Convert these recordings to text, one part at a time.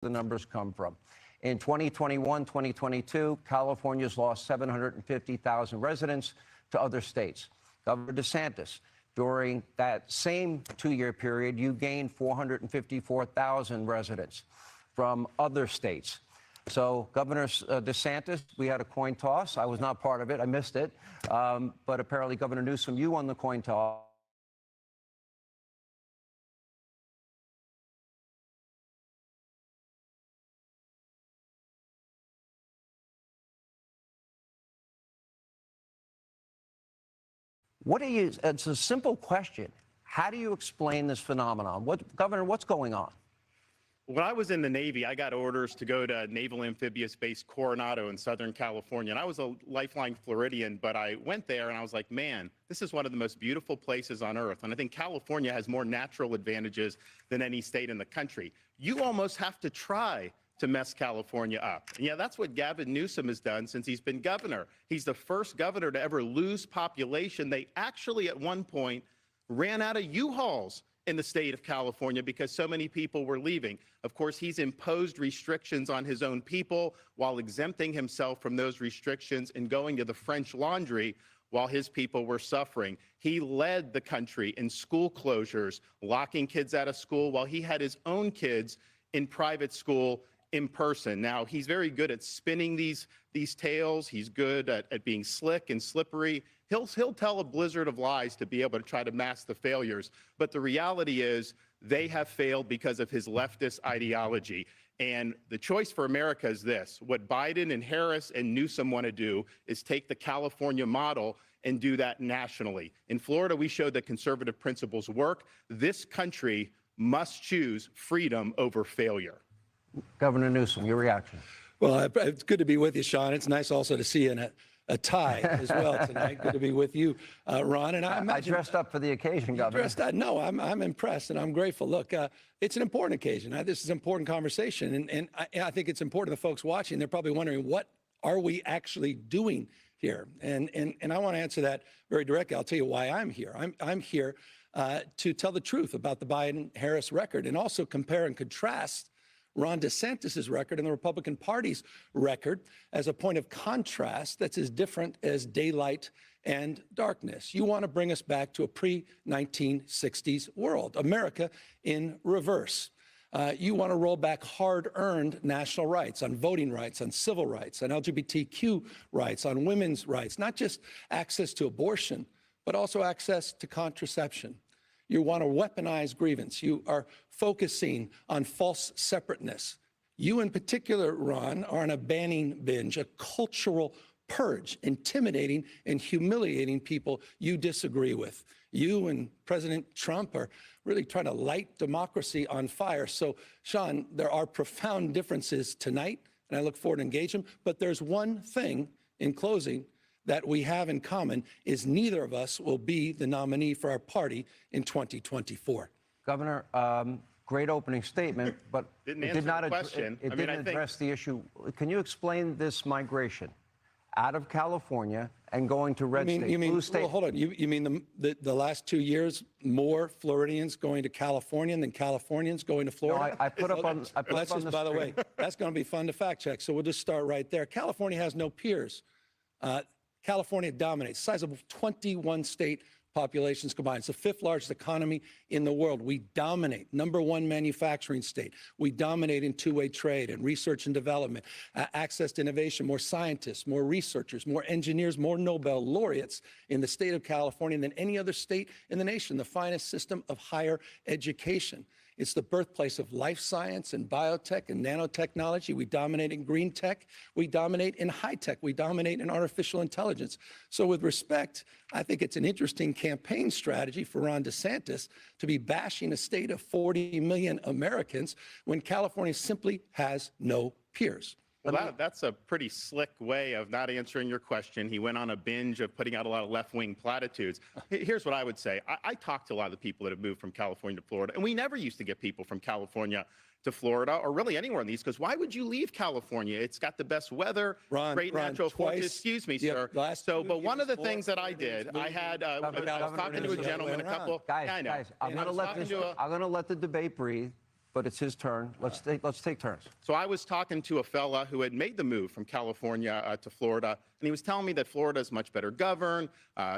the numbers come from. In 2021, 2022, California's lost 750,000 residents to other states. Governor DeSantis, during that same two-year period, you gained 454,000 residents from other states. So, Governor DeSantis, we had a coin toss. I was not part of it. I missed it. But apparently, Governor Newsom, you won the coin toss. It's a simple question. How do you explain this phenomenon? Governor, what's going on? When I was in the Navy, I got orders to go to Naval Amphibious Base Coronado in Southern California. And I was a lifelong Floridian, but I went there and I was like, man, this is one of the most beautiful places on earth. And I think California has more natural advantages than any state in the country. You almost have to try to mess California up. And yeah, that's what Gavin Newsom has done since he's been governor. He's the first governor to ever lose population. They actually, at one point, ran out of U-Hauls in the state of California because so many people were leaving. Of course, he's imposed restrictions on his own people while exempting himself from those restrictions and going to the French Laundry while his people were suffering. He led the country in school closures, locking kids out of school while he had his own kids in private school in person. Now, he's very good at spinning these tales. He's good at being slick and slippery. He'll tell a blizzard of lies to be able to try to mask the failures. But the reality is they have failed because of his leftist ideology. And the choice for America is this. What Biden and Harris and Newsom want to do is take the California model and do that nationally. In Florida, we showed that conservative principles work. This country must choose freedom over failure. Governor Newsom, your reaction. Well, it's good to be with you, Sean. It's nice also to see you in a tie as well tonight. Good to be with you, Ron. And I dressed up for the occasion, Governor. No, I'm impressed and I'm grateful. Look, it's an important occasion. This is an important conversation. And I think it's important to the folks watching. They're probably wondering, what are we actually doing here? And I want to answer that very directly. I'll tell you why I'm here. I'm here to tell the truth about the Biden-Harris record and also compare and contrast Ron DeSantis' record and the Republican Party's record as a point of contrast that's as different as daylight and darkness. You want to bring us back to a pre-1960s world, America in reverse. You want to roll back hard-earned national rights on voting rights, on civil rights, on LGBTQ rights, on women's rights, not just access to abortion, but also access to contraception. You want to weaponize grievance. You are focusing on false separateness. You in particular, Ron, are on a banning binge, a cultural purge, intimidating and humiliating people you disagree with. You and President Trump are really trying to light democracy on fire. So, Sean, there are profound differences tonight, and I look forward to engage them. But there's one thing in closing that we have in common is neither of us will be the nominee for our party in 2024. Governor, great opening statement, but it did not address the issue. Can you explain this migration out of California and going to red state, blue state? Well, hold on. You mean the last 2 years, more Floridians going to California than Californians going to Florida? No, I put up on the by the way, that's going to be fun to fact check. So we'll just start right there. California has no peers. California dominates, size of 21 state populations combined. It's the fifth largest economy in the world. We dominate, #1 manufacturing state. We dominate in two-way trade and research and development, access to innovation, more scientists, more researchers, more engineers, more Nobel laureates in the state of California than any other state in the nation, the finest system of higher education. It's the birthplace of life science and biotech and nanotechnology. We dominate in green tech. We dominate in high tech. We dominate in artificial intelligence. So with respect, I think it's an interesting campaign strategy for Ron DeSantis to be bashing a state of 40 million Americans when California simply has no peers. Well, that's a pretty slick way of not answering your question. He went on a binge of putting out a lot of left-wing platitudes. Here's what I would say. I talked to a lot of the people that have moved from California to Florida, and we never used to get people from California to Florida or really anywhere in these, because why would you leave California? It's got the best weather, great natural forces. Excuse me, sir. But one of the things that I did, I was talking to a gentleman, a couple. Guys, I'm going to let the debate breathe. but it's his turn. Let's take turns. So I was talking to a fella who had made the move from California to Florida, and he was telling me that Florida is much better governed,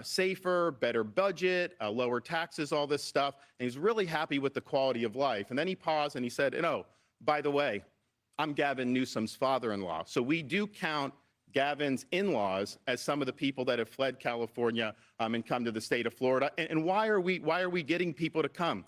safer, better budget, lower taxes, all this stuff. And he's really happy with the quality of life. And then he paused and he said, by the way, I'm Gavin Newsom's father-in-law. So we do count Gavin's in-laws as some of the people that have fled California and come to the state of Florida. And why are we getting people to come?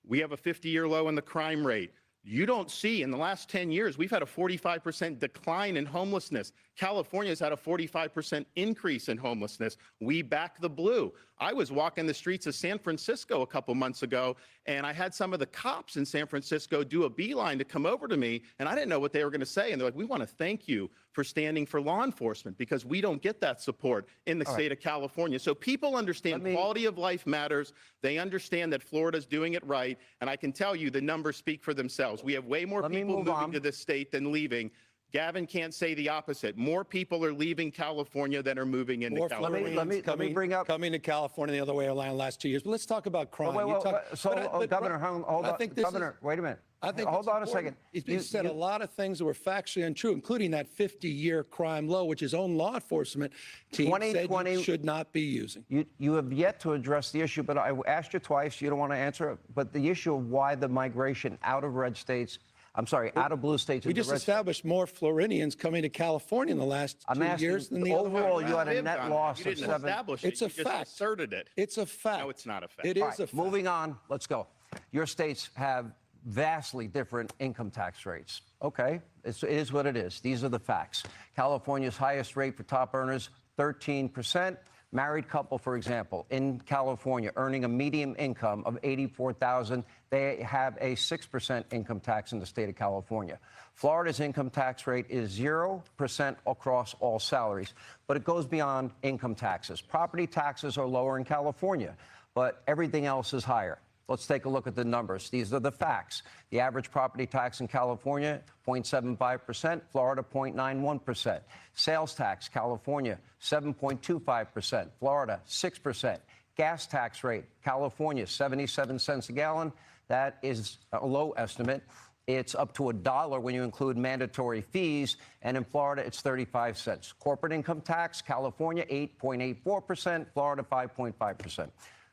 We have a 50-year low in the crime rate. You don't see in the last 10 years, we've had a 45% decline in homelessness. California's had a 45% increase in homelessness. We back the blue. I was walking the streets of San Francisco a couple months ago, and I had some of the cops in San Francisco do a beeline to come over to me, and I didn't know what they were going to say. And they're like, we want to thank you for standing for law enforcement because we don't get that support in the state of California. So people understand quality of life matters. They understand that Florida's doing it right. And I can tell you the numbers speak for themselves. We have way more people moving to this state than leaving. Gavin can't say the opposite. More people are leaving California than are moving into California. Let me bring up coming to California the other way around the last 2 years. But let's talk about crime. Governor, hold on. Governor, wait a minute. Hold on a second. You said a lot of things that were factually untrue, including that 50-year crime low, which his own law enforcement team said you should not be using. You have yet to address the issue, but I asked you twice. You don't want to answer it. But the issue of why the migration out of red states, out of blue states. We just established more Floridians coming to California in the last 2 years than the overall. You had a net loss of 7. It's a fact. Just asserted it. It's a fact. No, it's not a fact. It is a fact. Moving on. Let's go. Your states have vastly different income tax rates. Okay, it is what it is. These are the facts. California's highest rate for top earners, 13%. Married couple, for example, in California, earning a median income of $84,000, they have a 6% income tax in the state of California. Florida's income tax rate is 0% across all salaries, but it goes beyond income taxes. Property taxes are lower in California, but everything else is higher. Let's take a look at the numbers. These are the facts. The average property tax in California, 0.75%, Florida, 0.91%. Sales tax, California, 7.25%, Florida, 6%. Gas tax rate, California, 77 cents a gallon. That is a low estimate. It's up to $1 when you include mandatory fees, and in Florida, it's 35 cents. Corporate income tax, California, 8.84%, Florida, 5.5%.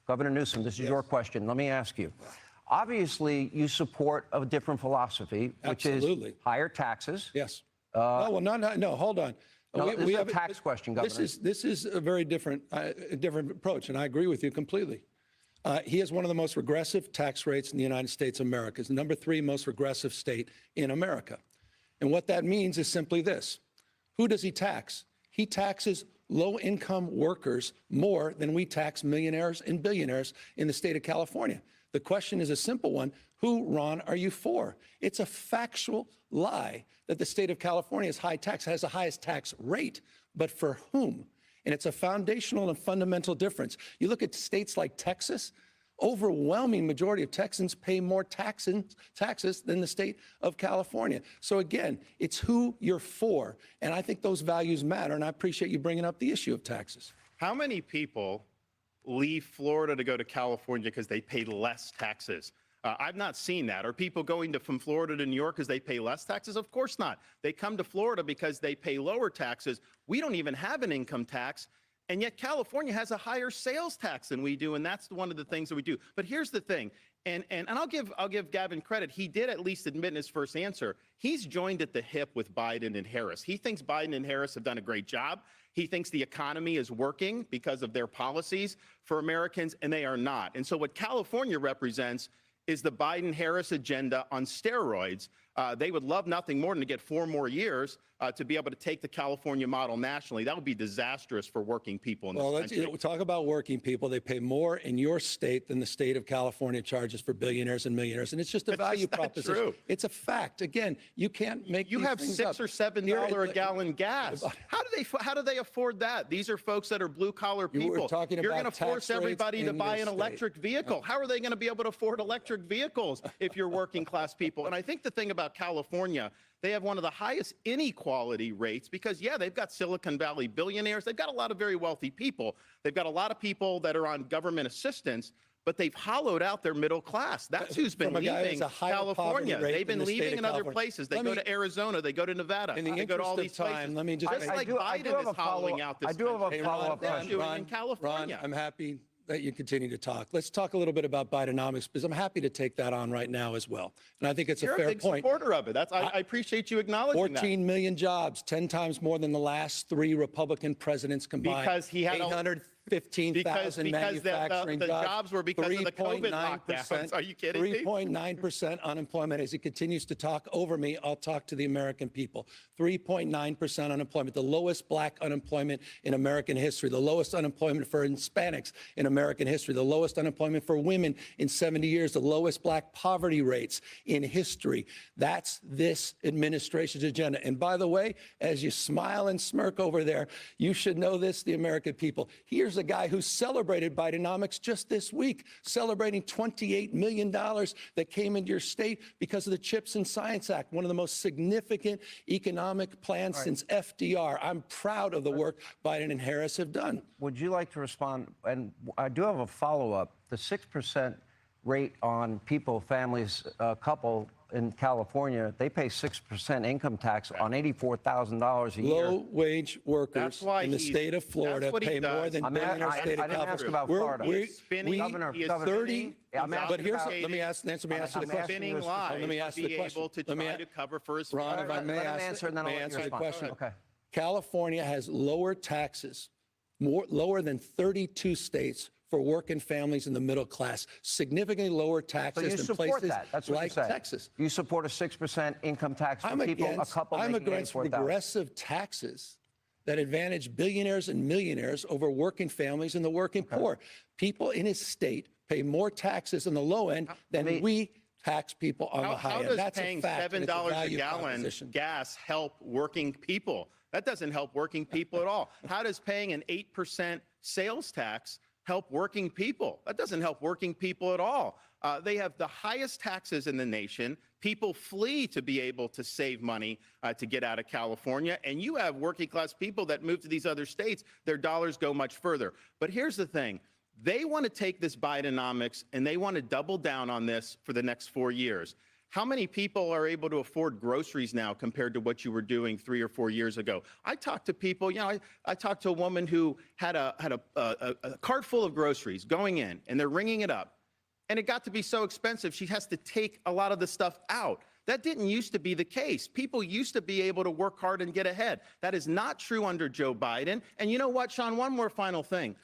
Governor Newsom, this is your question. Let me ask you. Obviously, you support a different philosophy, which is higher taxes. Yes. No, hold on. No, this is a tax question, Governor. This is a very different approach, and I agree with you completely. He has one of the most regressive tax rates in the United States of America. It's the #3 most regressive state in America. And what that means is simply this. Who does he tax? He taxes low-income workers more than we tax millionaires and billionaires in the state of California. The question is a simple one. Who, Ron, are you for? It's a factual lie that the state of California has has the highest tax rate, but for whom? And it's a foundational and fundamental difference. You look at states like Texas, overwhelming majority of Texans pay more taxes than the state of California. So again, it's who you're for. And I think those values matter. And I appreciate you bringing up the issue of taxes. How many people leave Florida to go to California because they pay less taxes? I've not seen that. Are people going from Florida to New York because they pay less taxes? Of course not. They come to Florida because they pay lower taxes. We don't even have an income tax. And yet California has a higher sales tax than we do, and that's one of the things that we do. But here's the thing, and I'll give Gavin credit. He did at least admit in his first answer, he's joined at the hip with Biden and Harris. He thinks Biden and Harris have done a great job. He thinks the economy is working because of their policies for Americans, and they are not. And so what California represents is the Biden-Harris agenda on steroids. They would love nothing more than to get 4 more years to be able to take the California model nationally. That would be disastrous for working people in this country. Well, talk about working people. They pay more in your state than the state of California charges for billionaires and millionaires. And it's just a value proposition. True. It's a fact. Again, you can't make You have $6 or $7 a gallon gas. How do they afford that? These are folks that are blue-collar people. You're going to force everybody to buy an electric vehicle. How are they going to be able to afford electric vehicles if you're working-class people? And I think the thing about California, they have one of the highest inequality rates because, yeah, they've got Silicon Valley billionaires. They've got a lot of very wealthy people. They've got a lot of people that are on government assistance. but they've hollowed out their middle class. That's who's been From a guy who has leaving a higher poverty California. rate They've than been the state leaving of in other California. places. They Let go me- to Arizona. They go to Nevada. In the They go to all interest these of time, places. let me just- Just I like do have Biden a is hollowing follow-up. out this I do have a country. Hey, follow-up They're question. doing in California. Ron, I'm happy that you continue to talk. Let's talk a little bit about Bidenomics, because I'm happy to take that on right now as well. And I think it's You're a fair a big point. supporter of it. I appreciate you acknowledging 14 million jobs, 10 times more than the last 3 Republican presidents combined. Because he had a- 815,000 because manufacturing the jobs. jobs were because of the COVID lockdowns. Are you kidding me? 3.9% unemployment. As he continues to talk over me, I'll talk to the American people. 3.9% unemployment, the lowest black unemployment in American history, the lowest unemployment for Hispanics in American history, the lowest unemployment for women in 70 years, the lowest black poverty rates in history. That's this administration's agenda. And by the way, as you smile and smirk over there, you should know this, the American people. Here's a guy who celebrated Bidenomics just this week, celebrating $28 million that came into your state because of the CHIPS and Science Act, one of the most significant economic plans since FDR. I'm proud of the work Biden and Harris have done. Would you like to respond? And I do have a follow-up. The 6% rate on people, families, couple in California, they pay 6% income tax on $84,000 a year. Low-wage workers That's why in the he's- state of Florida that's what he pay more does. than I mean, billionaire I state of didn't ask California. about We're- Florida. we're- He's spinning, we- Governor, he is Governor, 30 Yeah, I'm but here's, asking let me answer the I'm question. spinning lies Let me ask to the be question. able to Let me try a- to cover for his Ron, if I may Let him ask, answer, and then I'll may I let answer you the respond. question. Okay. California has lower taxes, lower than 32 states for working families in the middle class, significantly lower So taxes you than support places that? That's what like you say. Texas. You support a 6% income tax for I'm people, against, a couple I'm making against $84,000. regressive taxes that advantage billionaires and millionaires over working families and the working poor. People in his state pay more taxes on the low end than we tax people on the high How end. does That's paying a fact. and it's $7 a value gallon proposition. gas help working people? That doesn't help working people at all. How does paying an 8% sales tax help working people? That doesn't help working people at all. They have the highest taxes in the nation. People flee to be able to save money to get out of California. And you have working class people that move to these other states. Their dollars go much further. But here's the thing. They want to take this Bidenomics and they want to double down on this for the next 4 years. How many people are able to afford groceries now compared to what you were doing 3 or 4 years ago? I talked to people, I talked to a woman who had a cart full of groceries going in, and they're ringing it up. And it got to be so expensive, she has to take a lot of the stuff out. That didn't used to be the case. People used to be able to work hard and get ahead. That is not true under Joe Biden. And you know what, Sean, one more final thing.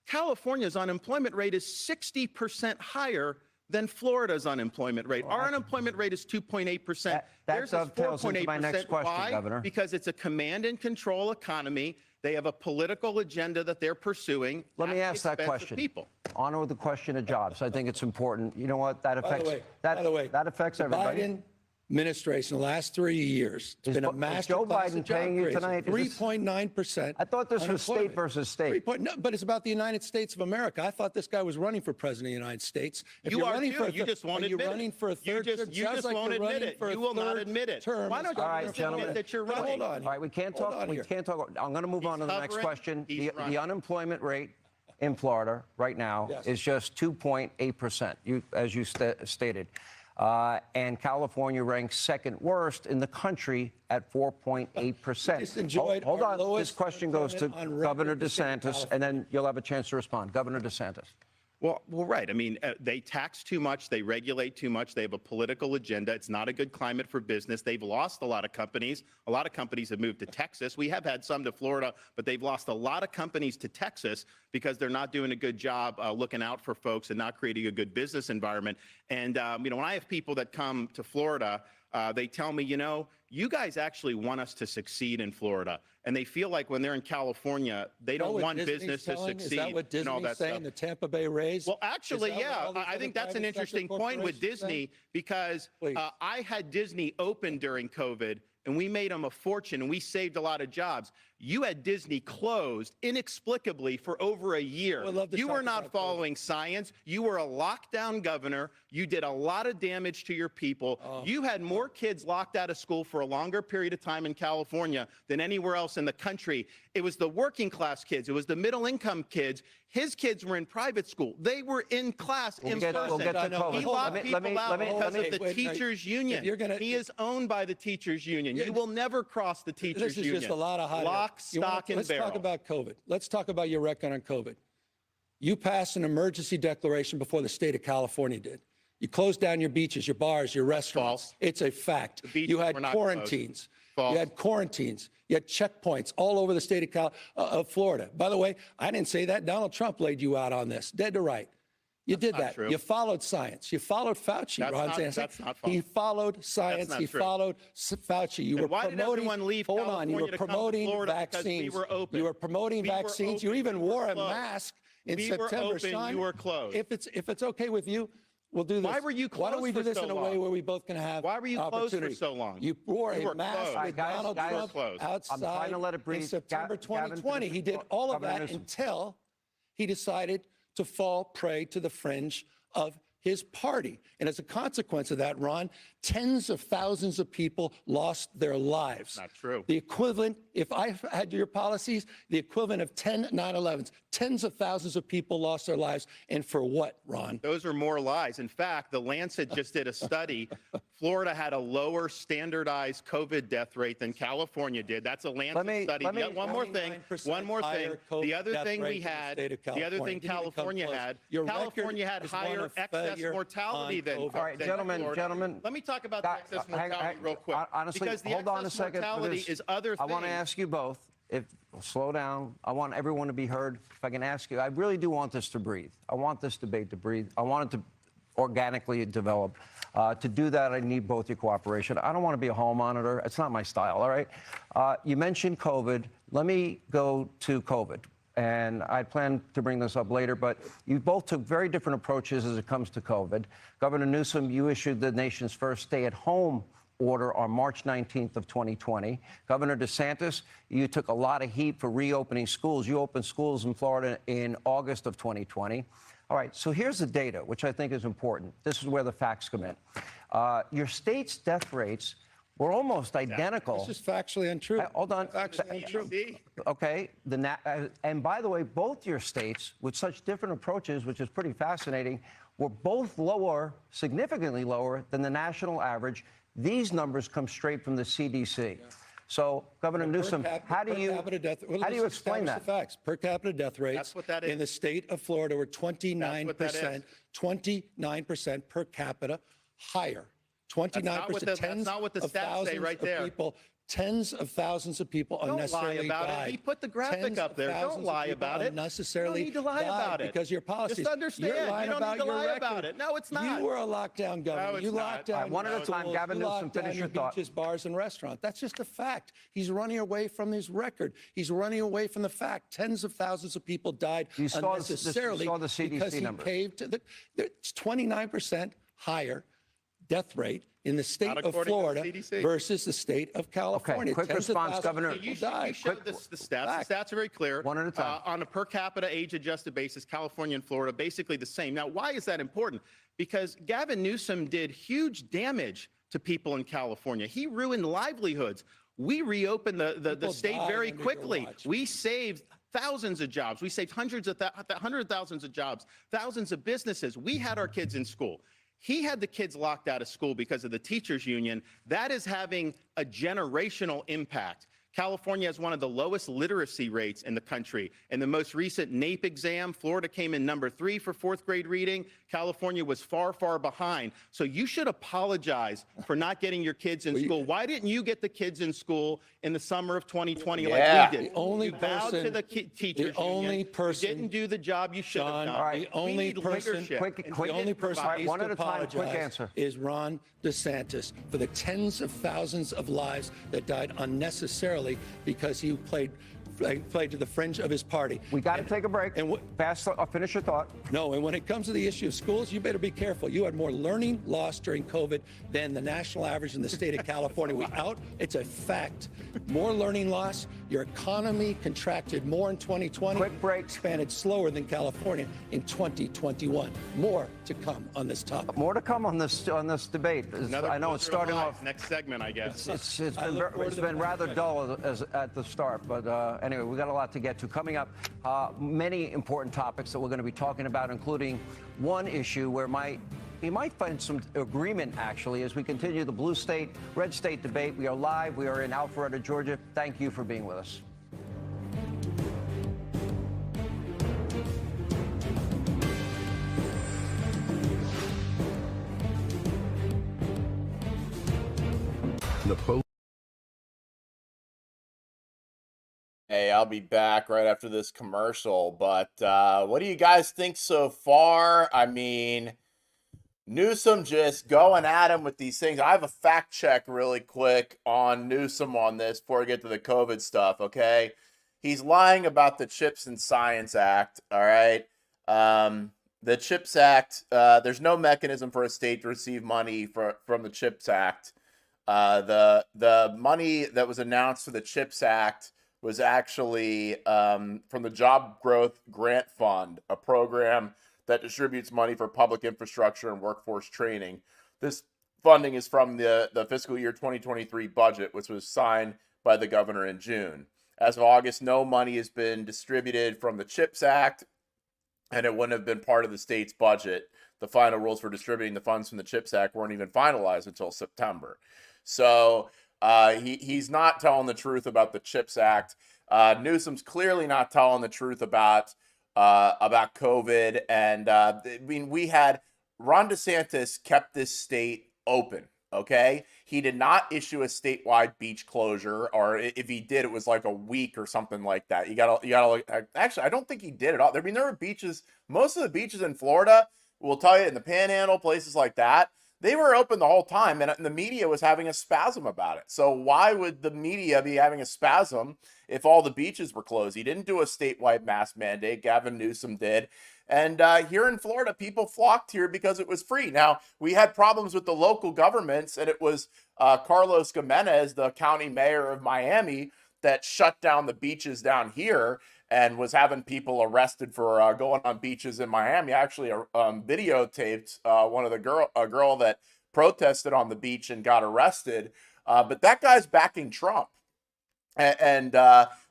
California's unemployment rate is 60% higher than Florida's unemployment rate. Our unemployment rate is 2.8%. That Theirs is dovetails into my 4.8%. next question, Why? Governor. Because it's a command and control economy. They have a political agenda that they're pursuing. Let me at the ask that expense of question. People. On with the question of jobs. I think it's important. You know what? That affects By the way, that affects the everybody. Biden administration, the last 3 years, it's been a Is master Joe class Biden of job paying you creation. tonight? Is this- 3.9%. I thought this was state unemployment. versus state. No, but it's about the United States of America. I thought this guy was running for president of the United States. If You you're are running too. for a You just won't are you admit it. running for a third You term? just Sounds like won't you're admit running it. for a You will not third admit it. term Why as don't you governor just of Florida. admit that you're But running? Hold on. All right, we can't Hold talk. on We here. can't talk. I'm going to move on to the next hovering. question. He's The running. unemployment rate in Florida right now Yes. is just 2.8%. As you stated. And California ranks second worst in the country at 4.8%. just enjoyed Hold our on. This lowest question goes to unemployment on record Governor in the state of DeSantis, California. and then you'll have a chance to respond. Governor DeSantis. Well, right. I mean, they tax too much. They regulate too much. They have a political agenda. It's not a good climate for business. They've lost a lot of companies. A lot of companies have moved to Texas. We have had some to Florida, but they've lost a lot of companies to Texas because they're not doing a good job looking out for folks and not creating a good business environment. And, when I have people that come to Florida, they tell me, you guys actually want us to succeed in Florida. And they feel like when they're in California, they don't want business to succeed. Is that what and all Disney's that saying, stuff. the Tampa Bay Rays? Well, actually, Is that what yeah. all these I other think that's an private sector interesting point with corporations are saying? Disney because Please. I had Disney open during COVID. and we made them a fortune, and we saved a lot of jobs. You had Disney closed inexplicably for over a year. You were not following science. You were a lockdown governor. You did a lot of damage to your people. You had more kids locked out of school for a longer period of time in California than anywhere else in the country. It was the working class kids. It was the middle income kids. His kids were in private school. They were in class in person. We'll get to COVID. He locked people out because of the teachers union. He is owned by the teachers union. You will never cross the teachers union. This is just a lot of hot air. Lock, stock, and barrel. Let's talk about COVID. Let's talk about your record on COVID. You passed an emergency declaration before the state of California did. You closed down your beaches, your bars, your restaurants. False. It's a fact. beaches You had were not quarantines. False. You had quarantines. You had checkpoints all over the state of Florida. By the way, I didn't say that. Donald Trump laid you out on this, dead to right. You did that. True. You followed science. You followed Fauci, Ron Santos. That's not false. He followed science. He followed Fauci. You were why promoting. did everyone leave hold on. You were California to come to promoting Florida because vaccines. we were open? You were promoting We were vaccines. You open. even We were wore a closed. mask in We were September. open. Son. You were closed. If it's okay with you, we'll do this. Why were you Why don't we closed do for this so in a long? way where we both can have Why were you closed for opportunity? so long? You wore You a were mask closed. with Guys, Donald guys, Trump closed. outside I'm trying to let it breathe. in September Gavin, 2020. He did all of Governor that Newsom. until he decided to fall prey to the fringe of his party. And as a consequence of that, Ron, tens of thousands of people lost their lives. Not true. The equivalent, if I had your policies, the equivalent of 10 9/11s. Tens of thousands of people lost their lives. And for what, Ron? Those are more lies. In fact, the Lancet just did a study. Florida had a lower standardized COVID death rate than California did. That's a Lancet study. One more thing. 29% higher COVID The other death thing rate we in the had, state of the other California. thing Didn't even come California close. had, Your California record had is one higher of excess failure mortality on than COVID. All right, than gentlemen, Florida. gentlemen. Let me talk about the excess mortality real quick. Honestly, because the hold on a excess second. mortality because is other I things. want to ask you both. Slow down. I want everyone to be heard. If I can ask you, I really do want this to breathe. I want this debate to breathe. I want it to organically develop. To do that, I need both your cooperation. I don't want to be a hall monitor. It's not my style, all right? You mentioned COVID. Let me go to COVID. And I plan to bring this up later, but you both took very different approaches as it comes to COVID. Governor Newsom, you issued the nation's first stay-at-home order on March 19th of 2020. Governor DeSantis, you took a lot of heat for reopening schools. You opened schools in Florida in August of 2020. All right, so here's the data, which I think is important. This is where the facts come in. Your state's death rates were almost identical. This is factually untrue. Hold on. Factually untrue. Okay. And by the way, both your states, with such different approaches, which is pretty fascinating, were both lower, significantly lower than the national average. These numbers come straight from the CDC. Yeah. So, Governor Newsom, how do you explain that? The facts. Per capita death rates in the state of Florida were 29%, 29% per capita higher. 29%. That's not what the stats say right there. People, tens of thousands of people unnecessarily died. Don't lie about it. He put the graphic up there. Don't lie about it. Unnecessarily you don't need to lie about it. Because your policies. Just understand. You're lying you don't about need to your lie record. about it. No, it's not. You were a lockdown governor. No, it's you not. locked down one at a time. schools. Gavin You Newsom, locked down finish your thought. beaches, bars, and restaurants. That's just a fact. He's running away from his record. He's running away from the fact. Tens of thousands of people died unnecessarily the CDC because he numbers. caved to the. It's 29% higher death rate in the state of Florida versus the state of California. Okay, quick response, Governor. You showed the stats. The stats are very clear. One at a time. On a per capita age-adjusted basis, California and Florida basically the same. Now, why is that important? Because Gavin Newsom did huge damage to people in California. He ruined livelihoods. We reopened the state very quickly. We saved thousands of jobs. We saved hundreds of thousands of jobs, thousands of businesses. We had our kids in school. He had the kids locked out of school because of the teachers union. That is having a generational impact. California has one of the lowest literacy rates in the country. In the most recent NAEP exam, Florida came in number 3 for 4th grade reading. California was far, far behind. So you should apologize for not getting your kids in school. Why didn't you get the kids in school in the summer of 2020 like we did? The only you bowed person, to the teachers union. You didn't do the job you should have done. All right, the only person, the only person who needs to apologize is Ron DeSantis for the tens of thousands of lives that died unnecessarily because he played played to the fringe of his party. We got to take a break. And Finish your thought. No, and when it comes to the issue of schools, you better be careful. You had more learning loss during COVID than the national average in the state of California. It's a fact. More learning loss. Your economy contracted more in 2020. Quick break. Expanded slower than California in 2021. More to come on this topic. More to come on this debate. I know it's starting off. Next segment, I guess. It's been rather dull at the start, but anyway, we got a lot to get to. Coming up, many important topics that we're going to be talking about, including one issue where we might find some agreement, actually, as we continue the blue state, red state debate. We are live. We are in Alpharetta, Georgia. Thank you for being with us. Hey, I'll be back right after this commercial, but what do you guys think so far? I mean, Newsom just going at him with these things. I have a fact check really quick on Newsom on this before we get to the COVID stuff, okay? He's lying about the CHIPS and Science Act, all right? The CHIPS Act, there's no mechanism for a state to receive money from the CHIPS Act. The money that was announced for the CHIPS Act was actually from the Job Growth Grant Fund, a program that distributes money for public infrastructure and workforce training. This funding is from the fiscal year 2023 budget, which was signed by the governor in June. As of August, no money has been distributed from the CHIPS Act, and it wouldn't have been part of the state's budget. The final rules for distributing the funds from the CHIPS Act weren't even finalized until September. So he's not telling the truth about the CHIPS Act. Newsom's clearly not telling the truth about COVID. And I mean, Ron DeSantis kept this state open. Okay, he did not issue a statewide beach closure, or if he did, it was like a week or something like that. You gotta actually, I don't think he did it all. I mean, there were beaches. Most of the beaches in Florida, we'll tell you, in the Panhandle, places like that, they were open the whole time, and the media was having a spasm about it. So why would the media be having a spasm if all the beaches were closed? He didn't do a statewide mask mandate. Gavin Newsom did. And here in Florida, people flocked here because it was free. Now, we had problems with the local governments, and it was Carlos Gimenez, the county mayor of Miami, that shut down the beaches down here and was having people arrested for going on beaches in Miami. I actually videotaped a girl that protested on the beach and got arrested. But that guy's backing Trump. And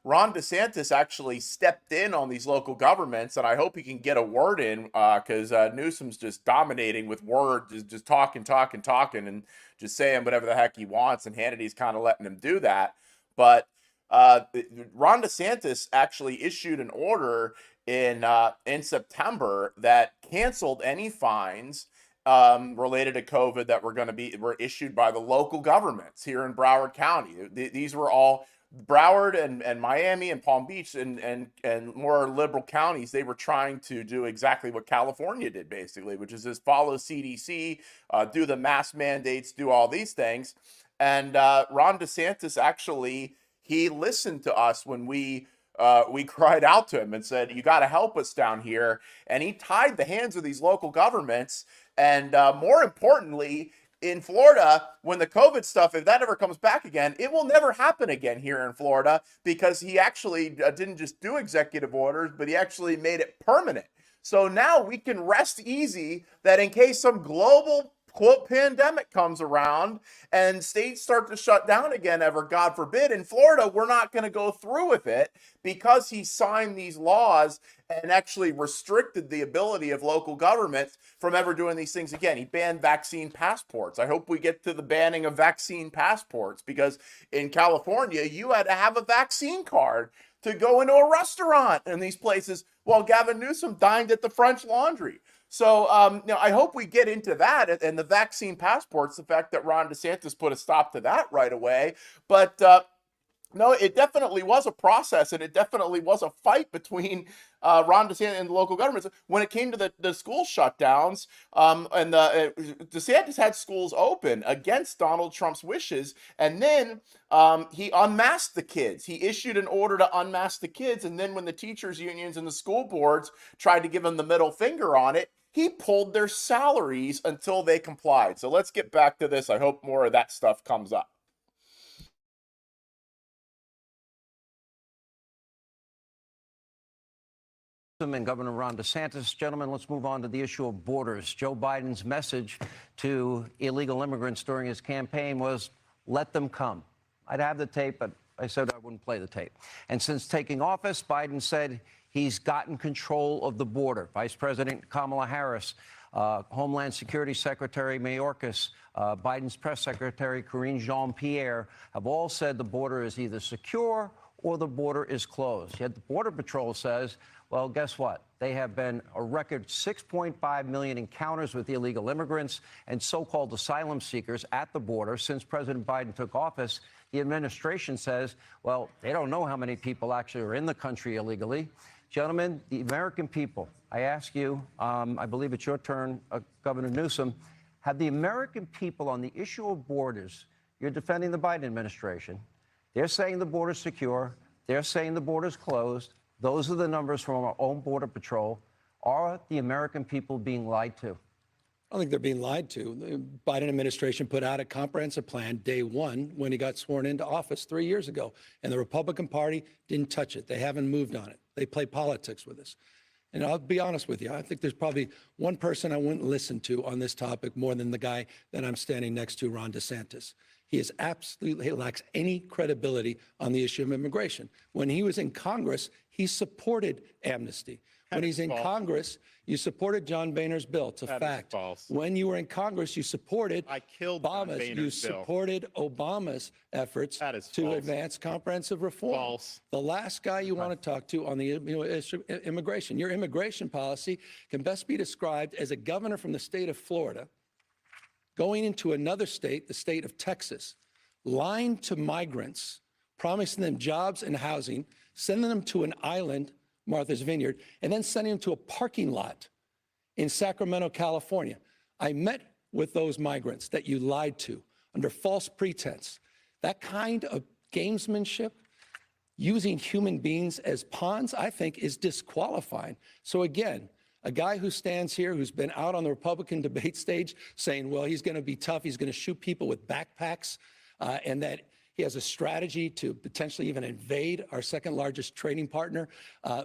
Ron DeSantis actually stepped in on these local governments, and I hope he can get a word in because Newsom's just dominating with words, just talking, and just saying whatever the heck he wants, and Hannity's kind of letting him do that. But Ron DeSantis actually issued an order in September that canceled any fines related to COVID that were issued by the local governments here in Broward County. These were all Broward and Miami and Palm Beach and more liberal counties. They were trying to do exactly what California did, basically, which is just follow CDC, do the mask mandates, do all these things. And Ron DeSantis actually, he listened to us when we cried out to him and said, you got to help us down here. And he tied the hands of these local governments. And more importantly, in Florida, when the COVID stuff, if that ever comes back again, it will never happen again here in Florida, because he actually didn't just do executive orders, but he actually made it permanent. So now we can rest easy that in case some global quote pandemic comes around and states start to shut down again, ever God forbid, in Florida, we're not going to go through with it because he signed these laws and actually restricted the ability of local governments from ever doing these things again. He banned vaccine passports. I hope we get to the banning of vaccine passports, because in California, you had to have a vaccine card to go into a restaurant in these places, while Gavin Newsom dined at the French Laundry. So I hope we get into that, and the vaccine passports, the fact that Ron DeSantis put a stop to that right away. But No, it definitely was a process, and it definitely was a fight between Ron DeSantis and the local governments. When it came to the school shutdowns, DeSantis had schools open against Donald Trump's wishes, and then he unmasked the kids. He issued an order to unmask the kids, and then when the teachers' unions and the school boards tried to give him the middle finger on it, he pulled their salaries until they complied. So let's get back to this. I hope more of that stuff comes up. And Governor Ron DeSantis. Gentlemen, let's move on to the issue of borders. Joe Biden's message to illegal immigrants during his campaign was, let them come. I'd have the tape, but I said I wouldn't play the tape. And since taking office, Biden said he's gotten control of the border. Vice President Kamala Harris, Homeland Security Secretary Mayorkas, Biden's press secretary Karine Jean-Pierre have all said the border is either secure or the border is closed. Yet the Border Patrol says, well, guess what? They have been a record 6.5 million encounters with illegal immigrants and so-called asylum seekers at the border since President Biden took office. The administration says, well, they don't know how many people actually are in the country illegally. Gentlemen, the American people, I ask you, I believe it's your turn, Governor Newsom, have the American people on the issue of borders, you're defending the Biden administration, they're saying the border's secure, they're saying the border's closed. Those are the numbers from our own Border Patrol. Are the American people being lied to? I don't think they're being lied to. The Biden administration put out a comprehensive plan day one when he got sworn into office 3 years ago, and the Republican Party didn't touch it. They haven't moved on it. They play politics with us. And I'll be honest with you, I think there's probably one person I wouldn't listen to on this topic more than the guy that I'm standing next to, Ron DeSantis. He lacks any credibility on the issue of immigration. When he was in Congress, he supported amnesty. When he's in Congress, you supported John Boehner's bill. It's a fact. When you were in Congress, you supported Obama's. You supported Obama's efforts to advance comprehensive reform. False. The last guy you want to talk to on the issue of immigration, your immigration policy can best be described as a governor from the state of Florida going into another state, the state of Texas, lying to migrants, promising them jobs and housing, sending them to an island, Martha's Vineyard, and then sending them to a parking lot in Sacramento, California. I met with those migrants that you lied to under false pretense. That kind of gamesmanship, using human beings as pawns, I think is disqualifying. So again, a guy who stands here, who's been out on the Republican debate stage saying, well, he's going to be tough, he's going to shoot people with backpacks, and that he has a strategy to potentially even invade our second largest trading partner,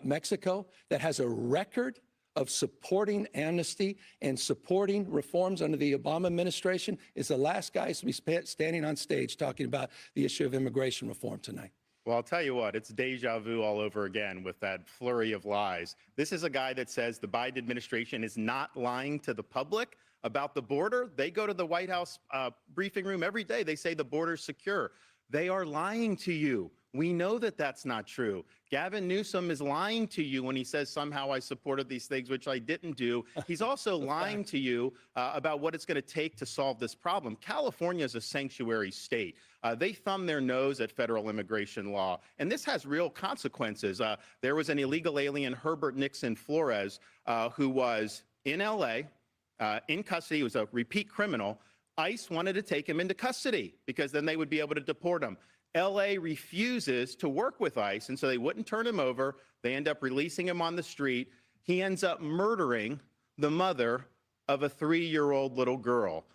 Mexico, that has a record of supporting amnesty and supporting reforms under the Obama administration, is the last guy to be standing on stage talking about the issue of immigration reform tonight. Well, I'll tell you what, it's deja vu all over again with that flurry of lies. This is a guy that says the Biden administration is not lying to the public about the border. They go to the White House briefing room every day. They say the border's secure. They are lying to you. We know that that's not true. Gavin Newsom is lying to you when he says somehow I supported these things, which I didn't do. He's also lying to you about what it's going to take to solve this problem. California is a sanctuary state. They thumb their nose at federal immigration law, and this has real consequences. There was an illegal alien, Herbert Nixon Flores, who was in L.A., in custody. He was a repeat criminal. ICE wanted to take him into custody because then they would be able to deport him. L.A. refuses to work with ICE, and so they wouldn't turn him over. They end up releasing him on the street. He ends up murdering the mother of a 3-year-old little girl.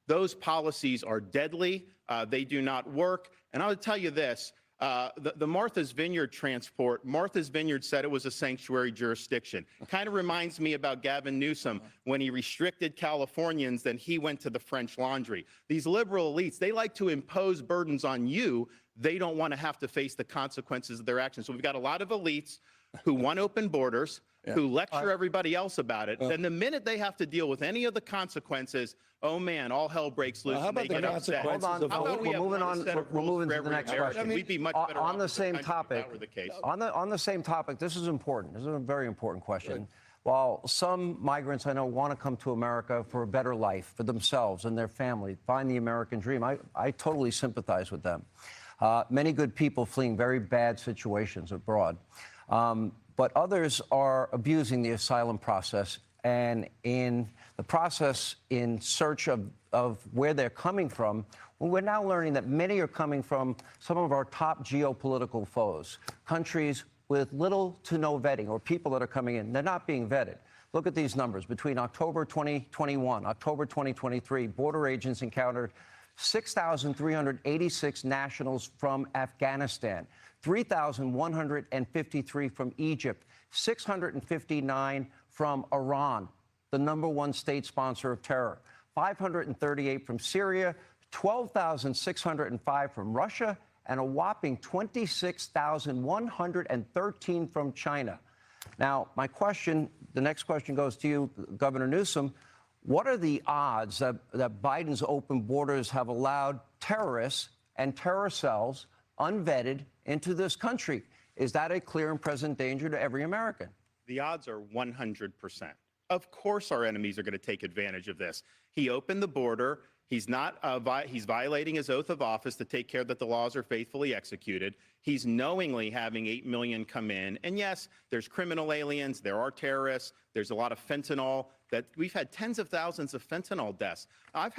Those policies are deadly. They do not work. And I would tell you this, the Martha's Vineyard transport, Martha's Vineyard said it was a sanctuary jurisdiction. Kind of reminds me about Gavin Newsom when he restricted Californians, then he went to the French Laundry. These liberal elites, they like to impose burdens on you. They don't want to have to face the consequences of their actions. So we've got a lot of elites who want open borders, who lecture everybody else about it. Then the minute they have to deal with any of the consequences, oh man, all hell breaks loose. How about the consequences of We're moving on. We're moving to the next question. We'd be much better on the same if topic. that were the case. On the same topic, this is important. This is a very important question. While some migrants I know want to come to America for a better life for themselves and their family, find the American dream, I totally sympathize with them. Many good people fleeing very bad situations abroad. But others are abusing the asylum process. And in the process, in search of where they're coming from, well, we're now learning that many are coming from some of our top geopolitical foes, countries with little to no vetting, or people that are coming in. They're not being vetted. Look at these numbers. Between October 2021, October 2023, border agents encountered 6,386 nationals from Afghanistan, 3,153 from Egypt, 659 from Iran, the #1 state sponsor of terror, 538 from Syria, 12,605 from Russia, and a whopping 26,113 from China. Now, my question, the next question goes to you, Governor Newsom. What are the odds that Biden's open borders have allowed terrorists and terror cells unvetted into this country? Is that a clear and present danger to every American? The odds are 100%. Of course, our enemies are going to take advantage of this. He opened the border. He's not. He's violating his oath of office to take care that the laws are faithfully executed. He's knowingly having 8 million come in. And yes, there's criminal aliens. There are terrorists. There's a lot of fentanyl. That we've had tens of thousands of fentanyl deaths. I've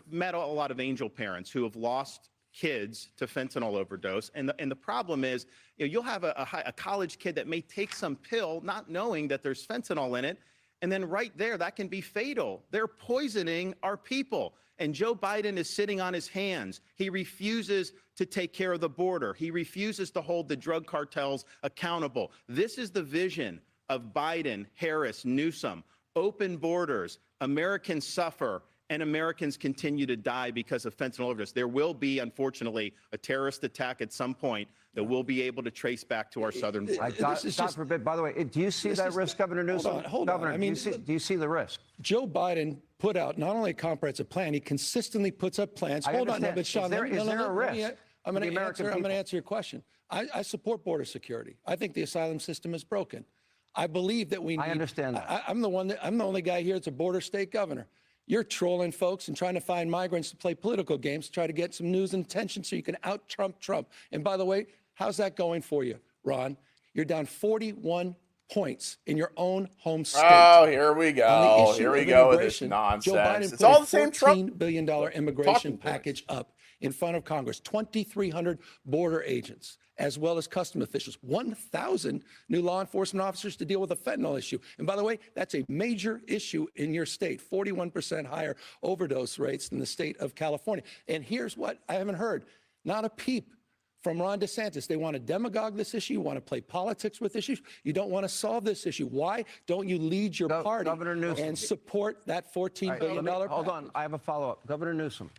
met a lot of angel parents who have lost kids to fentanyl overdose. And the problem is, you'll have a college kid that may take some pill not knowing that there's fentanyl in it. And then right there, that can be fatal. They're poisoning our people. And Joe Biden is sitting on his hands. He refuses to take care of the border. He refuses to hold the drug cartels accountable. This is the vision of Biden, Harris, Newsom. Open borders. Americans suffer. And Americans continue to die because of fentanyl overdose. There will be, unfortunately, a terrorist attack at some point that we'll be able to trace back to our southern border. God forbid. By the way, do you see that risk, Governor Newsom? Hold on. Governor, I mean, do you see the risk? Joe Biden put out not only a comprehensive plan, he consistently puts up plans. Hold on, no, but Sean, is there a risk? I'm going to answer your question. I support border security. I think the asylum system is broken. I believe that we need. I understand that. I'm the only guy here that's a border state governor. You're trolling folks and trying to find migrants to play political games to try to get some news and attention so you can out-Trump Trump. And by the way, how's that going for you, Ron? You're down 41 points in your own home state. Oh, here we go. Here we go with this nonsense. Joe Biden It's all the same $14 Trump billion immigration package up in front of Congress. 2,300 border agents, as well as custom officials, 1,000 new law enforcement officers to deal with the fentanyl issue. And by the way, that's a major issue in your state, 41% higher overdose rates than the state of California. And here's what I haven't heard, not a peep from Ron DeSantis. They want to demagogue this issue, want to play politics with issues. You don't want to solve this issue. Why don't you lead your party and support that $14 billion package? Hold on, I have a follow-up. Governor Newsom,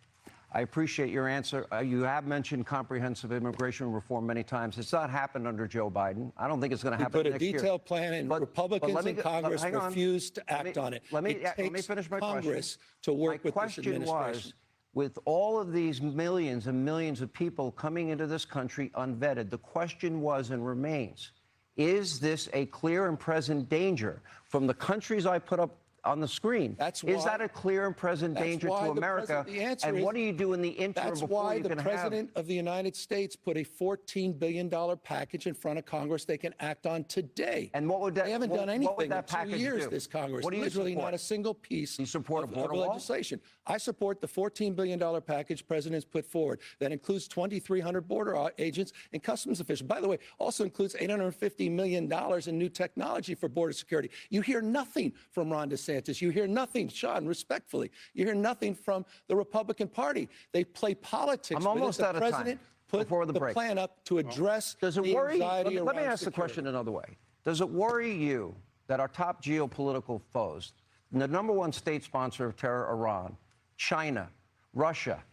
I appreciate your answer. You have mentioned comprehensive immigration reform many times. It's not happened under Joe Biden. I don't think it's going to happen next year. Put a detailed plan in. Republicans in Congress refused to act on it. Let me finish my Congress question. to work with this administration. My question was, with all of these millions and millions of people coming into this country unvetted, the question was and remains, is this a clear and present danger from the countries I put up on the screen? Is that a clear and present danger to America? And what do you do in the interim before you can have? That's why the President of the United States put a $14 billion package in front of Congress they can act on today. And what would that? They haven't done anything in 2 years, do? this Congress. What do you Literally support? not a single piece you support of a border wall? legislation. I support the $14 billion package President's put forward. That includes 2,300 border agents and customs officials. By the way, also includes $850 million in new technology for border security. You hear nothing from Ron DeSantis. You hear nothing, Sean, respectfully. You hear nothing from the Republican Party. They play politics. I'm almost out of time. The President put the plan up to address Does it worry? Let me ask the question another way. Does it worry you that our top geopolitical foes, the #1 state sponsor of terror, Iran, China, Russia,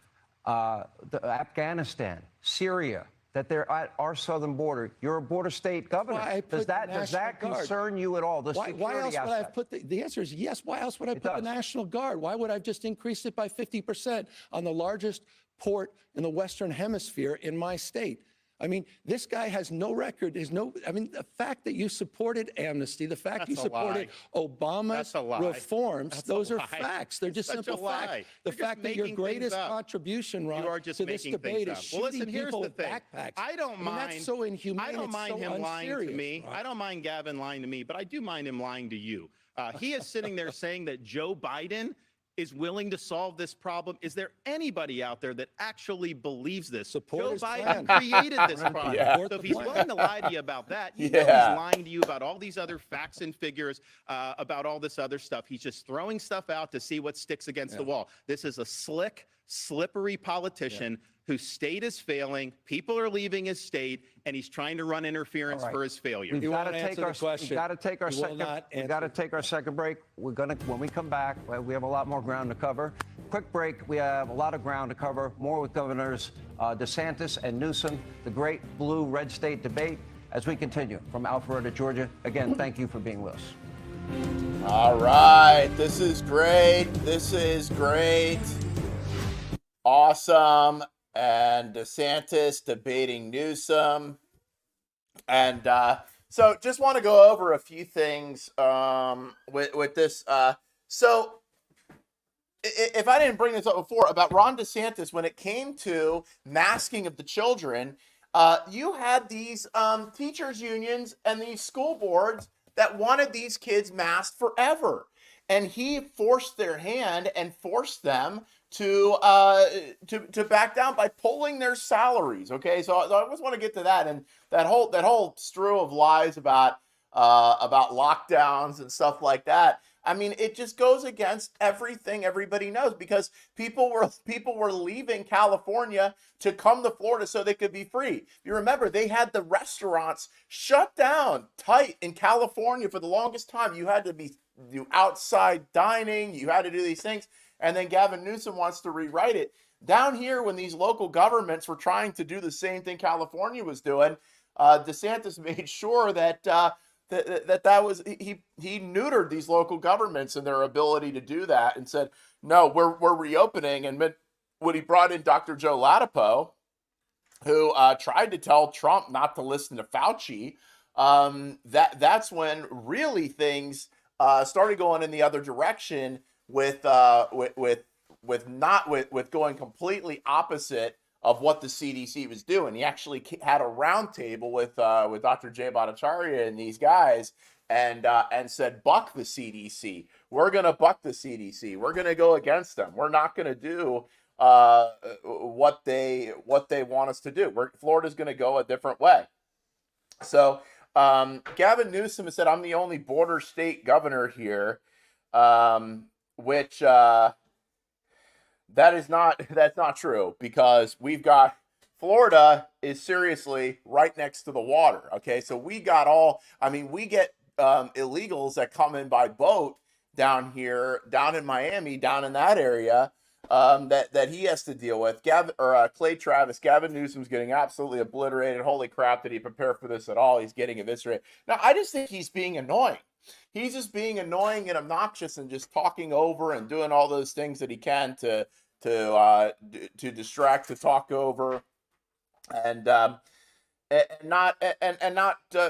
Afghanistan, Syria, that they're at our southern border? You're a border state governor. Does that concern you at all? The why else would I have put the answer is yes. Why else would I put the National Guard? Why would I have just increased it by 50% on the largest port in the Western Hemisphere in my state? I mean, this guy has no record. There's no, I mean, the fact that you supported amnesty, the fact you That's a supported Obama's That's a lie. reforms, That's a those are lie. facts. They're just Such a simple lie. facts. The You're just fact that your making things greatest up. contribution, Ron, You are just to this making debate things is up. Well, shooting listen, here's people the with thing. backpacks. I don't mean, mind. that's so inhumane. I don't It's mind so him lying to unserious, me. Ron. I don't mind Gavin lying to me, but I do mind him lying to you. He is sitting there saying that Joe Biden is willing to solve this problem. Is there anybody out there that actually believes this? Support Joe his Biden plan. created this problem. Yeah. So if he's willing to lie to you about that, you know Yeah. he's lying to you about all these other facts and figures, about all this other stuff. He's just throwing stuff out to see what sticks against the wall. This is a slick, slippery politician whose state is failing. People are leaving his state, and he's trying to run interference All right. for his failure. We've You got to won't take answer our the question. we got to take our You will second. not We got to answer the take our second break. We're gonna when we come back. We have a lot more ground to cover. Quick break. We have a lot of ground to cover. More with Governors DeSantis and Newsom. The great blue-red state debate as we continue from Alpharetta, Georgia. Again, thank you for being with us. All right. This is great. This is great. Awesome. And DeSantis debating Newsom. And so just want to go over a few things with this. So if I didn't bring this up before about Ron DeSantis, when it came to masking of the children, you had these teachers unions and these school boards that wanted these kids masked forever. And he forced their hand and forced them to back down by pulling their salaries. Okay, so I just want to get to that, and that whole strew of lies about lockdowns and stuff like that. I mean, it just goes against everything everybody knows, because people were leaving California to come to Florida so they could be free. You remember, they had the restaurants shut down tight in California for the longest time. You had to do outside dining. You had to do these things. And then Gavin Newsom wants to rewrite it. Down here, when these local governments were trying to do the same thing California was doing, DeSantis made sure that that was he neutered these local governments and their ability to do that, and said, no, we're reopening. And when he brought in Dr. Joe Ladapo, who tried to tell Trump not to listen to Fauci, that's when really things started going in the other direction, with going completely opposite of what the CDC was doing. He actually had a roundtable with Dr. Jay Bhattacharya and these guys, and said, buck the CDC. We're going to buck the CDC. We're going to go against them. We're not going to do what they want us to do. Florida's going to go a different way. So Gavin Newsom has said, I'm the only border state governor here, which that's not true, because we've got Florida is seriously right next to the water. Okay, so we get illegals that come in by boat down here, down in Miami, down in that area, that he has to deal with. Clay Travis, Gavin Newsom's getting absolutely obliterated. Holy crap, did he prepare for this at all? He's getting eviscerated. Now, I just think he's being annoying. He's just being annoying and obnoxious and just talking over and doing all those things that he can to distract, to talk over, and not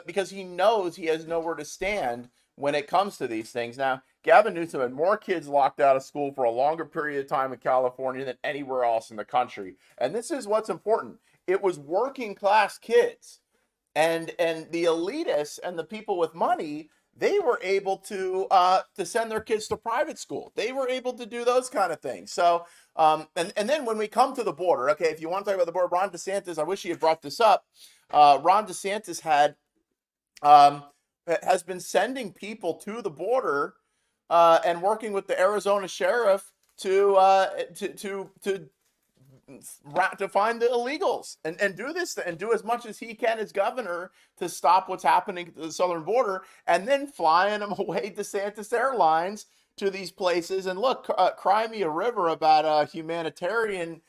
because he knows he has nowhere to stand when it comes to these things. Now, Gavin Newsom had more kids locked out of school for a longer period of time in California than anywhere else in the country. And this is what's important. It was working class kids, and the elitists and the people with money, they were able to send their kids to private school. They were able to do those kind of things. So, and then when we come to the border, okay, if you want to talk about the border, Ron DeSantis, I wish he had brought this up. Ron DeSantis has been sending people to the border and working with the Arizona sheriff to find the illegals and do this and do as much as he can as governor to stop what's happening at the southern border, and then flying them away DeSantis Airlines to these places. And look, cry me a river about a humanitarian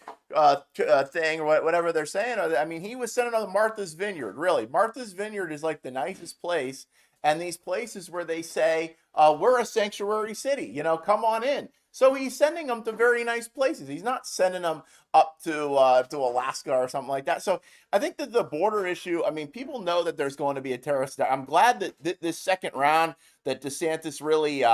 thing or whatever they're saying. I mean, he was sending them to Martha's Vineyard. Really, Martha's Vineyard is like the nicest place, and these places where they say, we're a sanctuary city, come on in. So he's sending them to very nice places. He's not sending them up to Alaska or something like that. So I think that the border issue, I mean, people know that there's going to be a terrorist attack. I'm glad that this second round that DeSantis really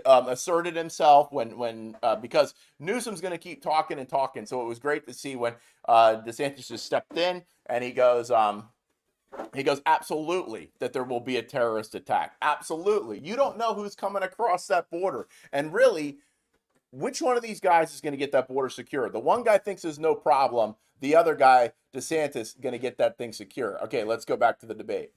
asserted himself when because Newsom's going to keep talking and talking. So it was great to see when DeSantis just stepped in and he goes, absolutely, that there will be a terrorist attack. Absolutely. You don't know who's coming across that border. And really, which one of these guys is going to get that border secure? The one guy thinks there's no problem. The other guy, DeSantis, going to get that thing secure. Okay, let's go back to the debate.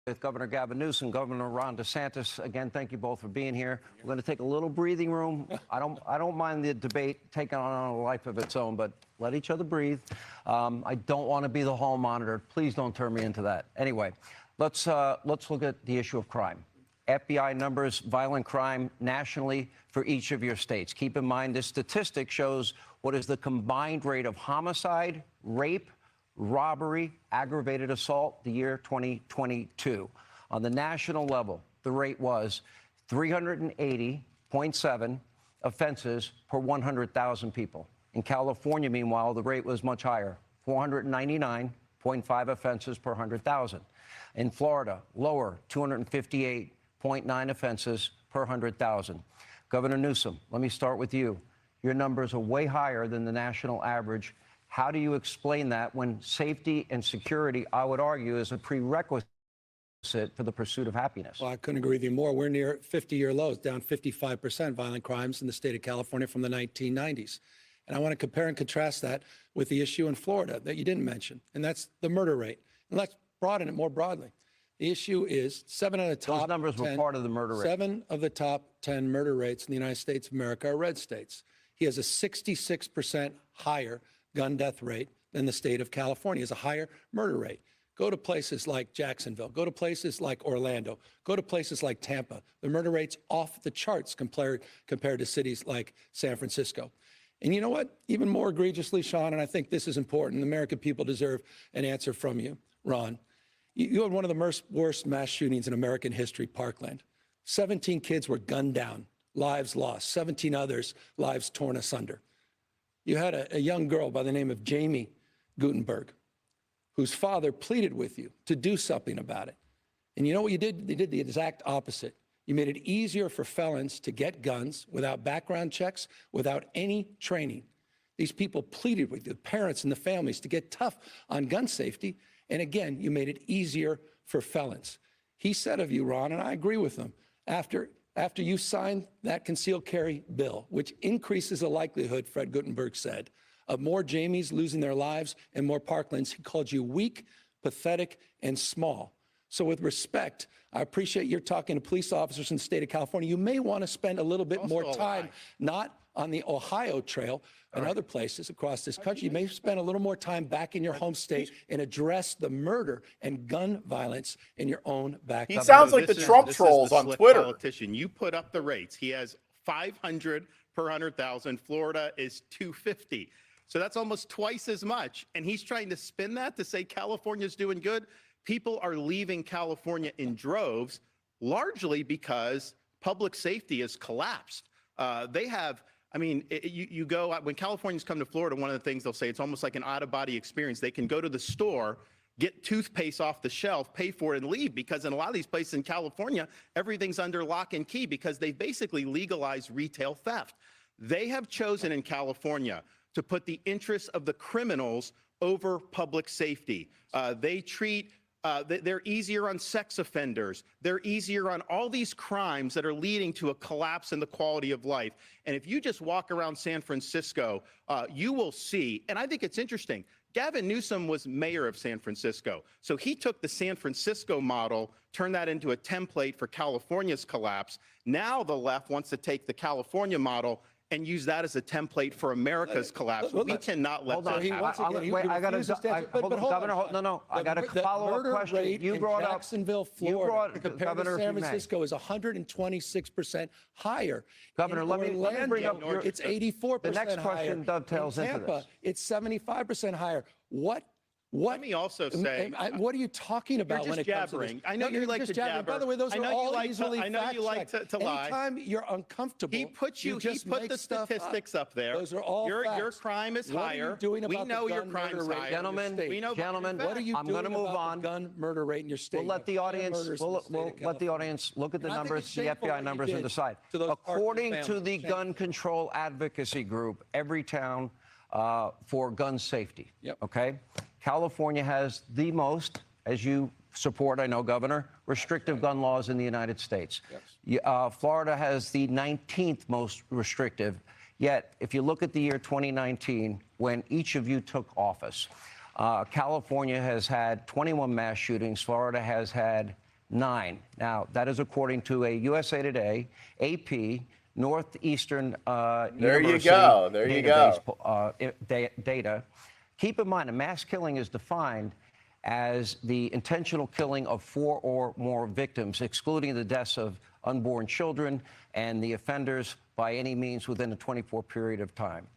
With Governor Gavin Newsom, Governor Ron DeSantis. Again, thank you both for being here. We're going to take a little breathing room. I don't mind the debate taking on a life of its own, but let each other breathe. I don't want to be the hall monitor. Please don't turn me into that. Anyway, let's look at the issue of crime. FBI numbers violent crime nationally for each of your states. Keep in mind, this statistic shows what is the combined rate of homicide, rape, robbery, aggravated assault, the year 2022. On the national level, the rate was 380.7 offenses per 100,000 people. In California, meanwhile, the rate was much higher, 499.5 offenses per 100,000. In Florida, lower, 258.9 offenses per 100,000. Governor Newsom, let me start with you. Your numbers are way higher than the national average. How do you explain that when safety and security, I would argue, is a prerequisite for the pursuit of happiness? Well, I couldn't agree with you more. We're near 50-year lows, down 55% violent crimes in the state of California from the 1990s. And I want to compare and contrast that with the issue in Florida that you didn't mention, and that's the murder rate. And let's broaden it more broadly. The issue is 7 of the top Those numbers 10, were part of the murder rate. 7 of the top 10 murder rates in the United States of America are red states. He has a 66% higher gun death rate than the state of California. He has a higher murder rate. Go to places like Jacksonville. Go to places like Orlando. Go to places like Tampa. The murder rate's off the charts compared to cities like San Francisco. And you know what? Even more egregiously, Sean, and I think this is important, the American people deserve an answer from you, Ron. You had one of the worst mass shootings in American history, Parkland. 17 kids were gunned down, lives lost, 17 others, lives torn asunder. You had a young girl by the name of Jamie Gutenberg, whose father pleaded with you to do something about it. And you know what you did? You did the exact opposite. You made it easier for felons to get guns without background checks, without any training. These people pleaded with the parents and the families to get tough on gun safety. And again, you made it easier for felons. He said of you, Ron, and I agree with him, after you signed that concealed carry bill, which increases the likelihood, Fred Gutenberg said, of more Jamies losing their lives and more Parklands, he called you weak, pathetic, and small. So with respect, I appreciate you're talking to police officers in the state of California. You may want to spend a little bit more time, not on the Ohio Trail and other places across this country. You may spend a little more time back in your home state and address the murder and gun violence in your own backyard. He sounds like the Trump trolls on Twitter. Politician. You put up the rates. He has 500 per 100,000. Florida is 250. So that's almost twice as much. And he's trying to spin that to say California's doing good. People are leaving California in droves, largely because public safety has collapsed. They have, I mean, you go, when Californians come to Florida, one of the things they'll say, it's almost like an out-of-body experience. They can go to the store, get toothpaste off the shelf, pay for it, and leave, because in a lot of these places in California, everything's under lock and key because they basically legalized retail theft. They have chosen in California to put the interests of the criminals over public safety. They're easier on sex offenders. They're easier on all these crimes that are leading to a collapse in the quality of life. And if you just walk around San Francisco, you will see, and I think it's interesting, Gavin Newsom was mayor of San Francisco. So he took the San Francisco model, turned that into a template for California's collapse. Now the left wants to take the California model and use that as a template for America's collapse. We cannot let that happen. Wait, I got to, Governor, no, I got a follow-up question. You brought up Jacksonville, Florida, compared to San Francisco, is 126% higher. Governor, let me bring up your, it's 84% higher. The next question dovetails in into Tampa, this. It's 75% higher. What What? Let me also say, what are you talking about you're when just it comes to jabbering. this? I know No, you like just to jabbering. jabber. By the way, those I are know you all like to- easily I know you like fact-checked. to lie. Anytime you're uncomfortable, he put just put make the stuff statistics up there. Those are all your facts. crime is What higher. Are you doing we about know the your gun crime's murder rate higher. in your Gentlemen, state? We know, gentlemen, What are you I'm doing going to move about on. the gun murder rate in your state? We'll let the Higher audience murders in the state of let the California. audience look at the And I think numbers, it's the shameful FBI what you numbers, and did decide. to those According Parkland to the families. gun control advocacy group, every town for gun safety. Yep. Okay. California has the most, as you support, I know, Governor, restrictive gun laws in the United States. Yes. Florida has the 19th most restrictive. Yet, if you look at the year 2019, when each of you took office, California has had 21 mass shootings. Florida has had 9. Now, that is according to a USA Today, AP, Northeastern There you University go. There you go. Data. Keep in mind, a mass killing is defined as the intentional killing of 4 or more victims, excluding the deaths of unborn children and the offenders by any means within a 24 period of time.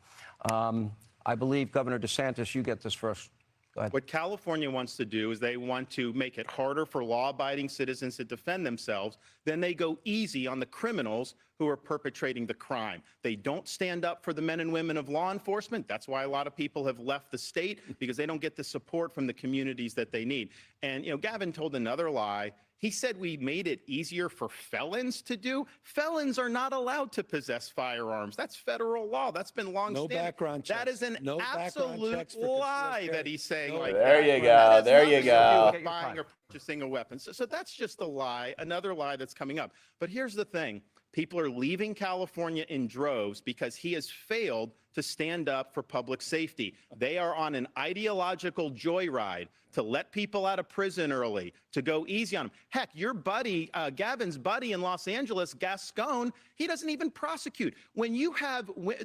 I believe, Governor DeSantis, you get this first. Go ahead. What California wants to do is they want to make it harder for law-abiding citizens to defend themselves. Then they go easy on the criminals who are perpetrating the crime. They don't stand up for the men and women of law enforcement. That's why a lot of people have left the state, because they don't get the support from the communities that they need. And, you know, Gavin told another lie. He said we made it easier for felons to do. Felons are not allowed to possess firearms. That's federal law. That's been long No standing. background checks. That is an No background absolute checks for lie concealed that carry. he's saying No like There that. you go. That has There you nothing to do go. with buying or purchasing a weapon. So that's just a lie, another lie that's coming up. But here's the thing. People are leaving California in droves because he has failed to stand up for public safety. They are on an ideological joyride to let people out of prison early, to go easy on them. Heck, your buddy, Gavin's buddy in Los Angeles, Gascon, he doesn't even prosecute. When you have, when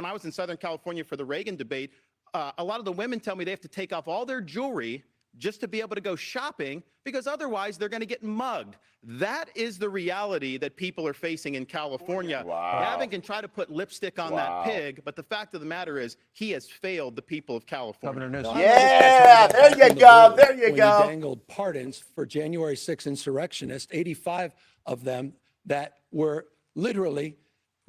I was in Southern California for the Reagan debate, a lot of the women tell me they have to take off all their jewelry just to be able to go shopping, because otherwise they're going to get mugged. That is the reality that people are facing in California. Wow. Gavin can try to put lipstick on that pig, but the fact of the matter is he has failed the people of California. Governor Newsom. Yeah, there you go. There you When go. you dangled pardons for January 6 insurrectionists, 85 of them that were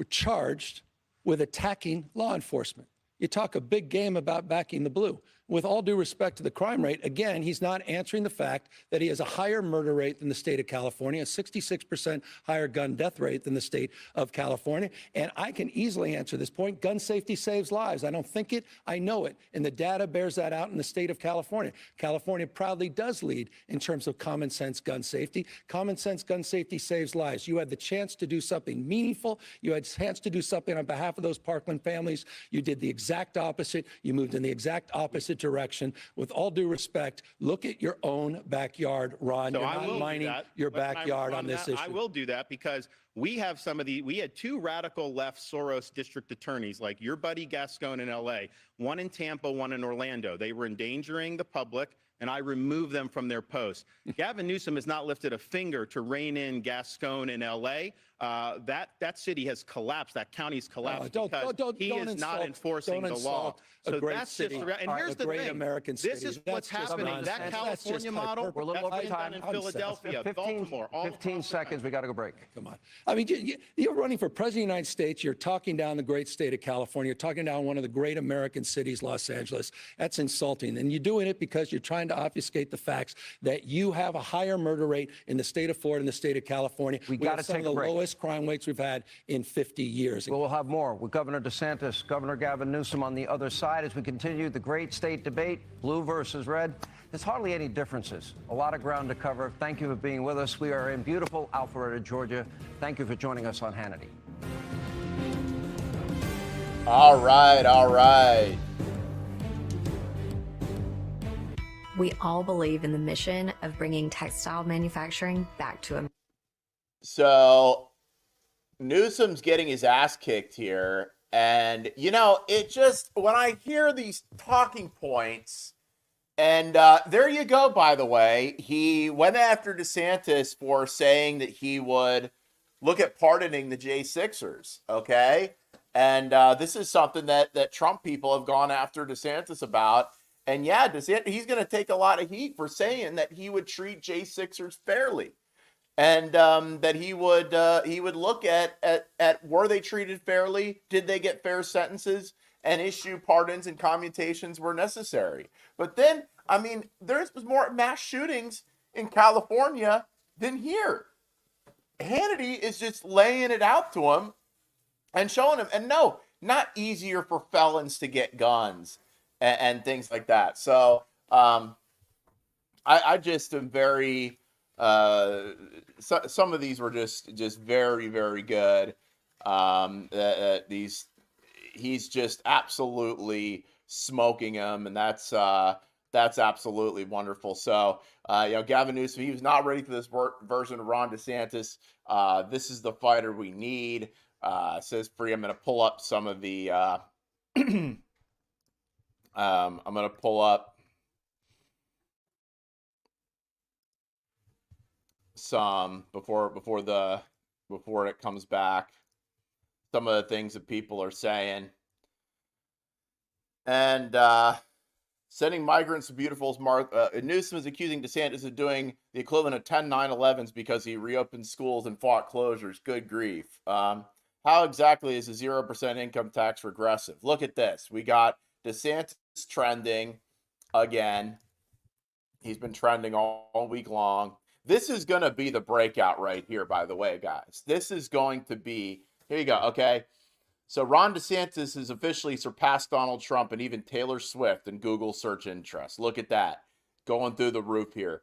charged with attacking law enforcement. You talk a big game about backing the blue. With all due respect to the crime rate, again, he's not answering the fact that he has a higher murder rate than the state of California, a 66% higher gun death rate than the state of California. And I can easily answer this point. Gun safety saves lives. I don't think it, I know it. And the data bears that out in the state of California. California proudly does lead in terms of common sense gun safety. Common sense gun safety saves lives. You had the chance to do something meaningful. You had a chance to do something on behalf of those Parkland families. You did the exact opposite. You moved in the exact opposite direction. With all due respect, look at your own backyard, Ron. So You're I not will do mining that. your But when I backyard respond on to this that, issue. I will do that because we have we had 2 radical left Soros district attorneys, like your buddy Gascon in LA, one in Tampa, one in Orlando. They were endangering the public, and I removed them from their posts. Gavin Newsom has not lifted a finger to rein in Gascon in LA. That city has collapsed. That county's collapsed because he is not enforcing the law. So that's just the and here's the thing. American this city. is what's That's just happening. nonsense. That That's just California model, We're a little that's over been time. done in Philadelphia, 15 Baltimore, all 15 across the seconds. We got to go break. Come on. I mean, you're running for president of the United States. You're talking down the great state of California. You're talking down one of the great American cities, Los Angeles. That's insulting. And you're doing it because you're trying to obfuscate the facts that you have a higher murder rate in the state of Florida and the state of California. We have gotta some take of a the break. lowest crime rates we've had in 50 years. We'll have more with Governor DeSantis, Governor Gavin Newsom on the other side as we continue the great state debate, blue versus red. There's hardly any differences. A lot of ground to cover. Thank you for being with us. We are in beautiful Alpharetta, Georgia. Thank you for joining us on Hannity. All right, all right. We all believe in the mission of bringing textile manufacturing back to America. So Newsom's getting his ass kicked here. And, you know, it just, when I hear these talking points, and there you go, by the way, he went after DeSantis for saying that he would look at pardoning the J6ers, okay? And this is something that Trump people have gone after DeSantis about. And yeah, he's going to take a lot of heat for saying that he would treat J6ers fairly, and that he would look at were they treated fairly? Did they get fair sentences? And issue pardons and commutations were necessary. But then, I mean, there's more mass shootings in California than here. Hannity is just laying it out to him and showing him. And no, not easier for felons to get guns and things like that. So I just am very, some of these were just very, very good. He's just absolutely smoking them, and that's absolutely wonderful. So, Gavin Newsom, he was not ready for this version of Ron DeSantis. This is the fighter we need. Says free. I'm going to pull up some of the. I'm going to pull up some before it comes back. Some of the things that people are saying. And sending migrants to beautiful Newsom is accusing DeSantis of doing the equivalent of 10 9/11s because he reopened schools and fought closures. Good grief. How exactly is a 0% income tax regressive? Look at this. We got DeSantis trending again. He's been trending all week long. This is going to be the breakout right here, by the way, guys. This is going to be... Here you go, okay? So Ron DeSantis has officially surpassed Donald Trump and even Taylor Swift in Google search interest. Look at that. Going through the roof here.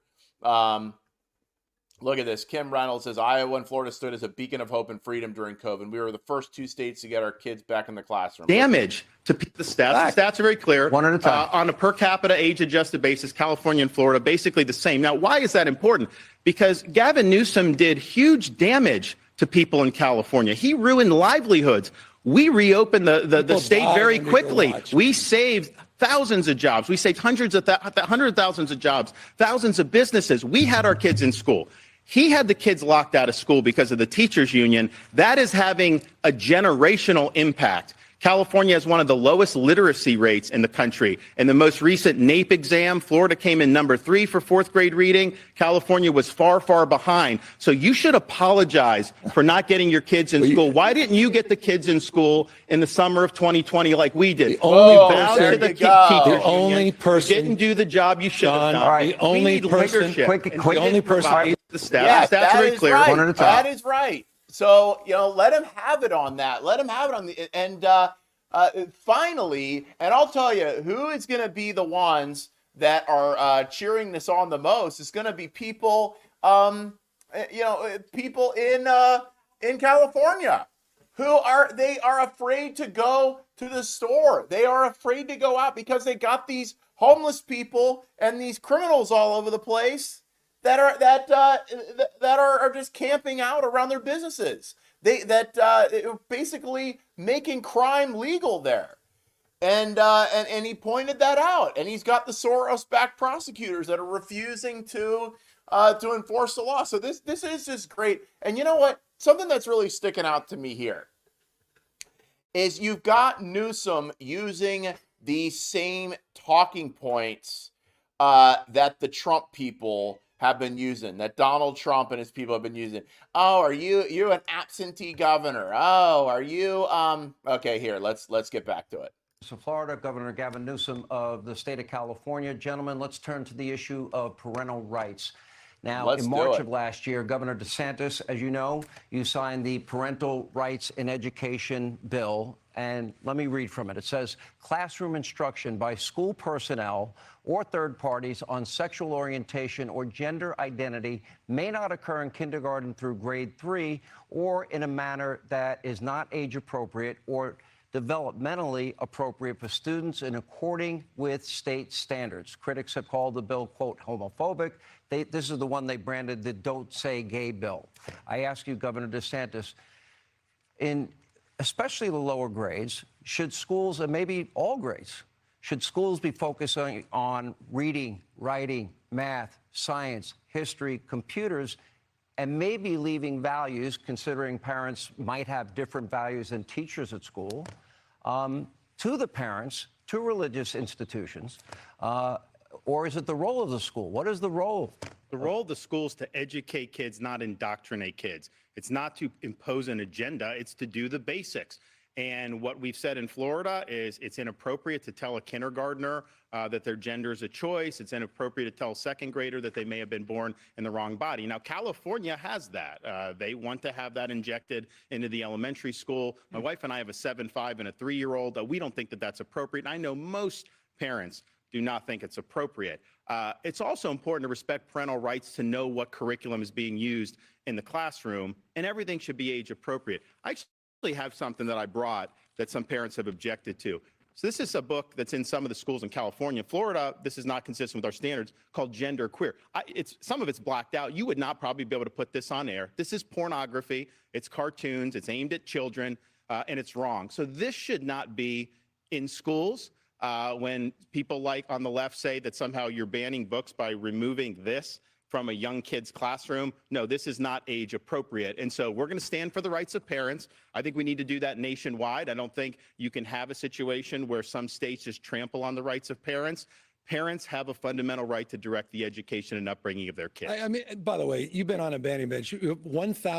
Look at this. Kim Reynolds says, Iowa and Florida stood as a beacon of hope and freedom during COVID. We were the first 2 states to get our kids back in the classroom. Damage to the stats. The stats are very clear. One at a time. On a per capita age-adjusted basis, California and Florida, basically the same. Now, why is that important? Because Gavin Newsom did huge damage to people in California. He ruined livelihoods. We reopened the state very quickly. We saved thousands of jobs. We saved hundreds of thousands of jobs, thousands of businesses. We had our kids in school. He had the kids locked out of school because of the teachers union. That is having a generational impact. California has one of the lowest literacy rates in the country. In the most recent NAEP exam, Florida came in number 3 for 4th grade reading. California was far, far behind. So you should apologize for not getting your kids in school. Why didn't you get the kids in school in the summer of 2020 like we did? The only person didn't do the job you should have done. All right. The only person, the only person. The stats are very clear. Right. One at a time. That is right. So, let him have it on that. Let him have it on the, and finally, and I'll tell you who is going to be the ones that are cheering this on the most is going to be people, people in California who are afraid to go to the store. They are afraid to go out because they got these homeless people and these criminals all over the place that are just camping out around their businesses. Basically making crime legal there, and he pointed that out. And he's got the Soros-backed prosecutors that are refusing to enforce the law. So this is just great. And you know what? Something that's really sticking out to me here is you've got Newsom using the same talking points that the Trump people have been using, that Donald Trump and his people have been using. Oh, are you an absentee governor? Oh, are you okay, here, let's get back to it. So Florida Governor Gavin Newsom of the state of California. Gentlemen, let's turn to the issue of parental rights. Now, in March of last year, Governor DeSantis, as you know, you signed the Parental Rights in Education bill. And let me read from it. It says, classroom instruction by school personnel or third parties on sexual orientation or gender identity may not occur in kindergarten through grade 3 or in a manner that is not age appropriate or developmentally appropriate for students in according with state standards. Critics have called the bill, quote, homophobic. This is the one they branded the Don't Say Gay bill. I ask you, Governor DeSantis, especially the lower grades, should schools, and maybe all grades, should schools be focusing on reading, writing, math, science, history, computers, and maybe leaving values, considering parents might have different values than teachers at school, to the parents, to religious institutions? Or is it the role of the school? What is the role? The role of the school is to educate kids, not indoctrinate kids. It's not to impose an agenda, it's to do the basics. And what we've said in Florida is it's inappropriate to tell a kindergartner that their gender is a choice. It's inappropriate to tell a second grader that they may have been born in the wrong body. Now, California has that. They want to have that injected into the elementary school. My wife and I have a 7-5 and a 3-year-old. We don't think that that's appropriate. And I know most parents do not think it's appropriate. It's also important to respect parental rights to know what curriculum is being used in the classroom, and everything should be age appropriate. I actually have something that I brought that some parents have objected to. So this is a book that's in some of the schools in California. Florida, this is not consistent with our standards, called Gender Queer. Some of it's blacked out. You would not probably be able to put this on air. This is pornography. It's cartoons. It's aimed at children, and it's wrong. So this should not be in schools. When people like on the left say that somehow you're banning books by removing this from a young kid's classroom, no, this is not age appropriate. And so we're going to stand for the rights of parents. I think we need to do that nationwide. I don't think you can have a situation where some states just trample on the rights of parents. Parents have a fundamental right to direct the education and upbringing of their kids. I mean, by the way, you've been on a banning bench.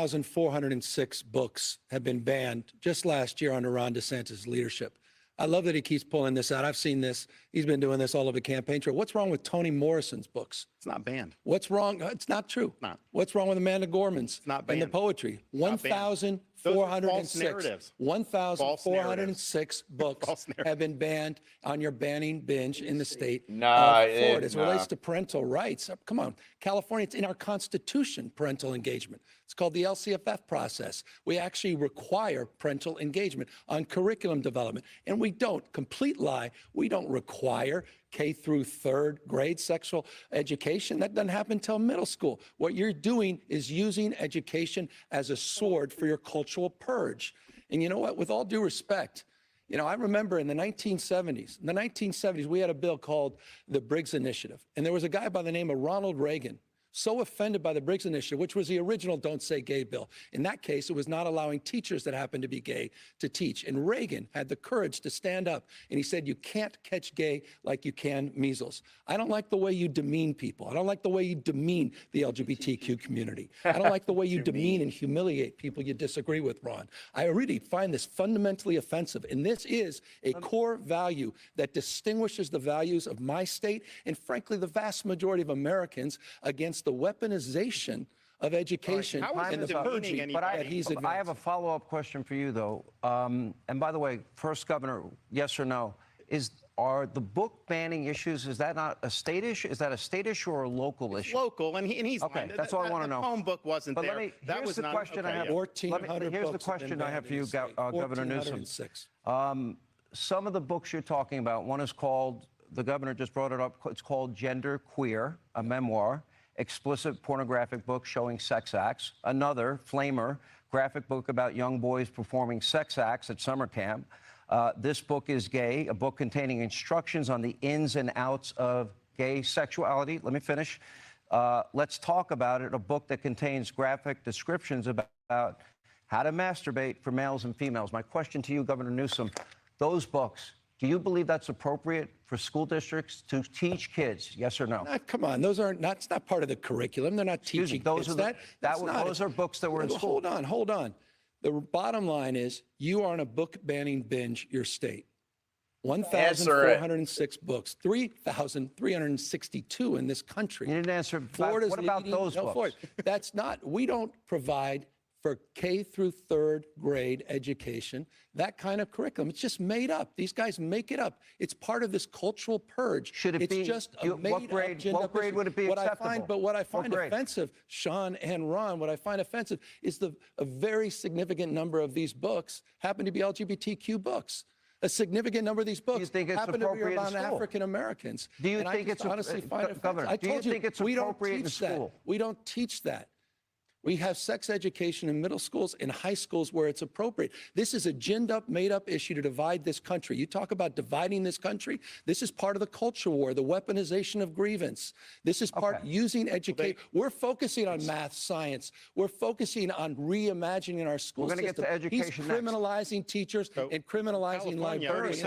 1,406 books have been banned just last year under Ron DeSantis' leadership. I love that he keeps pulling this out. I've seen this. He's been doing this all over the campaign trail. What's wrong with Toni Morrison's books? It's not banned. What's wrong? It's not true. Not. What's wrong with Amanda Gorman's? It's not And the banned. poetry. Not banned. Those are false 1,406. narratives. 1,406 books False narratives. have been banned on your banning binge in the state No, of Florida. As it no. relates to parental rights, come on. California, it's in our Constitution, parental engagement. It's called the LCFF process. We actually require parental engagement on curriculum development. And we don't, complete lie, we don't require K through 3rd grade sexual education. That doesn't happen until middle school. What you're doing is using education as a sword for your cultural purge. And you know what? With all due respect, you know, I remember in the 1970s, we had a bill called the Briggs Initiative. And there was a guy by the name of Ronald Reagan, so offended by the Briggs Initiative, which was the original Don't Say Gay bill. In that case, it was not allowing teachers that happened to be gay to teach. And Reagan had the courage to stand up, and he said, you can't catch gay like you can measles. I don't like the way you demean people. I don't like the way you demean the LGBTQ community. I don't like the way you demean and humiliate people you disagree with, Ron. I really find this fundamentally offensive, and this is a core value that distinguishes the values of my state and, frankly, the vast majority of Americans against the weaponization of education How is and it the demeaning purging anybody? that he's I have advancing. a follow-up question for you, though. And by the way, first, Governor, yes or no? Are the book banning issues, is that not a state issue? Is that a state issue or a local issue? Local, and he's Okay, lying. that's all I want to know. The home book wasn't But there. let me, That here's was the not question I okay, have. yeah. 1,400 Here's the books have been question I have banned for in you, the state. Governor Newsom. 1,406. Some of the books you're talking about, one is called, the governor just brought it up, it's called Gender Queer, a memoir, explicit pornographic book showing sex acts. Another, Flamer, graphic book about young boys performing sex acts at summer camp. This book is Gay, a book containing instructions on the ins and outs of gay sexuality. Let me finish. Let's Talk About It, a book that contains graphic descriptions about how to masturbate for males and females. My question to you, Governor Newsom, those books, do you believe that's appropriate for school districts to teach kids, yes or no? Come on, those aren't, it's not part of the curriculum. They're not Excuse me, teaching those kids are that. those are books that were in school. Hold on. The bottom line is you are on a book banning binge, your state. 1,406 books, 3,362 in this country. You didn't answer. Florida's What about leading- those no, books? Florida. That's not, we don't provide for K through 3rd grade education, that kind of curriculum. It's just made up. These guys make it up. It's part of this cultural purge. Should it it's be- just a what made grade- up gender what grade would it be what acceptable? I find, but what I What find grade? offensive, Sean and Ron, what I find offensive is a very significant number of these books happen to be LGBTQ books. A significant number of these books think it's happen to be appropriate in about school? African Americans. Do you And I think just it's honestly find it Governor, offensive. I do you told think it's we don't appropriate in teach that. school? We don't teach that. We have sex education in middle schools and high schools where it's appropriate. This is a ginned up, made up issue to divide this country. You talk about dividing this country. This is part of the culture war, the weaponization of grievance. This is part using education. We're focusing on math, science. We're focusing on reimagining our school We're system. Get to education He's criminalizing teachers and criminalizing librarians.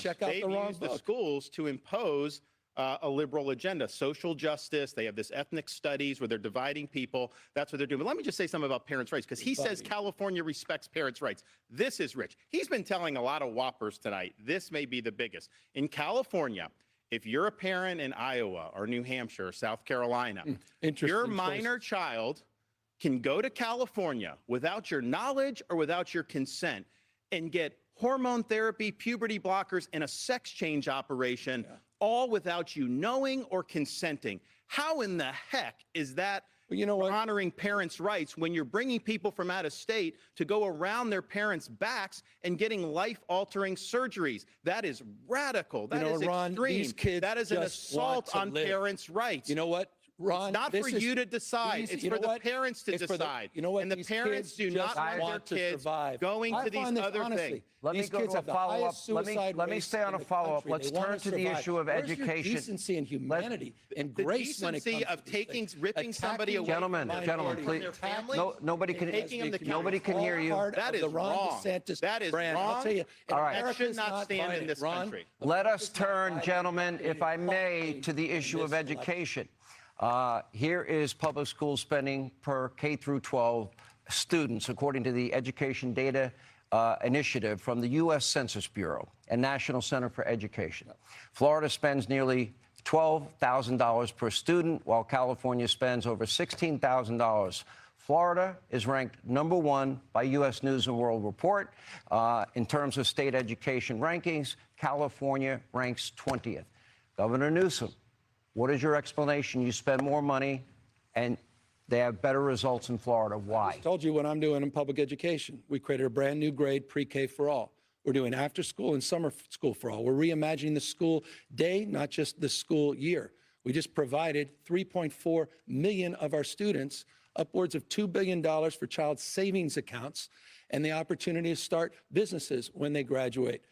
Check out the wrong used the book. schools to impose a liberal agenda, social justice. They have this ethnic studies where they're dividing people. That's what they're doing. But let me just say something about parents' rights, because he says California respects parents' rights. This is rich. He's been telling a lot of whoppers tonight. This may be the biggest. In California, if you're a parent in Iowa or New Hampshire or South Carolina, your minor child can go to California without your knowledge or without your consent and get hormone therapy, puberty blockers, and a sex change operation, all without you knowing or consenting. How in the heck is that honoring parents' rights when you're bringing people from out of state to go around their parents' backs and getting life-altering surgeries? That is radical. That is Ron, extreme. these kids That is an just assault want on to live. parents' rights. You know what, Ron? It's not for you to decide. It's for the parents to decide. And the parents do not want their kids going to these other things. Let me go to a follow-up. Let me stay on a follow-up. Let's turn to the issue of education. Where's your decency and humanity and grace when it comes decency of to ripping somebody away Gentlemen, please. Nobody can hear you. That is wrong. That is wrong. I'll tell you, all right. That should not stand in this country. Let us turn, gentlemen, if I may, to the issue of education. Here is public school spending per K through 12 students, according to the Education Data Initiative from the U.S. Census Bureau and National Center for Education. Florida spends nearly $12,000 per student, while California spends over $16,000. Florida is ranked #1 by U.S. News & World Report. In terms of state education rankings, California ranks 20th. Governor Newsom, what is your explanation? You spend more money and they have better results in Florida. Why? I told you what I'm doing in public education. We created a brand new grade, pre-K for all. We're doing after school and summer school for all. We're reimagining the school day, not just the school year. We just provided 3.4 million of our students upwards of $2 billion for child savings accounts and the opportunity to start businesses when they graduate.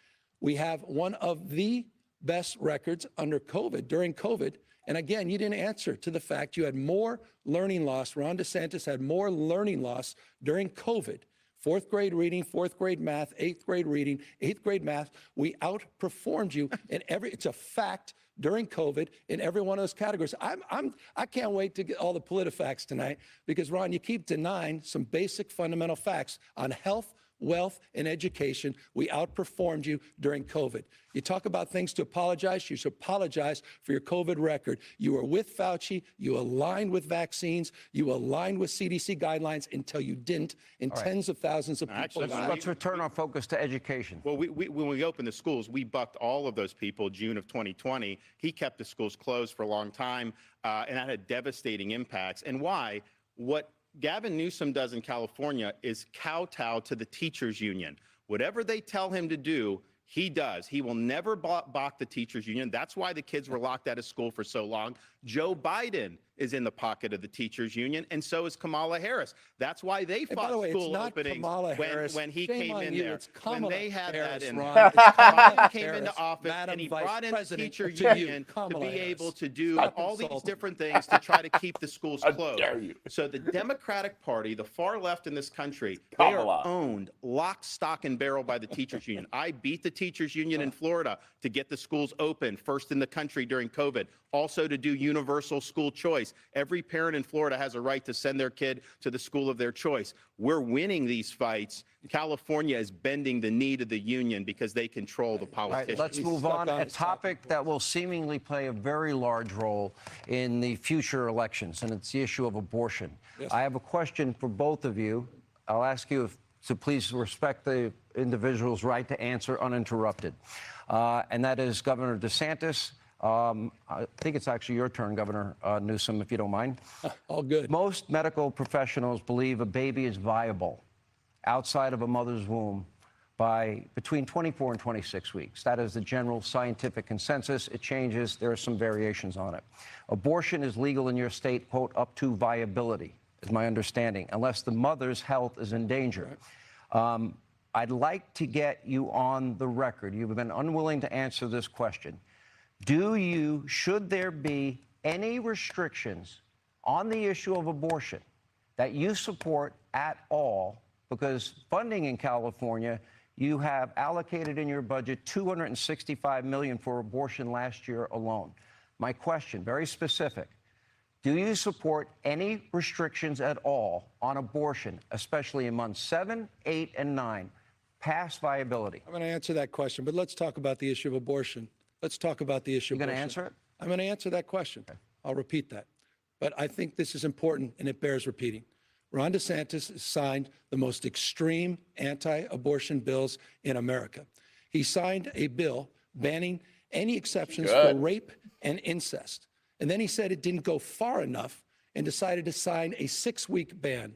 We have one of the best records under COVID, during COVID. And again, you didn't answer to the fact you had more learning loss. Ron DeSantis had more learning loss during COVID. 4th grade reading, 4th grade math, 8th grade reading, 8th grade math. We outperformed you in it's a fact during COVID in every one of those categories. I can't wait to get all the PolitiFacts tonight because, Ron, you keep denying some basic fundamental facts on health, wealth, and education. We outperformed you during COVID. You talk about things to apologize. You should apologize for your COVID record. You were with Fauci. You aligned with vaccines. You aligned with CDC guidelines until you didn't, and tens of thousands of people died. Let's return our focus to education. Well, when we opened the schools, we bucked all of those people June of 2020. He kept the schools closed for a long time, and that had devastating impacts. And why? What Gavin Newsom does in California is kowtow to the teachers union. Whatever they tell him to do, he does. He will never balk the teachers union. That's why the kids were locked out of school for so long. Joe Biden is in the pocket of the teachers union, and so is Kamala Harris. That's why they fought school openings when he came in there. When they had that in there. Biden came into office and he brought in the teacher union to be able to do all these different things to try to keep the schools closed. So the Democratic Party, the far left in this country, they are owned lock, stock, and barrel by the teachers union. I beat the teachers union in Florida to get the schools open, first in the country during COVID. Also to do universal school choice. Every parent in Florida has a right to send their kid to the school of their choice. We're winning these fights. California is bending the knee to the union because they control the politicians. Right, let's move on. A topic that will seemingly play a very large role in the future elections, and it's the issue of abortion. Yes. I have a question for both of you. I'll ask you to please respect the individual's right to answer uninterrupted. And that is Governor DeSantis. I think it's actually your turn, Governor Newsom, if you don't mind. All good. Most medical professionals believe a baby is viable outside of a mother's womb by between 24 and 26 weeks. That is the general scientific consensus. It changes. There are some variations on it. Abortion is legal in your state, quote, up to viability. is my understanding, unless the mother's health is in danger. I'd like to get you on the record. You've been unwilling to answer this question. Should there be any restrictions on the issue of abortion that you support at all? Because funding in California, you have allocated in your budget $265 million for abortion last year alone. My question, very specific. Do you support any restrictions at all on abortion, especially in months 7, 8, and 9, past viability? I'm going to answer that question, but let's talk about the issue of abortion. Let's talk about the issue of abortion. You're going to answer it? I'm going to answer that question. Okay. I'll repeat that. But I think this is important, and it bears repeating. Ron DeSantis signed the most extreme anti-abortion bills in America. He signed a bill banning any exceptions for rape and incest. And then he said it didn't go far enough and decided to sign a 6-week ban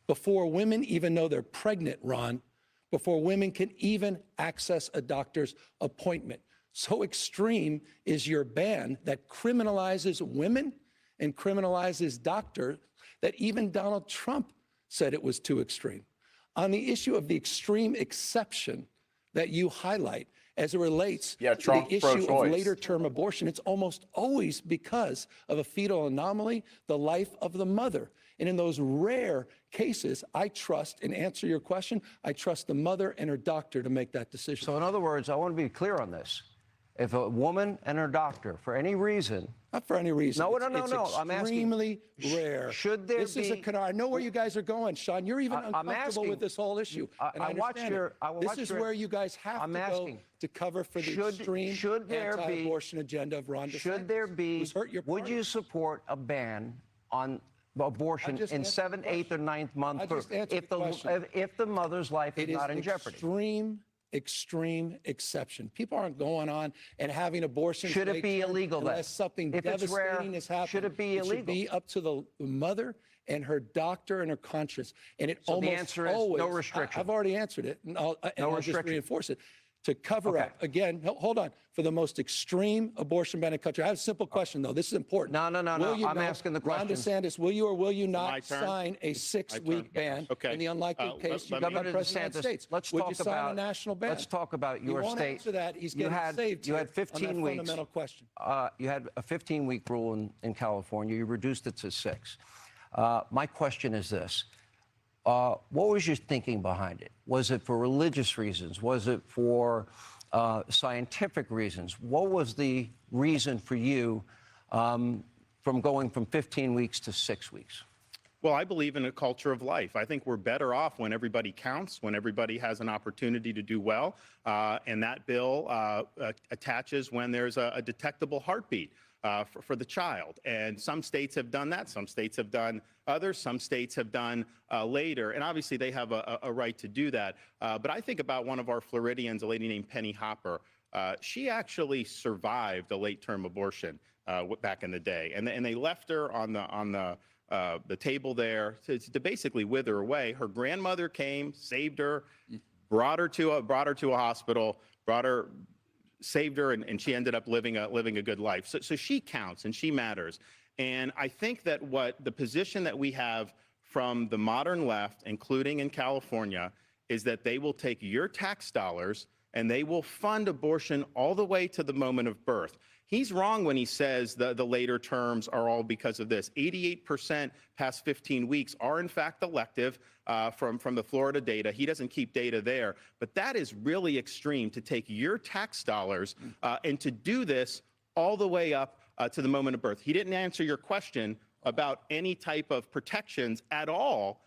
before women even know they're pregnant, Ron, before women can even access a doctor's appointment. So extreme is your ban that criminalizes women and criminalizes doctors that even Donald Trump said it was too extreme. On the issue of the extreme exception that you highlight as it relates to the issue of later-term abortion, it's almost always because of a fetal anomaly, the life of the mother. And in those rare cases, I trust, and answer your question, I trust the mother and her doctor to make that decision. So in other words, I want to be clear on this. If a woman and her doctor, for any reason... Not for any reason. No. I'm extremely rare. Should there be... I know where you guys are going, Sean. You're even uncomfortable with this whole issue. I watch your... This is where you guys have to go to cover for the extreme anti-abortion agenda of Ron DeSantis. Should there be... Would you support a ban on abortion in 7th, 8th, or 9th month if the mother's life is not in jeopardy? Extreme exception. People aren't going on and having abortions. Should it be illegal then? Unless something devastating has happened. Should it be illegal? It should be up to the mother and her doctor and her conscience. And it so almost the answer is always, no restriction. I've already answered it, and I'll just reinforce it. To cover up, again, hold on, for the most extreme abortion ban in the country. I have a simple question, though. This is important. No. I'm asking the question. Ron DeSantis, will you or will you not sign a 6-week ban in the unlikely case you become President of the United States? Would you sign a national ban? Let's talk about your state. He won't answer that. He's getting saved you had 15 on that weeks. Fundamental question. You had a 15-week rule in California. You reduced it to 6. My question is this. What was your thinking behind it? Was it for religious reasons? Was it for scientific reasons? What was the reason for you from going from 15 weeks to 6 weeks? Well, I believe in a culture of life. I think we're better off when everybody counts, when everybody has an opportunity to do well. And that bill attaches when there's a detectable heartbeat. For the child. And some states have done that. Some states have done others. Some states have done later. And obviously, they have a right to do that. But I think about one of our Floridians, a lady named Penny Hopper. She actually survived a late-term abortion back in the day. And they left her on the table there to basically wither away. Her grandmother came, saved her, brought her to a hospital, saved her, and she ended up living a good life. So she counts and she matters. And I think that the position that we have from the modern left, including in California, is that they will take your tax dollars and they will fund abortion all the way to the moment of birth. He's wrong when he says the later terms are all because of this. 88% past 15 weeks are in fact elective from the Florida data. He doesn't keep data there, but that is really extreme to take your tax dollars and to do this all the way up to the moment of birth. He didn't answer your question about any type of protections at all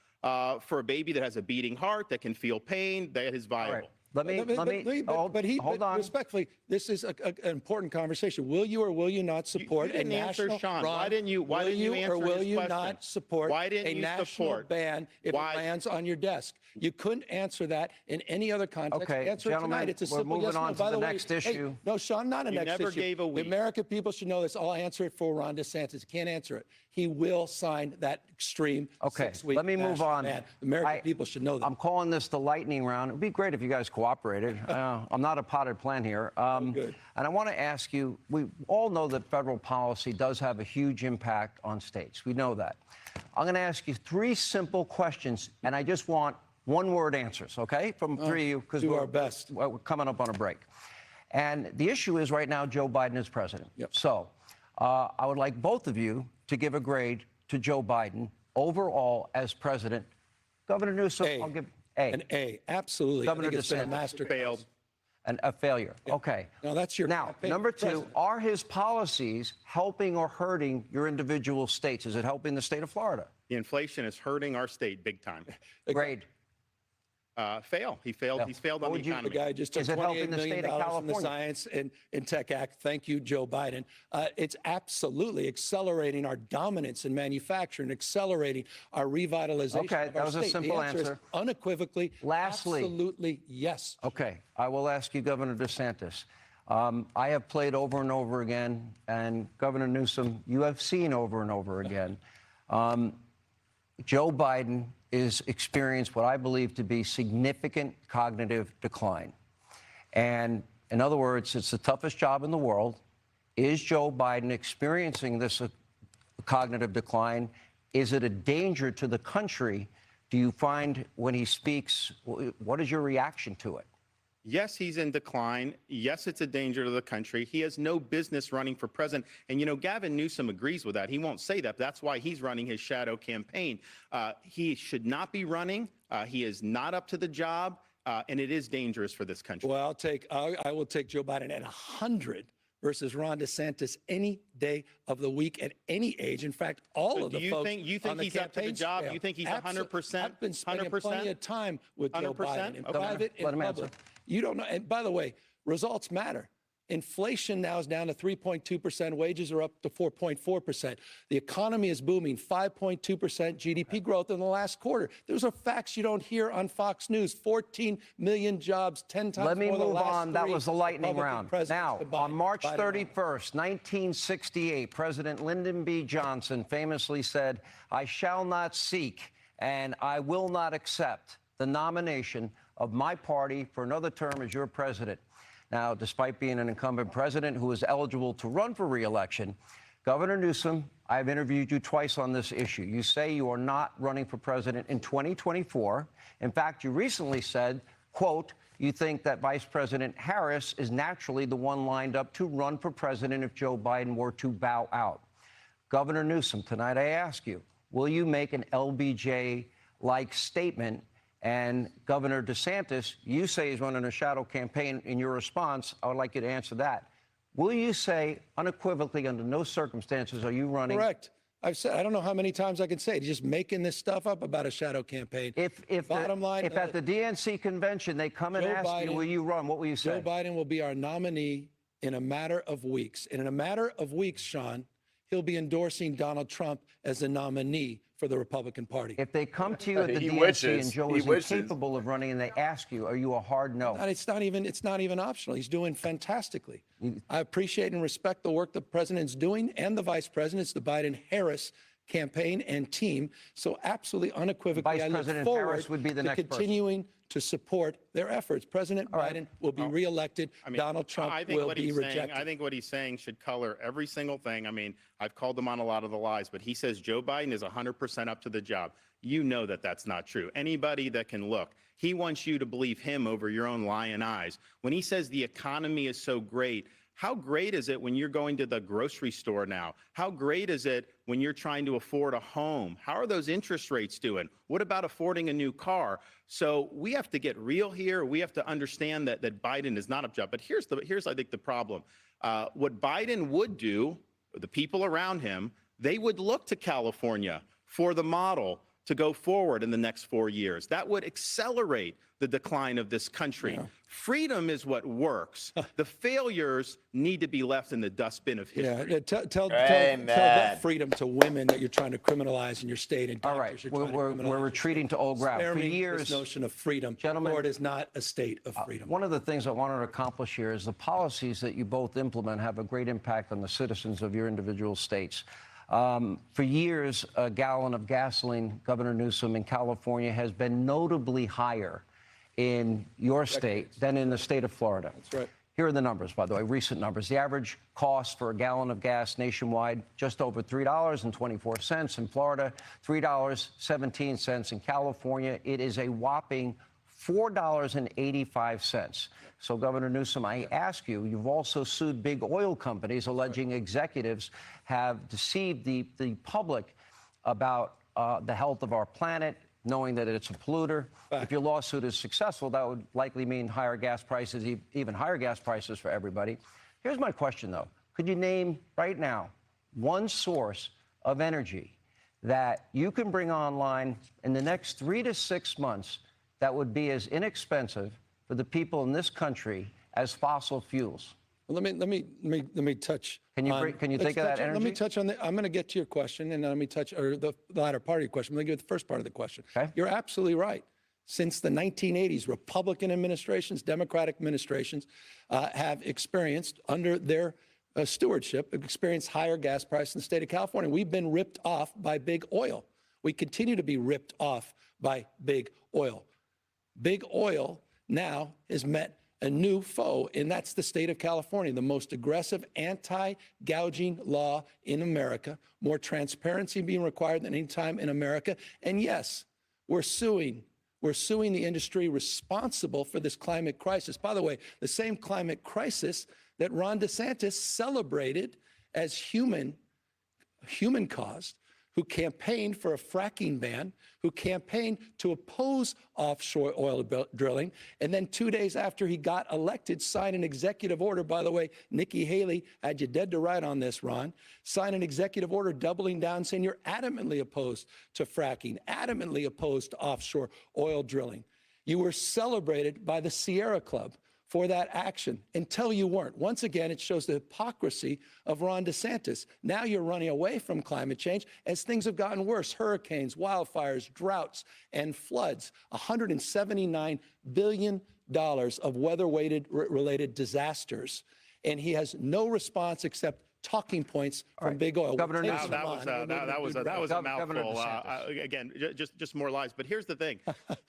for a baby that has a beating heart, that can feel pain, that is viable. All right. Hold on. Respectfully, this is an important conversation. Will you or will you not support a national? Sean, why didn't you answer will you not support a national ban if it lands on your desk? You couldn't answer that in any other context. Okay, answer it tonight. It's a simple yes or no. We're moving on to the next issue. Hey, no, Sean, not a next issue. You never gave a week. The American people should know this. I'll answer it for Ron DeSantis. He can't answer it. He will sign that extreme 6-week let me move on. ban. The American people should know that. I'm calling this the lightning round. It'd be great if you guys cooperated. I'm not a potted plant here. Good. And I want to ask you, we all know that federal policy does have a huge impact on states. We know that. I'm going to ask you 3 simple questions, and I just want one-word answers, okay, from 3 of you, because do our best. We're coming up on a break. And the issue is right now Joe Biden is president. Yep. So I would like both of you to give a grade to Joe Biden overall as president. Governor Newsom, A. I'll give A. An A, absolutely. Governor I think it's been a DeSantis. master Failed. And a failure. Okay. Now that's your Now, campaign number for 2, president. are his policies helping or hurting your individual states? Is it helping the state of Florida? The inflation is hurting our state big time. Grade. Fail. He failed. Yeah. He's failed What on the would you- The economy. guy just took Is it helping $28 the million state of from the California? Science and Tech Act. Thank you, Joe Biden. It's absolutely accelerating our dominance in manufacturing, accelerating our revitalization Okay, of our that was a state. simple the answer is answer. unequivocally, Lastly- absolutely yes. Okay, I will ask you, Governor DeSantis. I have played over and over again, and Governor Newsom, you have seen over and over again. Joe Biden is experienced what I believe to be significant cognitive decline. And in other words, it's the toughest job in the world. Is Joe Biden experiencing this cognitive decline? Is it a danger to the country? Do you find when he speaks, what is your reaction to it? Yes, he's in decline. Yes, it's a danger to the country. He has no business running for president. And, you know, Gavin Newsom agrees with that. He won't say that. But that's why he's running his shadow campaign. He should not be running. He is not up to the job. And it is dangerous for this country. Well, I will take Joe Biden at 100 versus Ron DeSantis any day of the week at any age. In fact, all So of the do you folks think- you think on the he's up to the campaign job? trail. You think he's Absolutely. 100%? I've been spending 100%? plenty of time with Joe 100%? Biden in Okay. private Let and him answer. public. You don't know. And by the way, results matter. Inflation now is down to 3.2%. Wages are up to 4.4%. The economy is booming, 5.2% GDP growth in the last quarter. Those are facts you don't hear on Fox News. 14 million jobs, 10 times Let me more than the move last on. That 3 was the lightning Republican round. presidents Now, combined. on March Biden won. 31st, 1968, President Lyndon B. Johnson famously said, "I shall not seek and I will not accept the nomination of my party for another term as your president." Now, despite being an incumbent president who is eligible to run for re-election, Governor Newsom, I've interviewed you twice on this issue. You say you are not running for president in 2024. In fact, you recently said, quote, you think that Vice President Harris is naturally the one lined up to run for president if Joe Biden were to bow out. Governor Newsom, tonight I ask you, will you make an LBJ-like statement? And Governor DeSantis, you say he's running a shadow campaign. In your response, I would like you to answer that. Will you say unequivocally, under no circumstances are you running? Correct. I've said, I don't know how many times I can say it. Just making this stuff up about a shadow campaign. Bottom line, if at the DNC convention they come and Joe ask you, Biden- will you run? What will you say? Joe Biden will be our nominee in a matter of weeks. And in a matter of weeks, Sean, he'll be endorsing Donald Trump as the nominee for the Republican Party. If they come to you at the He DNC wishes. and Joe He is wishes. incapable of running and they ask you, are you a hard no? And it's not even optional. He's doing fantastically. I appreciate and respect the work the president's doing and the vice president's, the Biden-Harris campaign and team. So absolutely unequivocally, Vice I look President forward Harris would be the to next person. continuing to support their efforts. President Biden will be reelected. I mean, Donald Trump I think will what be he's rejected. saying, I think what he's saying should color every single thing. I mean, I've called him on a lot of the lies, but he says Joe Biden is 100% up to the job. You know that that's not true. Anybody that can look, he wants you to believe him over your own lying eyes. When he says the economy is so great, how great is it when you're going to the grocery store now? How great is it when you're trying to afford a home? How are those interest rates doing? What about affording a new car? So we have to get real here. We have to understand that Biden is not up to job. But here's I think the problem. What Biden would do, the people around him, they would look to California for the model to go forward in the next 4 years. That would accelerate the decline of this country. Freedom is what works. The failures need to be left in the dustbin of history. Yeah, tell Amen. that freedom to women that you're trying to criminalize in your state. And All right, doctors you're trying to we're criminalize in your retreating state. to old ground. Spare For me years, this notion of freedom. gentlemen, Florida is not a state of freedom. one of the things I wanted to accomplish here is the policies that you both implement have a great impact on the citizens of your individual states. For years, a gallon of gasoline, Governor Newsom, in California has been notably higher in your state than in the state of Florida. That's right. Here are the numbers, by the way, recent numbers. The average cost for a gallon of gas nationwide, just over $3.24. In Florida, $3.17. In California, it is a whopping $4.85. So, Governor Newsom, I ask you, you've also sued big oil companies, alleging executives have deceived the public about the health of our planet, knowing that it's a polluter. If your lawsuit is successful, that would likely mean higher gas prices, even higher gas prices for everybody. Here's my question, though. Could you name right now one source of energy that you can bring online in the next 3 to 6 months that would be as inexpensive for the people in this country as fossil fuels? Well, let me touch. Can you think of that energy? Let me touch on I'm going to get to your question, and then let me touch the latter part of your question. Let me get to the first part of the question. Okay. You're absolutely right. Since the 1980s, Republican administrations, Democratic administrations have experienced, under their stewardship, experienced higher gas prices in the state of California. We've been ripped off by big oil. We continue to be ripped off by big oil. Big oil now has met a new foe, and that's the state of California, the most aggressive anti-gouging law in America, more transparency being required than any time in America. And yes, we're suing the industry responsible for this climate crisis. By the way, the same climate crisis that Ron DeSantis celebrated as human-caused, who campaigned for a fracking ban, who campaigned to oppose offshore oil drilling, and then 2 days after he got elected, signed an executive order. By the way, Nikki Haley had you dead to right on this, Ron. Signed an executive order doubling down, saying you're adamantly opposed to fracking, adamantly opposed to offshore oil drilling. You were celebrated by the Sierra Club for that action until you weren't. Once again, it shows the hypocrisy of Ron DeSantis. Now you're running away from climate change as things have gotten worse. Hurricanes, wildfires, droughts, and floods. $179 billion of weather-related disasters. And he has no response except talking points from big oil. Governor Newsom. That was a mouthful. Again, just more lies. But here's the thing: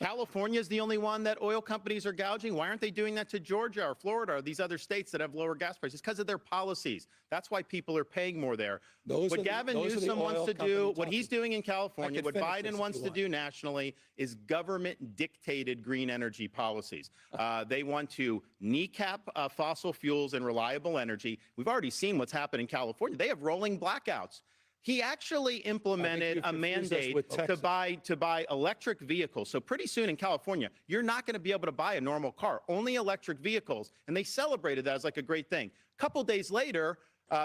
California is the only one that oil companies are gouging. Why aren't they doing that to Georgia or Florida or these other states that have lower gas prices? Because of their policies. That's why people are paying more there. What Gavin Newsom wants to do, what he's doing in California, what Biden wants to do nationally, is government-dictated green energy policies. They want to kneecap fossil fuels and reliable energy. We've already seen what's happened in California. They have rolling blackouts. He actually implemented a mandate to buy electric vehicles. So pretty soon in California, you're not going to be able to buy a normal car, only electric vehicles. And they celebrated that as like a great thing. A couple days later,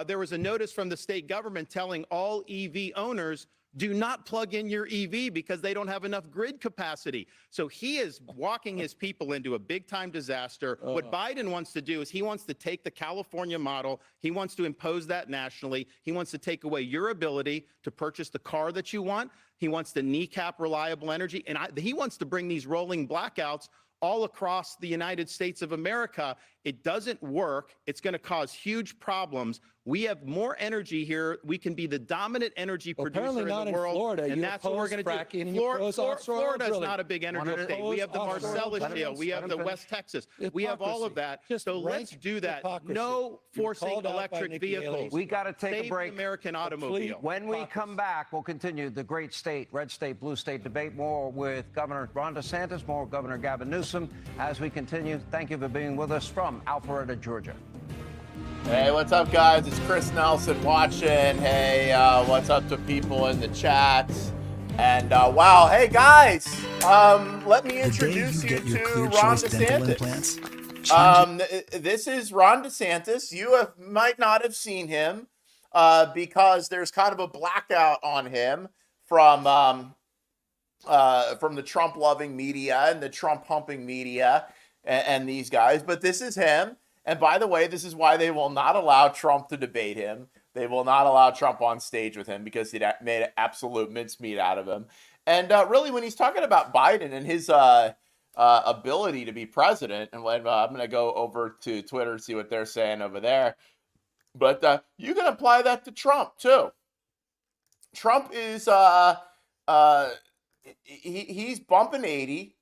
there was a notice from the state government telling all EV owners, do not plug in your EV because they don't have enough grid capacity. So he is walking his people into a big time disaster. What Biden wants to do is he wants to take the California model. He wants to impose that nationally. He wants to take away your ability to purchase the car that you want. He wants to kneecap reliable energy. And he wants to bring these rolling blackouts all across the United States of America. It doesn't work. It's going to cause huge problems. We have more energy here. We can be the dominant energy producer in the world. Florida. And that's what we're going to do. Florida is not a big energy state. We have the Marcellus Shale. We have the West Texas. We have all of that. So let's do that. No forcing electric vehicles. We got to take a break. Save the American automobile. When we come back, we'll continue the great state, red state, blue state debate. More with Governor Ron DeSantis, more with Governor Gavin Newsom as we continue. Thank you for being with us from Alpharetta, Georgia. Hey, what's up, guys? It's Chris Nelson watching. Hey, what's up to people in the chat? And wow, hey guys, let me introduce you to Ron DeSantis. This is Ron DeSantis. You might not have seen him because there's kind of a blackout on him from the Trump-loving media and the Trump-humping media and these guys. But this is him. And by the way, this is why they will not allow Trump to debate him. They will not allow Trump on stage with him because he made an absolute mincemeat out of him. And really, when he's talking about Biden and his ability to be president, and I'm going to go over to Twitter and see what they're saying over there. But you can apply that to Trump, too. Trump is he's bumping 80.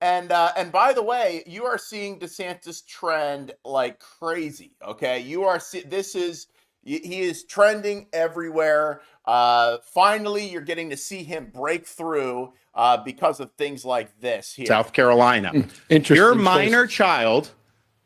And by the way, you are seeing DeSantis trend like crazy. Okay, you are he is trending everywhere. Finally, you're getting to see him break through because of things like this here. South Carolina. Interesting Your choice. minor child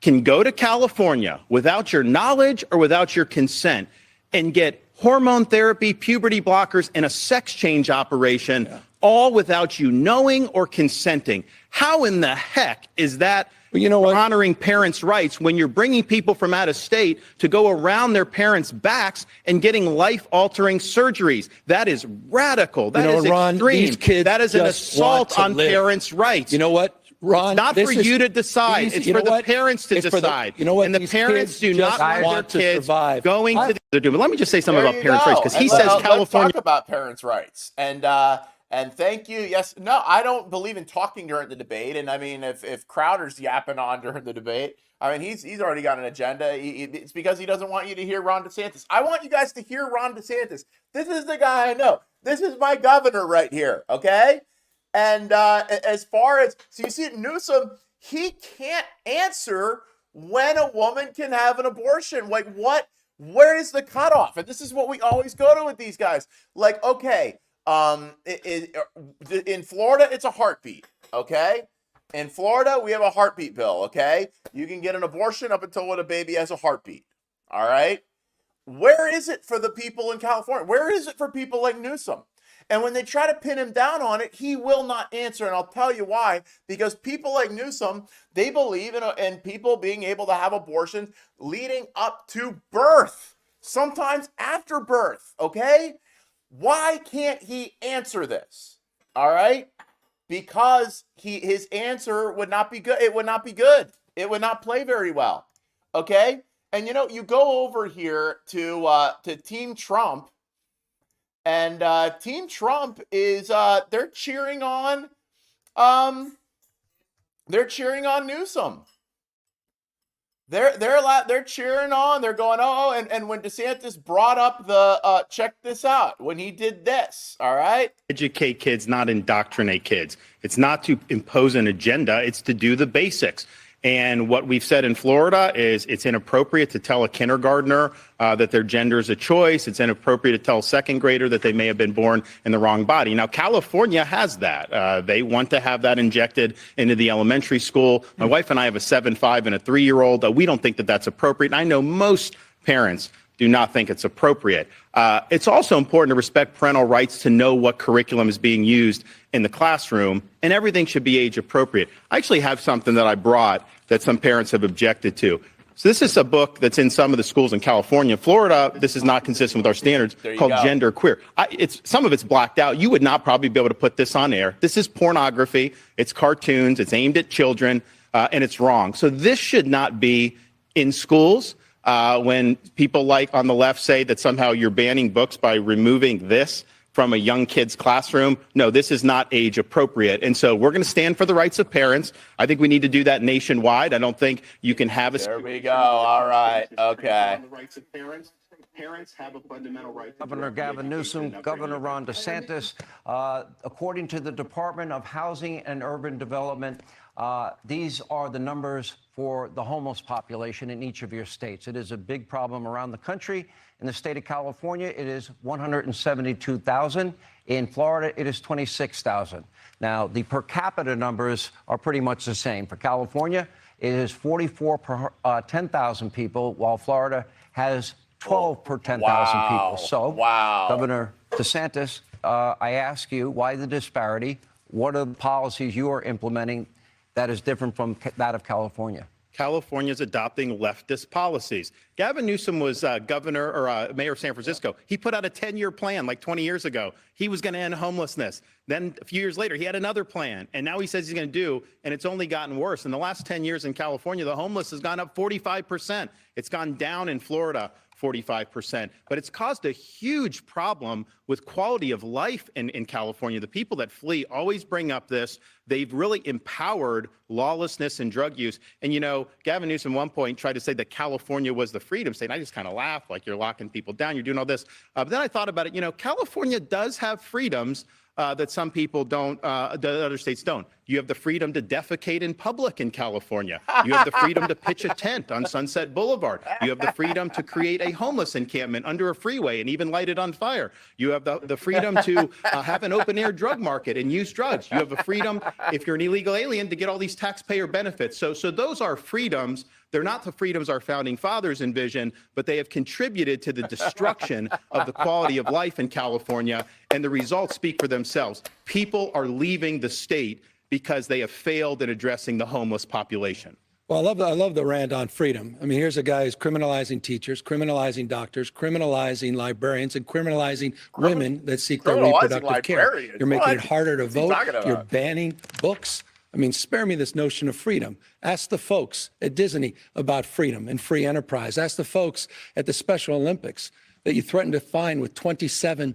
can go to California without your knowledge or without your consent and get hormone therapy, puberty blockers, and a sex change operation, all without you knowing or consenting. How in the heck is that you know what? honoring parents' rights when you're bringing people from out of state to go around their parents' backs and getting life-altering surgeries? That is radical. That is Ron, extreme. these kids That is an just want assault to on live. parents' rights. You know what, Ron? It's not for you to decide. It's for the parents to decide. You know what? And the These parents kids do not just want their kids survive. going to the doom. But let me just say something There about you parents' rights, go. because he And says let's California. talk about parents' rights. And thank you. Yes. No, I don't believe in talking during the debate. And I mean, if Crowder's yapping on during the debate, I mean, he's already got an agenda. It's because he doesn't want you to hear Ron DeSantis. I want you guys to hear Ron DeSantis. This is the guy I know. This is my governor right here. Okay. And as far as, so you see, Newsom, he can't answer when a woman can have an abortion. Like, what? Where is the cutoff? And this is what we always go to with these guys. Like, okay, in Florida, it's a heartbeat. Okay. In Florida, we have a heartbeat bill. Okay. You can get an abortion up until when a baby has a heartbeat. All right. Where is it for the people in California? Where is it for people like Newsom? And when they try to pin him down on it, he will not answer. And I'll tell you why. Because people like Newsom, they believe in people being able to have abortions leading up to birth, sometimes after birth. Okay? Why can't he answer this? All right? Because his answer would not be good. It would not be good. It would not play very well. Okay? And you know, you go over here to Team Trump. And Team Trump is they're cheering on Newsom. They're cheering on. They're going, and when DeSantis brought up the check this out, when he did this, all right? Educate kids, not indoctrinate kids. It's not to impose an agenda. It's to do the basics. And what we've said in Florida is it's inappropriate to tell a kindergartner that their gender is a choice. It's inappropriate to tell a second grader that they may have been born in the wrong body. Now, California has that. They want to have that injected into the elementary school. My wife and I have a 7, 5, and a 3-year-old. We don't think that that's appropriate. And I know most parents do not think it's appropriate. It's also important to respect parental rights to know what curriculum is being used in the classroom, and everything should be age appropriate. I actually have something that I brought that some parents have objected to. So this is a book that's in some of the schools in California. Florida, this is not consistent with our standards, called Gender Queer. Some of it's blacked out. You would not probably be able to put this on air. This is pornography. It's cartoons. It's aimed at children, and it's wrong. So this should not be in schools. When people like on the left say that somehow you're banning books by removing this from a young kid's classroom, no, this is not age appropriate. And so we're going to stand for the rights of parents. I think we need to do that nationwide. I don't think you can have a... There we go. All right. Okay. The rights of parents. Parents have a fundamental right. Governor Gavin Newsom, Governor Ron DeSantis, according to the Department of Housing and Urban Development, these are the numbers for the homeless population in each of your states. It is a big problem around the country. In the state of California, it is 172,000. In Florida, it is 26,000. Now, the per capita numbers are pretty much the same. For California, it is 44 per 10,000 people, while Florida has 12 per 10,000 people. So, Governor DeSantis, I ask you, why the disparity? What are the policies you are implementing that is different from that of California? California's adopting leftist policies. Gavin Newsom was governor or mayor of San Francisco. He put out a 10-year plan like 20 years ago. He was going to end homelessness. Then a few years later, he had another plan. And now he says he's going to do, and it's only gotten worse. In the last 10 years in California, the homeless has gone up 45%. It's gone down in Florida 45%. But it's caused a huge problem with quality of life in California. The people that flee always bring up this. They've really empowered lawlessness and drug use. And, you know, Gavin Newsom at one point tried to say that California was the freedom state. And I just kind of laughed, like, you're locking people down, you're doing all this. But then I thought about it, you know, California does have freedoms that some people don't, that other states don't. You have the freedom to defecate in public in California. You have the freedom to pitch a tent on Sunset Boulevard. You have the freedom to create a homeless encampment under a freeway and even light it on fire. You have the freedom to have an open air drug market and use drugs. You have the freedom, if you're an illegal alien, to get all these taxpayer benefits. So those are freedoms. They're not the freedoms our founding fathers envisioned, but they have contributed to the destruction of the quality of life in California, and the results speak for themselves. People are leaving the state because they have failed in addressing the homeless population. Well, I love the rant on freedom. I mean, here's a guy who's criminalizing teachers, criminalizing doctors, criminalizing librarians, and criminalizing women that seek their reproductive care. You're making it harder to vote. You're banning books. I mean, spare me this notion of freedom. Ask the folks at Disney about freedom and free enterprise. Ask the folks at the Special Olympics that you threatened to fine with $27 million.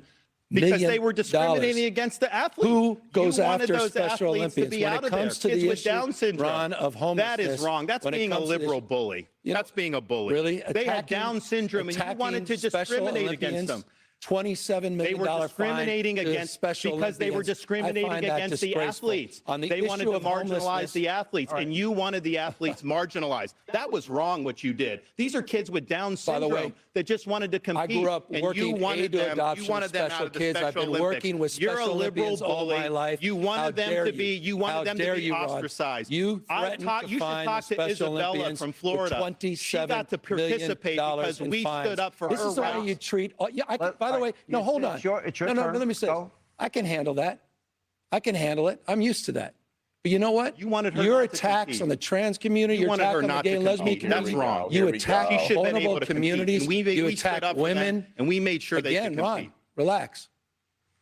Because they were discriminating against the athletes. Who goes after those Special athletes Olympians? to be When out it of there. comes to Kids the with Down issue, syndrome, Ron, of homelessness. that is wrong. That's when it being a comes to this- liberal bully. That's being a bully. Really? They had Down syndrome, and you wanted to discriminate against them. $27 million They were discriminating fine to against Special because they were Olympians. I discriminating find that against the disgraceful. athletes. On the They wanted issue to of marginalize homelessness- the athletes, and you wanted the athletes marginalized. That was wrong what you did. These are kids with Down syndrome way, that just wanted to compete. I grew up and working you wanted aid to them, adoption you wanted of them special out of the kids. I've Special been Olympics. working with You're Special a liberal Olympians all bully. my life. You How wanted them dare to be. You wanted How them to dare be you, Ron. ostracized. You I threatened talk, to you should fine talk the to Special Isabella Olympians from with Florida. She got to $27 million participate because in we fines. stood up for This her is the way rights. you treat. Oh, yeah, Let- by the way, no, hold on. It's your no, turn. let me say, Go. I can handle that. I can handle it. I'm used to that. But you know what? You wanted her your not to attacks compete. on the trans community, You your wanted attack her on the not gay to and lesbian compete. That's community, wrong. you Here we attack go. She should have been able vulnerable to compete. communities, And we you stood attack up for them, women. and we made sure they Again, could compete. Ron, relax.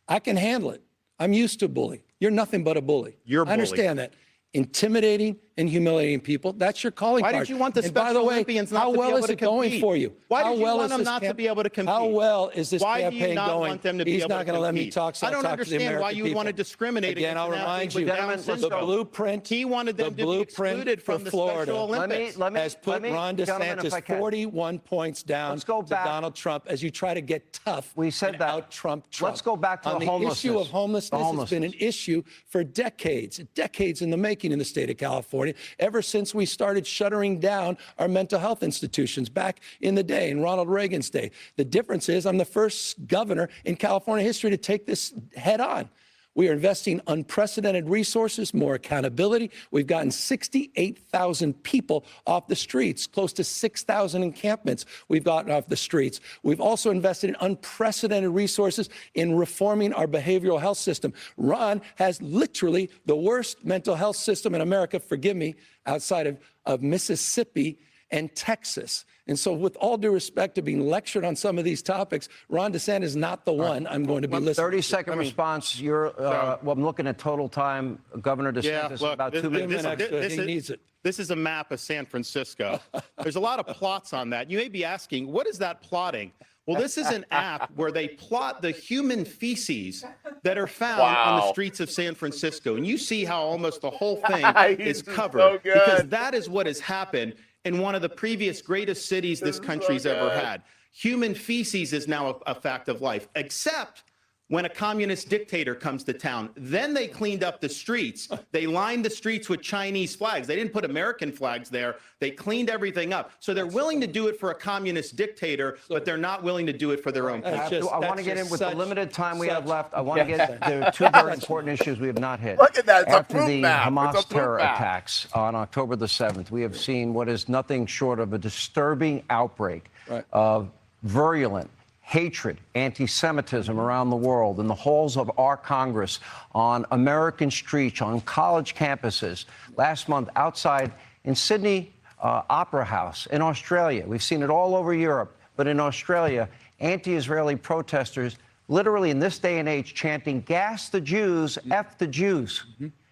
I can handle it. I'm used to bullying. You're nothing but a bully. You're a bully. I understand that. Intimidating and humiliating people, that's your calling Why card. did you want the And by Special the way, Olympians not how to be well able is to it going compete? for you? Why How did you well want is them this not to be able to compete? How well is this Why do you campaign not going? want them to be He's able not to going to let me compete? talk, so I I'll don't talk to the understand why American you people. want to discriminate Again, I'll against an remind athlete you, with Down the syndrome. blueprint, He wanted them the to be excluded for from the Florida Special Olympics. has put Ron gentlemen, if I DeSantis can. 41 points down Let's go to back. Donald Trump as you try to get tough. We said and that. out-Trump Trump. Let's go back to on the issue homelessness. of homelessness. It's been an issue for decades in the making in the state of California, ever since we started shuttering down our mental health institutions back in the day, in Ronald Reagan's day. The difference is I'm the first governor in California history to take this head on. We are investing unprecedented resources, more accountability. We've gotten 68,000 people off the streets, close to 6,000 encampments we've gotten off the streets. We've also invested in unprecedented resources in reforming our behavioral health system. Ron has literally the worst mental health system in America, forgive me, outside of Mississippi and Texas. And so with all due respect to being lectured on some of these topics, Ron DeSantis is not the one I'm going to be listening to. 30-second response. You're, well, I'm looking at total time. Governor DeSantis, look, about 2 Give him minutes. an extra. He needs it. This is a map of San Francisco. There's a lot of plots on that. You may be asking, what is that plotting? Well, this is an app where they plot the human feces that are found on the streets of San Francisco. And you see how almost the whole thing is covered. So good. Because that is what has happened in one of the previous greatest cities this country's ever had. Human feces is now a fact of life, except when a communist dictator comes to town. Then they cleaned up the streets. They lined the streets with Chinese flags. They didn't put American flags there. They cleaned everything up. So they're willing to do it for a communist dictator, but they're not willing to do it for their own people. I want to get in with the limited time we have such- left. I want to get to two very important issues we have not hit. Look at that. It's a After poop the map. It's a Hamas poop terror map. attacks on October the 7th, we have seen what is nothing short of a disturbing outbreak of virulent hatred, anti-Semitism around the world, in the halls of our Congress, on American streets, on college campuses. Last month, outside in Sydney Opera House in Australia. We've seen it all over Europe, but in Australia, anti-Israeli protesters literally in this day and age chanting, "Gas the Jews, F the Jews."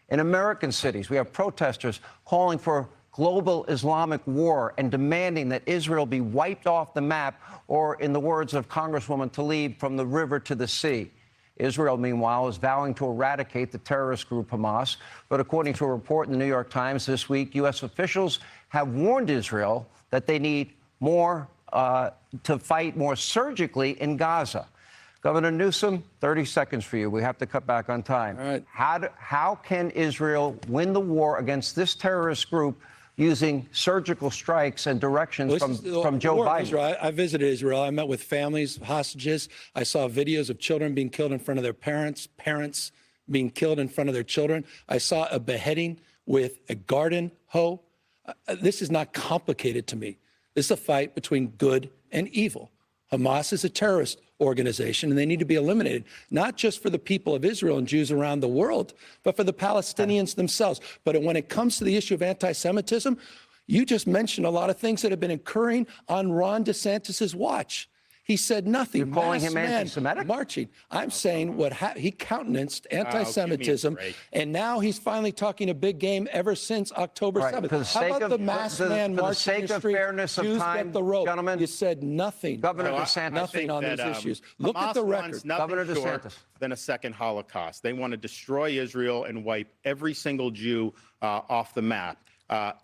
In American cities, we have protesters calling for global Islamic war and demanding that Israel be wiped off the map, or in the words of Congresswoman Tlaib, from the river to the sea. Israel, meanwhile, is vowing to eradicate the terrorist group Hamas. But according to a report in the New York Times this week, U.S. officials have warned Israel that they need more to fight more surgically in Gaza. Governor Newsom, 30 seconds for you. We have to cut back on time. All right. How can Israel win the war against this terrorist group using surgical strikes and directions from Joe Biden? Israel. I visited Israel. I met with families, hostages. I saw videos of children being killed in front of their parents, parents being killed in front of their children. I saw a beheading with a garden hoe. This is not complicated to me. This is a fight between good and evil. Hamas is a terrorist organization, and they need to be eliminated, not just for the people of Israel and Jews around the world, but for the Palestinians themselves. But when it comes to the issue of anti-Semitism, you just mentioned a lot of things that have been occurring on Ron DeSantis's watch. He said nothing. You're calling him Mass anti-Semitic? marching. I'm saying he countenanced anti-Semitism, and now he's finally talking a big game ever since October 7th. How about the mass man marching in the street? Fairness of Jews time, get the rope. gentlemen. You said nothing. Governor DeSantis. Nothing on these issues. Look at the Hamas record. wants nothing Governor short DeSantis. than a second Holocaust. They want to destroy Israel and wipe every single Jew off the map.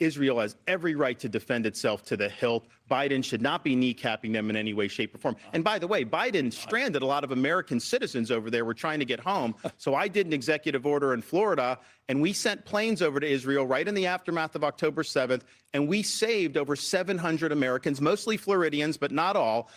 Israel has every right to defend itself to the hilt. Biden should not be kneecapping them in any way, shape, or form. And by the way, Biden stranded a lot of American citizens over there. We're trying to get home. So I did an executive order in Florida, and we sent planes over to Israel right in the aftermath of October 7th, and we saved over 700 Americans, mostly Floridians, but not all,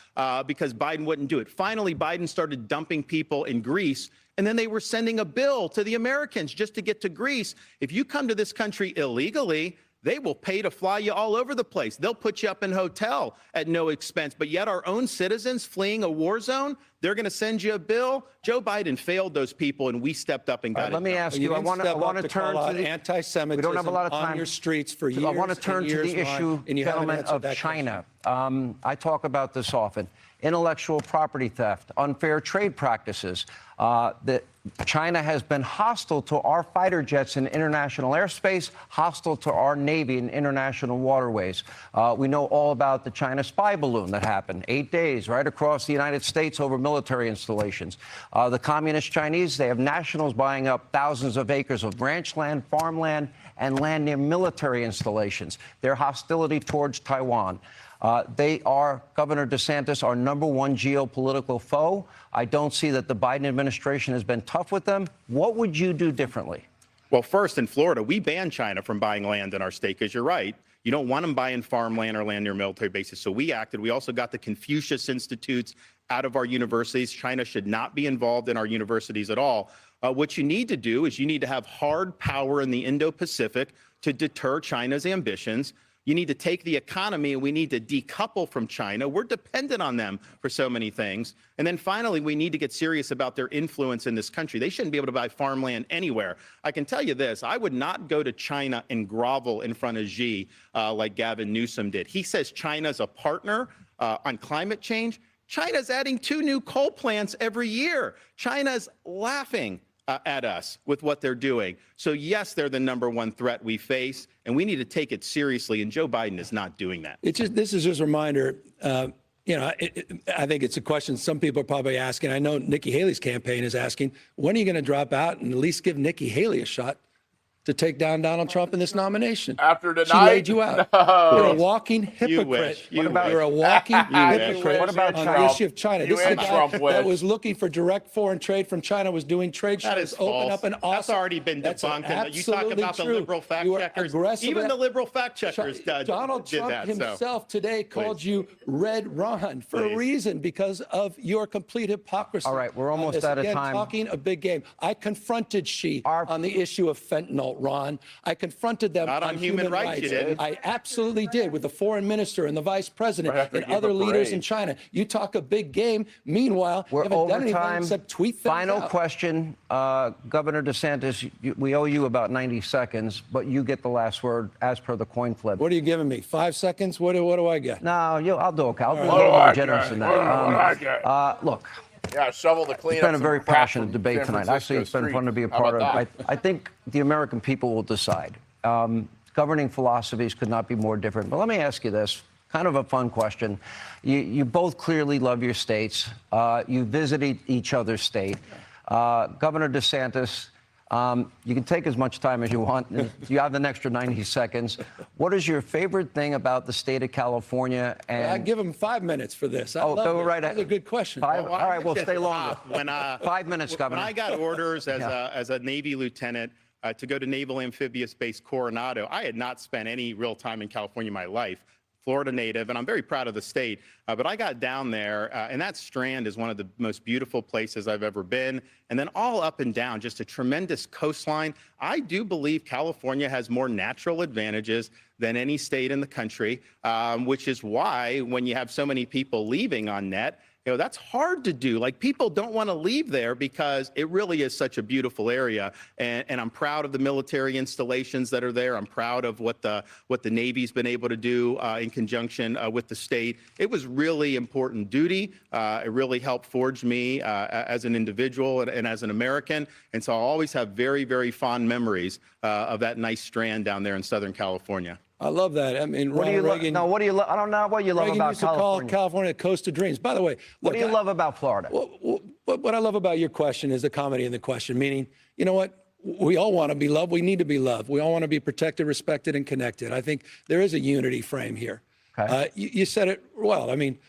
because Biden wouldn't do it. Finally, Biden started dumping people in Greece, and then they were sending a bill to the Americans just to get to Greece. If you come to this country illegally, they will pay to fly you all over the place. They'll put you up in a hotel at no expense. But yet our own citizens fleeing a war zone, they're going to send you a bill. Joe Biden failed those people, and we stepped up and got it. Let me ask you, I didn't want step up to turn call to out the anti-Semitism we don't have a lot of time on your streets for years. I want to turn and to years, the Ron, issue, and you haven't gentlemen, answered of that China. I talk about this often. Intellectual property theft, unfair trade practices. That China has been hostile to our fighter jets in international airspace, hostile to our Navy in international waterways. We know all about the China spy balloon that happened, 8 days right across the United States over military installations. The communist Chinese, they have nationals buying up thousands of acres of ranch land, farmland, and land near military installations. Their hostility towards Taiwan. They are, Governor DeSantis, our #1 geopolitical foe. I don't see that the Biden administration has been tough with them. What would you do differently? Well, first, in Florida, we banned China from buying land in our state because you're right. You don't want them buying farmland or land near military bases. So we acted. We also got the Confucius Institutes out of our universities. China should not be involved in our universities at all. What you need to do is you need to have hard power in the Indo-Pacific to deter China's ambitions. You need to take the economy, and we need to decouple from China. We're dependent on them for so many things. And then finally, we need to get serious about their influence in this country. They shouldn't be able to buy farmland anywhere. I can tell you this, I would not go to China and grovel in front of Xi like Gavin Newsom did. He says China's a partner on climate change. China's adding 2 new coal plants every year. China's laughing at us with what they're doing. So yes, they're the #1 threat we face, and we need to take it seriously, and Joe Biden is not doing that. This is just a reminder, I think it's a question some people are probably asking. I know Nikki Haley's campaign is asking, when are you going to drop out and at least give Nikki Haley a shot to take down Donald Trump in this nomination? After tonight? She laid you out. No. You're a walking hypocrite. wish. You You're a walking hypocrite What about on Trump? the issue of China. You This is a and guy Trump wish. that was looking for direct foreign trade from China, was doing trade That shows, is open false. up an That's awesome. already been That's debunked. And you talk absolutely about the true. liberal fact You are checkers. aggressive Even at- the liberal fact checkers Donald did Trump that. So. himself today called you Red Ron for a Please. reason, because of your complete hypocrisy. All right, we're on almost this. out of Again, time. Talking a big game. I confronted Xi on the issue of fentanyl, Ron. I confronted them Not on human rights, you didn't. I absolutely did, with the foreign minister and the vice president Right after and you give other a leaders parade. in China. You talk a big game. Meanwhile, We're you haven't over done anything time. except tweet things Final out. question, Governor DeSantis. We owe you about 90 seconds, but you get the last word as per the coin flip. What are you giving me? 5 seconds? What do I get? No, I'll do it. I'll be a What little do I more get? generous than What do I get? that. Look, Yeah, shovel the cleanup. it's been a very passionate debate tonight. Actually, it's been fun to be a part of. It. I think the American people will decide. Governing philosophies could not be more different. But let me ask you this, kind of a fun question. You both clearly love your states. You visited each other's state. Governor DeSantis, You can take as much time as you want. You have an extra 90 seconds. What is your favorite thing about the state of California? And I give them 5 minutes for this. go right ahead. That's a good question. Five? Well, All right, we'll at stay the longer. top, When 5 minutes, Governor. When I got orders as a Navy lieutenant to go to Naval Amphibious Base Coronado, I had not spent any real time in California in my life. Florida native, and I'm very proud of the state. But I got down there, and that strand is one of the most beautiful places I've ever been. And then all up and down, just a tremendous coastline. I do believe California has more natural advantages than any state in the country, which is why when you have so many people leaving on net, that's hard to do. Like, people don't want to leave there because it really is such a beautiful area. And I'm proud of the military installations that are there. I'm proud of what the Navy's been able to do in conjunction with the state. It was really important duty. It really helped forge me as an individual and as an American. And so I'll always have very, very fond memories of that nice strand down there in Southern California. I love that. I mean, What do you Reagan, no, what do you I don't know what you love Reagan about used to California. call California the coast of dreams. By the way, What look, do you love about Florida? what I love about your question is the comedy in the question, meaning, you know what? We all want to be loved. We need to be loved. We all want to be protected, respected, and connected. I think there is a unity frame here. Okay. You said it well. I mean,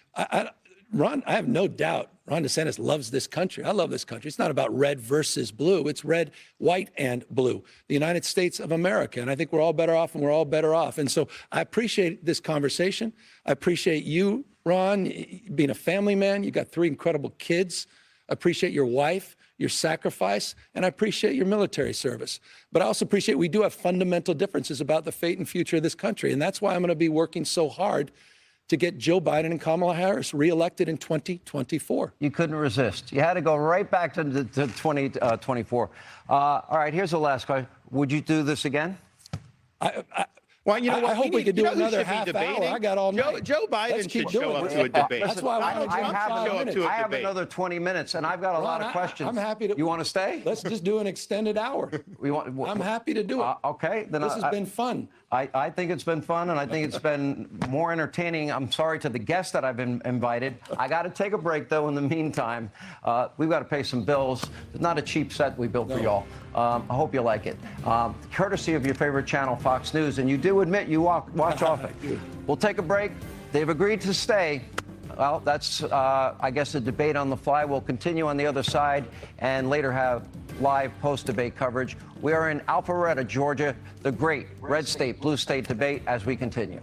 Ron, I have no doubt Ron DeSantis loves this country. I love this country. It's not about red versus blue. It's red, white, and blue. The United States of America. And I think we're all better off, and we're all better off. And so I appreciate this conversation. I appreciate you, Ron, being a family man. You got 3 incredible kids. I appreciate your wife, your sacrifice, and I appreciate your military service. But I also appreciate we do have fundamental differences about the fate and future of this country. And that's why I'm going to be working so hard to get Joe Biden and Kamala Harris reelected in 2024. You couldn't resist. You had to go right back to 2024. All right, here's the last question. Would you do this again? Well, you know what? I hope we could do another half debating? hour. I got all night. Joe Let's Biden keep should show doing up it. to a debate. That's why I want to jump 5 minutes. to a I have debate. another 20 minutes, and I've got a lot of questions. I'm happy to. You want to stay? Let's just do an extended hour. I'm happy to do it. Okay. Then This has been fun. I think it's been fun, and I think it's been more entertaining. I'm sorry to the guests that I've invited. I got to take a break, though, in the meantime. We've got to pay some bills. It's not a cheap set we built for y'all. I hope you like it. Courtesy of your favorite channel, Fox News, and you do admit you watch often. We'll take a break. They've agreed to stay. Well, that's, I guess, a debate on the fly. We'll continue on the other side and later have live post-debate coverage. We are in Alpharetta, Georgia, the great red state, blue state debate as we continue.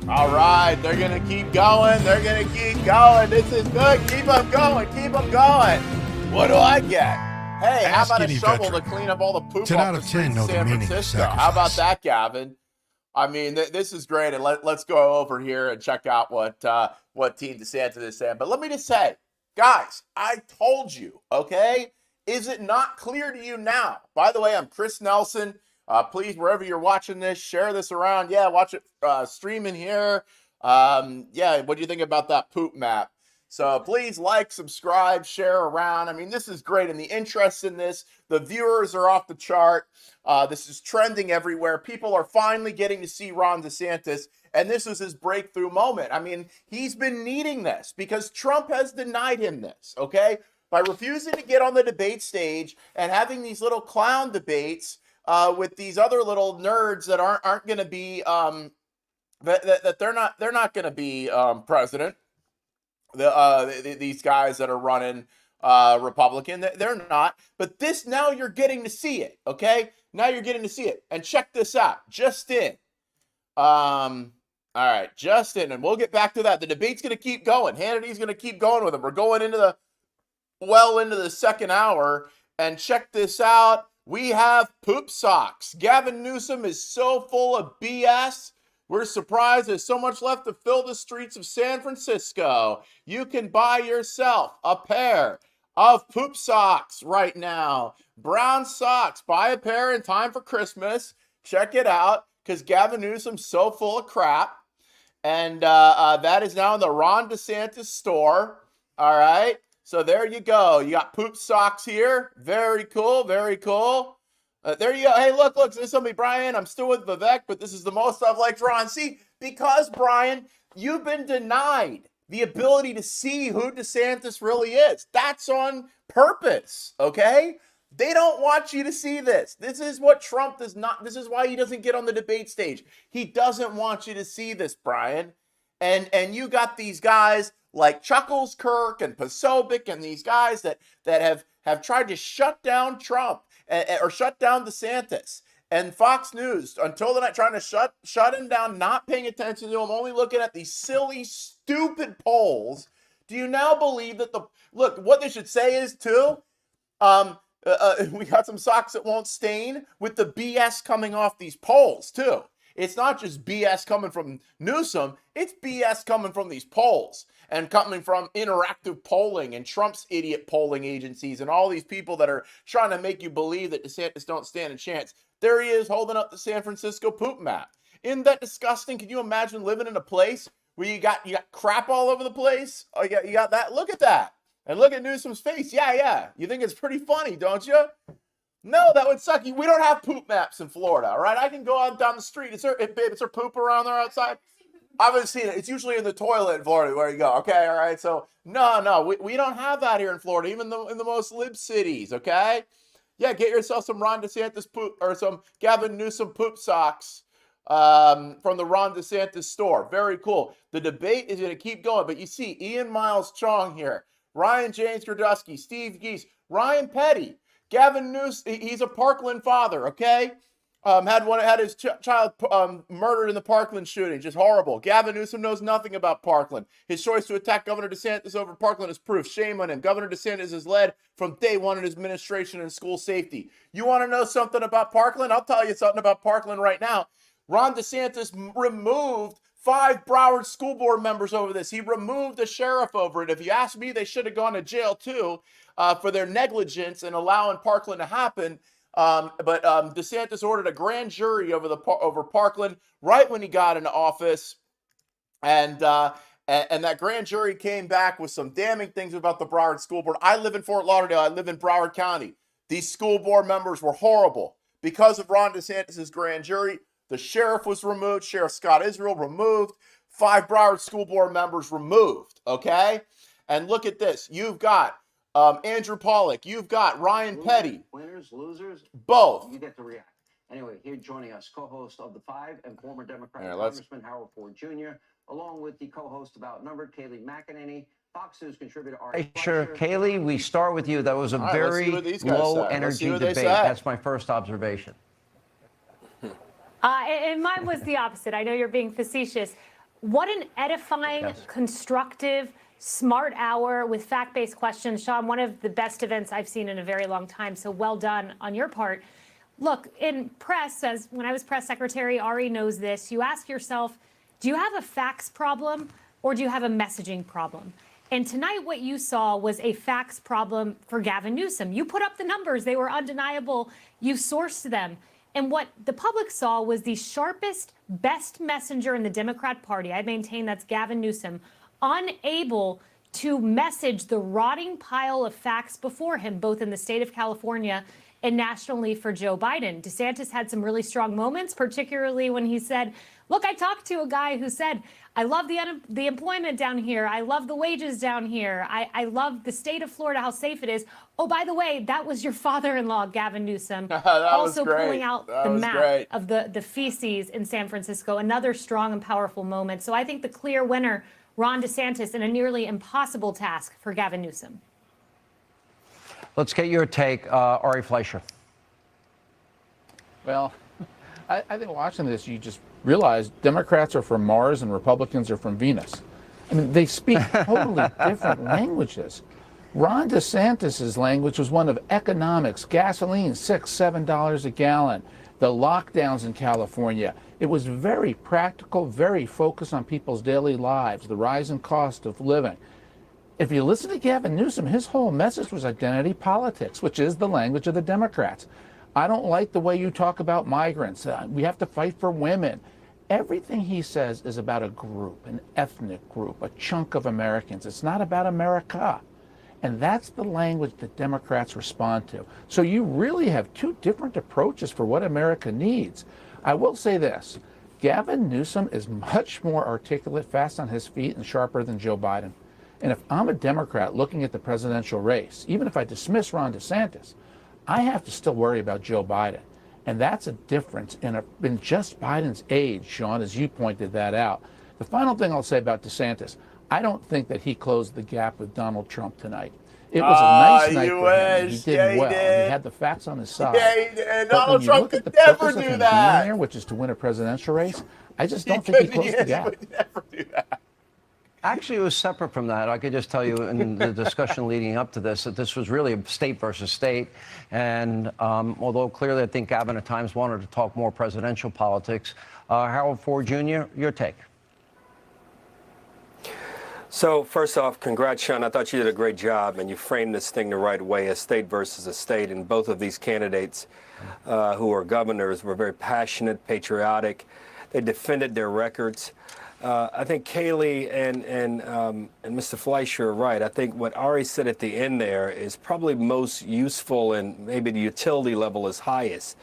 All right, they're going to keep going. They're going to keep going. This is good. Keep them going. Keep them going. What do I get? Hey, how about a shovel to clean up all the poop 10 off out the of 10 streets know of the San meaning of Francisco? How about sacrifice. that, Gavin? I mean, this is great. And let's go over here and check out what Team DeSantis is saying. But let me just say, guys, I told you, okay? Is it not clear to you now? By the way, I'm Chris Nelson. Please, wherever you're watching this, share this around. Yeah, watch it streaming here. Yeah, what do you think about that poop map? So please like, subscribe, share around. I mean, this is great. And the interest in this, the viewers are off the chart. This is trending everywhere. People are finally getting to see Ron DeSantis. And this is his breakthrough moment. I mean, he's been needing this because Trump has denied him this, okay? By refusing to get on the debate stage and having these little clown debates with these other little nerds that aren't going to be that they're not going to be president. These guys that are running Republican, they're not. But this, now you're getting to see it, okay? Now you're getting to see it. And check this out, just in. All right, just in, and we'll get back to that. The debate's going to keep going. Hannity's going to keep going with them. We're going into the second hour, and check this out. We have poop socks. Gavin Newsom is so full of BS. We're surprised there's so much left to fill the streets of San Francisco. You can buy yourself a pair of poop socks right now. Brown socks. Buy a pair in time for Christmas. Check it out, because Gavin Newsom's so full of crap. And that is now in the Ron DeSantis store. All right. So there you go. You got poop socks here. Very cool. Very cool. There you go. Hey, look, this is somebody, Brian. I'm still with Vivek, but this is the most I've liked Ron. See, because, Brian, you've been denied the ability to see who DeSantis really is. That's on purpose, okay? They don't want you to see this. This is what Trump does not, this is why he doesn't get on the debate stage. He doesn't want you to see this, Brian. And you got these guys like Chuckles Kirk and Posobiec and these guys that have tried to shut down Trump or shut down DeSantis. And Fox News, until the night, trying to shut him down, not paying attention to him, only looking at these silly, stupid polls. Do you now believe that look, what they should say is, too, we got some socks that won't stain with the BS coming off these polls, too. It's not just BS coming from Newsom, it's BS coming from these polls and coming from interactive polling and Trump's idiot polling agencies and all these people that are trying to make you believe that DeSantis don't stand a chance. There he is holding up the San Francisco poop map. Isn't that disgusting? Can you imagine living in a place where you got crap all over the place? Oh, you got that? Look at that. And look at Newsom's face. Yeah. You think it's pretty funny, don't you? No, that would suck. We don't have poop maps in Florida, all right? I can go out down the street. Is there poop around there outside? I haven't seen it. It's usually in the toilet in Florida where you go. Okay, all right. So, no, we don't have that here in Florida, even in the most lib cities, okay? Yeah, get yourself some Ron DeSantis poop or some Gavin Newsom poop socks from the Ron DeSantis store. Very cool. The debate is going to keep going, but you see Ian Miles Chong here, Ryan James Grodusky, Steve Geese, Ryan Petty, Gavin Newsom. He's a Parkland father, okay? Had his child murdered in the Parkland shooting. Just horrible. Gavin Newsom knows nothing about Parkland. His choice to attack Governor DeSantis over Parkland is proof. Shame on him. Governor DeSantis has led from day one in his administration and school safety. You want to know something about Parkland? I'll tell you something about Parkland right now. Ron DeSantis removed 5 Broward school board members over this. He removed the sheriff over it. If you ask me, they should have gone to jail too for their negligence in allowing Parkland to happen. But DeSantis ordered a grand jury over Parkland right when he got into office, and that grand jury came back with some damning things about the Broward School Board. I live in Fort Lauderdale. I live in Broward County. These school board members were horrible because of Ron DeSantis' grand jury. The sheriff was removed. Sheriff Scott Israel removed. 5 Broward School Board members removed. Okay, and look at this. You've got Andrew Pollack. You've got Ryan Petty. Winners, losers, both. You get to react. Anyway, here joining us, co-host of The Five and former Democratic Congressman Howard Ford Jr., along with the co-host of Outnumbered, Kayleigh McEnany, Fox News contributor Ari Fleischer. Kayleigh, we start with you. That was a very low-energy debate. That's my first observation. And mine was the opposite. I know you're being facetious. What an edifying, constructive, smart hour with fact-based questions. Sean, one of the best events I've seen in a very long time. So well done on your part. Look, in press, as when I was press secretary, Ari knows this, you ask yourself, do you have a facts problem or do you have a messaging problem? And tonight what you saw was a facts problem for Gavin Newsom. You put up the numbers. They were undeniable. You sourced them. And what the public saw was the sharpest, best messenger in the Democrat Party. I maintain that's Gavin Newsom, unable to message the rotting pile of facts before him, both in the state of California and nationally for Joe Biden. DeSantis had some really strong moments, particularly when he said, look, I talked to a guy who said, I love the employment down here. I love the wages down here. I love the state of Florida, how safe it is. Oh, by the way, that was your father-in-law, Gavin Newsom, also pulling out the map of the feces in San Francisco. Another strong and powerful moment. So I think the clear winner, Ron DeSantis, in a nearly impossible task for Gavin Newsom. Let's get your take, Ari Fleischer. Well, I think watching this, you just realize Democrats are from Mars and Republicans are from Venus. I mean, they speak totally different languages. Ron DeSantis' language was one of economics, gasoline, $6, $7 a gallon, the lockdowns in California. It was very practical, very focused on people's daily lives, the rising cost of living. If you listen to Gavin Newsom, his whole message was identity politics, which is the language of the Democrats. I don't like the way you talk about migrants. We have to fight for women. Everything he says is about a group, an ethnic group, a chunk of Americans. It's not about America. And that's the language that Democrats respond to. So you really have 2 different approaches for what America needs. I will say this. Gavin Newsom is much more articulate, fast on his feet, and sharper than Joe Biden. And if I'm a Democrat looking at the presidential race, even if I dismiss Ron DeSantis, I have to still worry about Joe Biden. And that's a difference in just Biden's age, Sean, as you pointed that out. The final thing I'll say about DeSantis, I don't think that he closed the gap with Donald Trump tonight. It was a nice night for him. He did well. And he had the facts on his side. Yeah, he did. But Donald when you Trump look at could the never purpose of do him that. being there, which is to win a presidential race, I just don't think he closed the gap. He would never do that. Actually, it was separate from that. I could just tell you in the discussion leading up to this that this was really a state versus state. And although clearly I think Gavin at times wanted to talk more presidential politics, Harold Ford Jr., your take. So first off, congrats, Sean. I thought you did a great job, and you framed this thing the right way, a state versus a state. And both of these candidates who are governors were very passionate, patriotic. They defended their records. I think Kayleigh and Mr. Fleischer are right. I think what Ari said at the end there is probably most useful, and maybe the utility level is highest.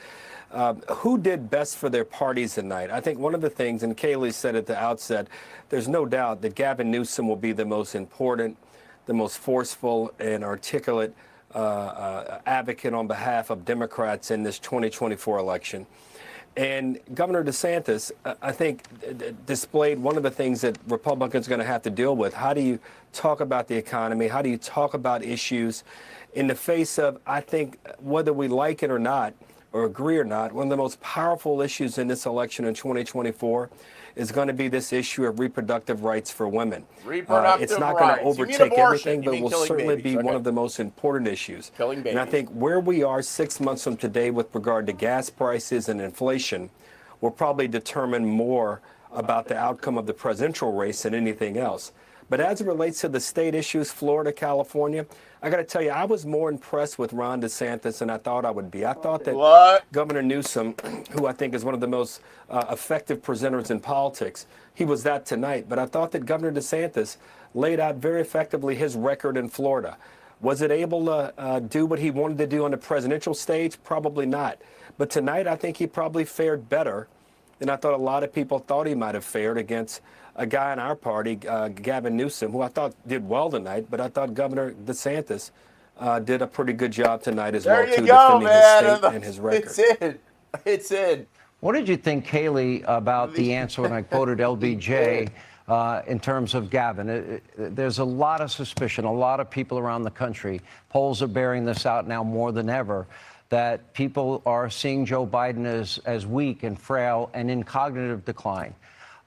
Who did best for their parties tonight? I think one of the things, and Kayleigh said at the outset, there's no doubt that Gavin Newsom will be the most important, the most forceful and articulate advocate on behalf of Democrats in this 2024 election. And Governor DeSantis, I think, displayed one of the things that Republicans are going to have to deal with. How do you talk about the economy? How do you talk about issues in the face of, I think, whether we like it or not, or agree or not, one of the most powerful issues in this election in 2024 is going to be this issue of reproductive rights for women. It's not going to overtake everything, but it will certainly be one of the most important issues. And I think where we are 6 months from today with regard to gas prices and inflation will probably determine more about the outcome of the presidential race than anything else. But as it relates to the state issues, Florida, California, I got to tell you, I was more impressed with Ron DeSantis than I thought I would be. I thought that Governor Newsom, who I think is one of the most effective presenters in politics, he was that tonight. But I thought that Governor DeSantis laid out very effectively his record in Florida. Was it able to do what he wanted to do on the presidential stage? Probably not. But tonight, I think he probably fared better than I thought a lot of people thought he might have fared against a guy in our party, Gavin Newsom, who I thought did well tonight, but I thought Governor DeSantis did a pretty good job tonight as well, too, defending his state and his record. It's in. It's in. What did you think, Kayleigh, about the answer when I quoted LBJ in terms of Gavin? There's a lot of suspicion, a lot of people around the country. Polls are bearing this out now more than ever, that people are seeing Joe Biden as weak and frail and in cognitive decline.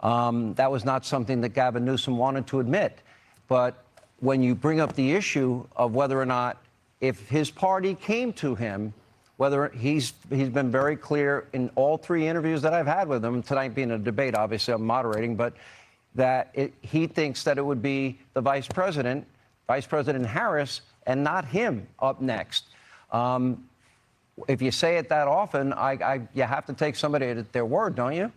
That was not something that Gavin Newsom wanted to admit. But when you bring up the issue of whether or not, if his party came to him, whether he's been very clear in all three interviews that I've had with him, tonight being a debate, obviously I'm moderating, but that he thinks that it would be the Vice President Harris, and not him up next. If you say it that often, you have to take somebody at their word, don't you?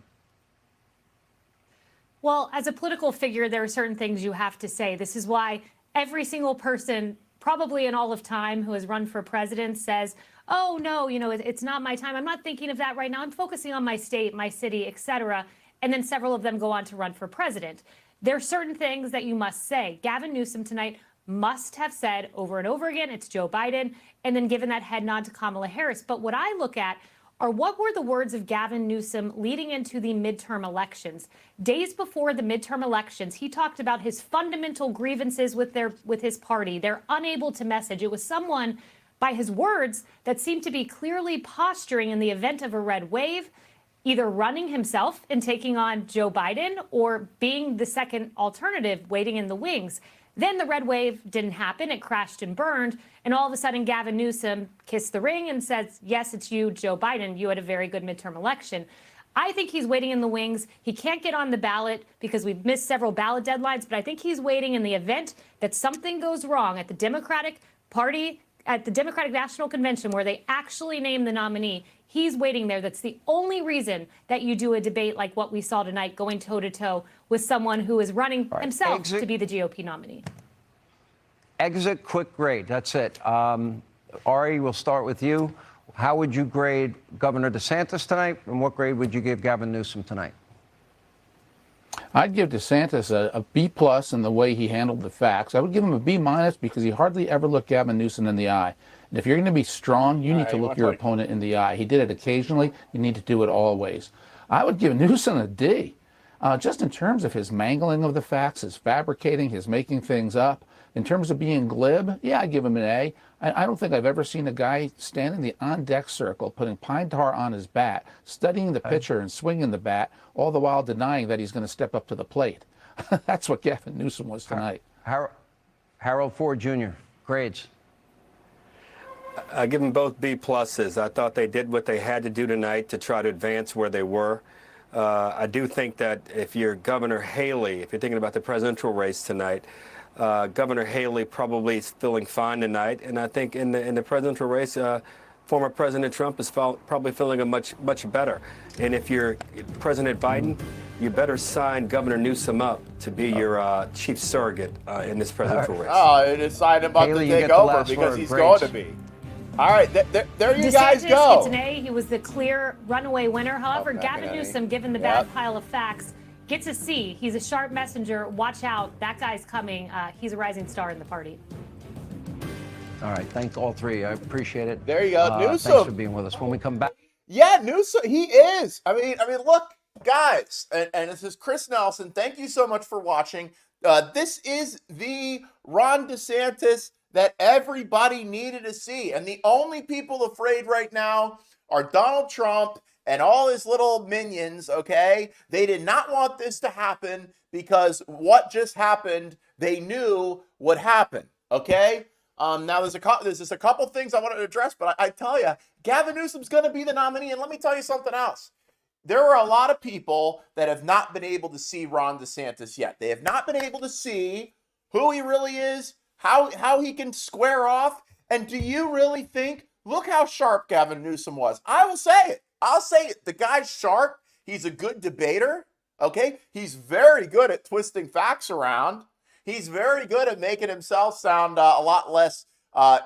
Well, as a political figure, there are certain things you have to say. This is why every single person, probably in all of time, who has run for president says, oh, no, it's not my time. I'm not thinking of that right now. I'm focusing on my state, my city, et cetera. And then several of them go on to run for president. There are certain things that you must say. Gavin Newsom tonight must have said over and over again, it's Joe Biden, and then given that head nod to Kamala Harris. But what I look at are what were the words of Gavin Newsom leading into the midterm elections. Days before the midterm elections, he talked about his fundamental grievances with his party. They're unable to message. It was someone, by his words, that seemed to be clearly posturing in the event of a red wave, either running himself and taking on Joe Biden or being the second alternative waiting in the wings. Then the red wave didn't happen. It crashed and burned. And all of a sudden, Gavin Newsom kissed the ring and says, yes, it's you, Joe Biden. You had a very good midterm election. I think he's waiting in the wings. He can't get on the ballot because we've missed several ballot deadlines. But I think he's waiting in the event that something goes wrong at the Democratic Party, at the Democratic National Convention, where they actually name the nominee. He's waiting there. That's the only reason that you do a debate like what we saw tonight, going toe-to-toe with someone who is running himself to be the GOP nominee. Exit, quick grade. That's it. Ari, we'll start with you. How would you grade Governor DeSantis tonight, and what grade would you give Gavin Newsom tonight? I'd give DeSantis a B plus in the way he handled the facts. I would give him a B minus because he hardly ever looked Gavin Newsom in the eye. And if you're going to be strong, you need to look your opponent in the eye. He did it occasionally. You need to do it always. I would give Newsom a D, just in terms of his mangling of the facts, his fabricating, his making things up. In terms of being glib, yeah, I'd give him an A. I don't think I've ever seen a guy stand in the on-deck circle, putting pine tar on his bat, studying the pitcher and swinging the bat, all the while denying that he's going to step up to the plate. That's what Gavin Newsom was tonight. Harold Ford Jr., grades. I give them both B pluses. I thought they did what they had to do tonight to try to advance where they were. I do think that if you're Governor Haley, if you're thinking about the presidential race tonight, Governor Haley probably is feeling fine tonight, and I think in the presidential race, former President Trump is probably feeling much better. And if you're President Biden, you better sign Governor Newsom up to be your chief surrogate in this presidential race. Oh, it is signed about Haley, to you take get the over last because word. he's Grades. going to be. All right, there you DeSantis guys go. gets an A. He was the clear runaway winner. However, Okay, Gavin okay. Newsom, given the bad pile of facts, gets a C. He's a sharp messenger. Watch out. That guy's coming. He's a rising star in the party. All right, thanks all three. I appreciate it. There you go. Thanks Newsom. for being with us. When we come back. Yeah, Newsom, he is. I mean, look, guys, and this is Chris Nelson. Thank you so much for watching. This is the Ron DeSantis that everybody needed to see. And the only people afraid right now are Donald Trump and all his little minions, okay? They did not want this to happen because what just happened, they knew would happen, okay? Now, there's just a couple things I wanted to address, but I tell you, Gavin Newsom's going to be the nominee. And let me tell you something else. There are a lot of people that have not been able to see Ron DeSantis yet. They have not been able to see who he really is, how he can square off. And do you really think, look how sharp Gavin Newsom was. I will say it. I'll say it. The guy's sharp. He's a good debater. Okay. He's very good at twisting facts around. He's very good at making himself sound a lot less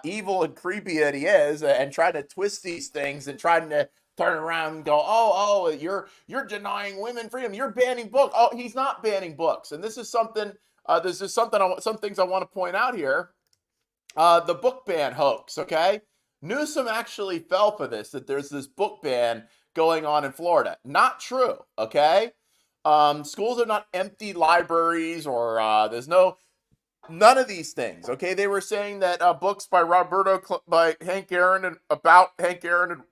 evil and creepy than he is, and trying to twist these things and trying to turn around and go, oh, you're denying women freedom. You're banning books. Oh, he's not banning books. And this is something. Some things I want to point out here. The book ban hoax. Okay, Newsom actually fell for this. That there's this book ban going on in Florida. Not true. Okay. Schools are not empty libraries, or there's none of these things. Okay, they were saying that books by Hank Aaron and about Hank Aaron and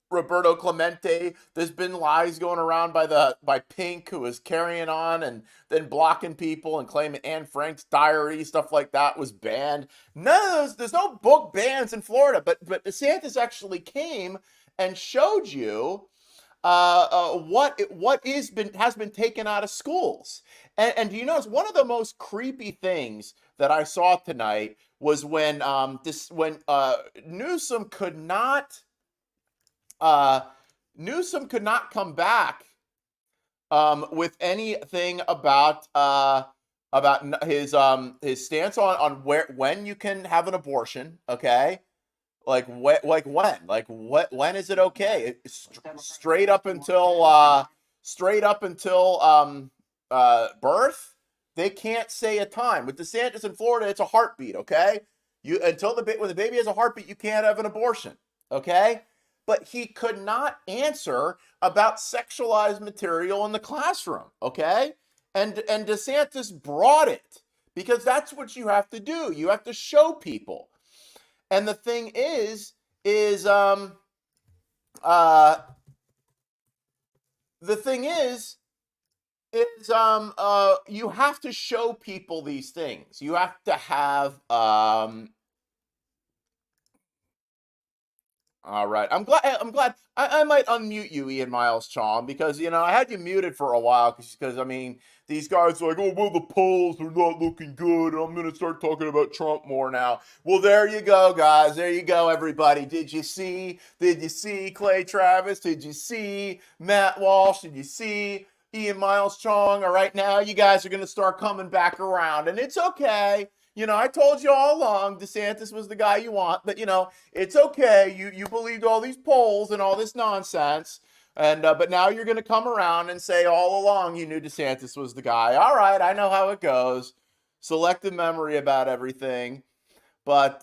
Roberto Clemente. There's been lies going around by Pink, who was carrying on and then blocking people and claiming Anne Frank's diary, stuff like that, was banned. None of those. There's no book bans in Florida, but DeSantis actually came and showed you what has been taken out of schools. And you notice one of the most creepy things that I saw tonight was when Newsom could not come back with anything about his stance on when you can have an abortion. Okay. When is it okay? Straight up until birth, they can't say a time. With DeSantis in Florida, it's a heartbeat. Okay, when the baby has a heartbeat, you can't have an abortion. Okay, but he could not answer about sexualized material in the classroom. Okay, and DeSantis brought it because that's what you have to do. You have to show people. And the thing is you have to show people these things. You have to have, all right. I'm glad. I might unmute you, Ian Miles Chong, because, I had you muted for a while because I mean, these guys are like, oh, well, the polls are not looking good, and I'm going to start talking about Trump more now. Well, there you go, guys. There you go, everybody. Did you see Clay Travis? Did you see Matt Walsh? Did you see Ian Miles Chong? All right, now you guys are going to start coming back around, and it's okay. I told you all along DeSantis was the guy you want, but, it's okay. You believed all these polls and all this nonsense. And but now you're going to come around and say all along you knew DeSantis was the guy. All right, I know how it goes. Selective memory about everything. But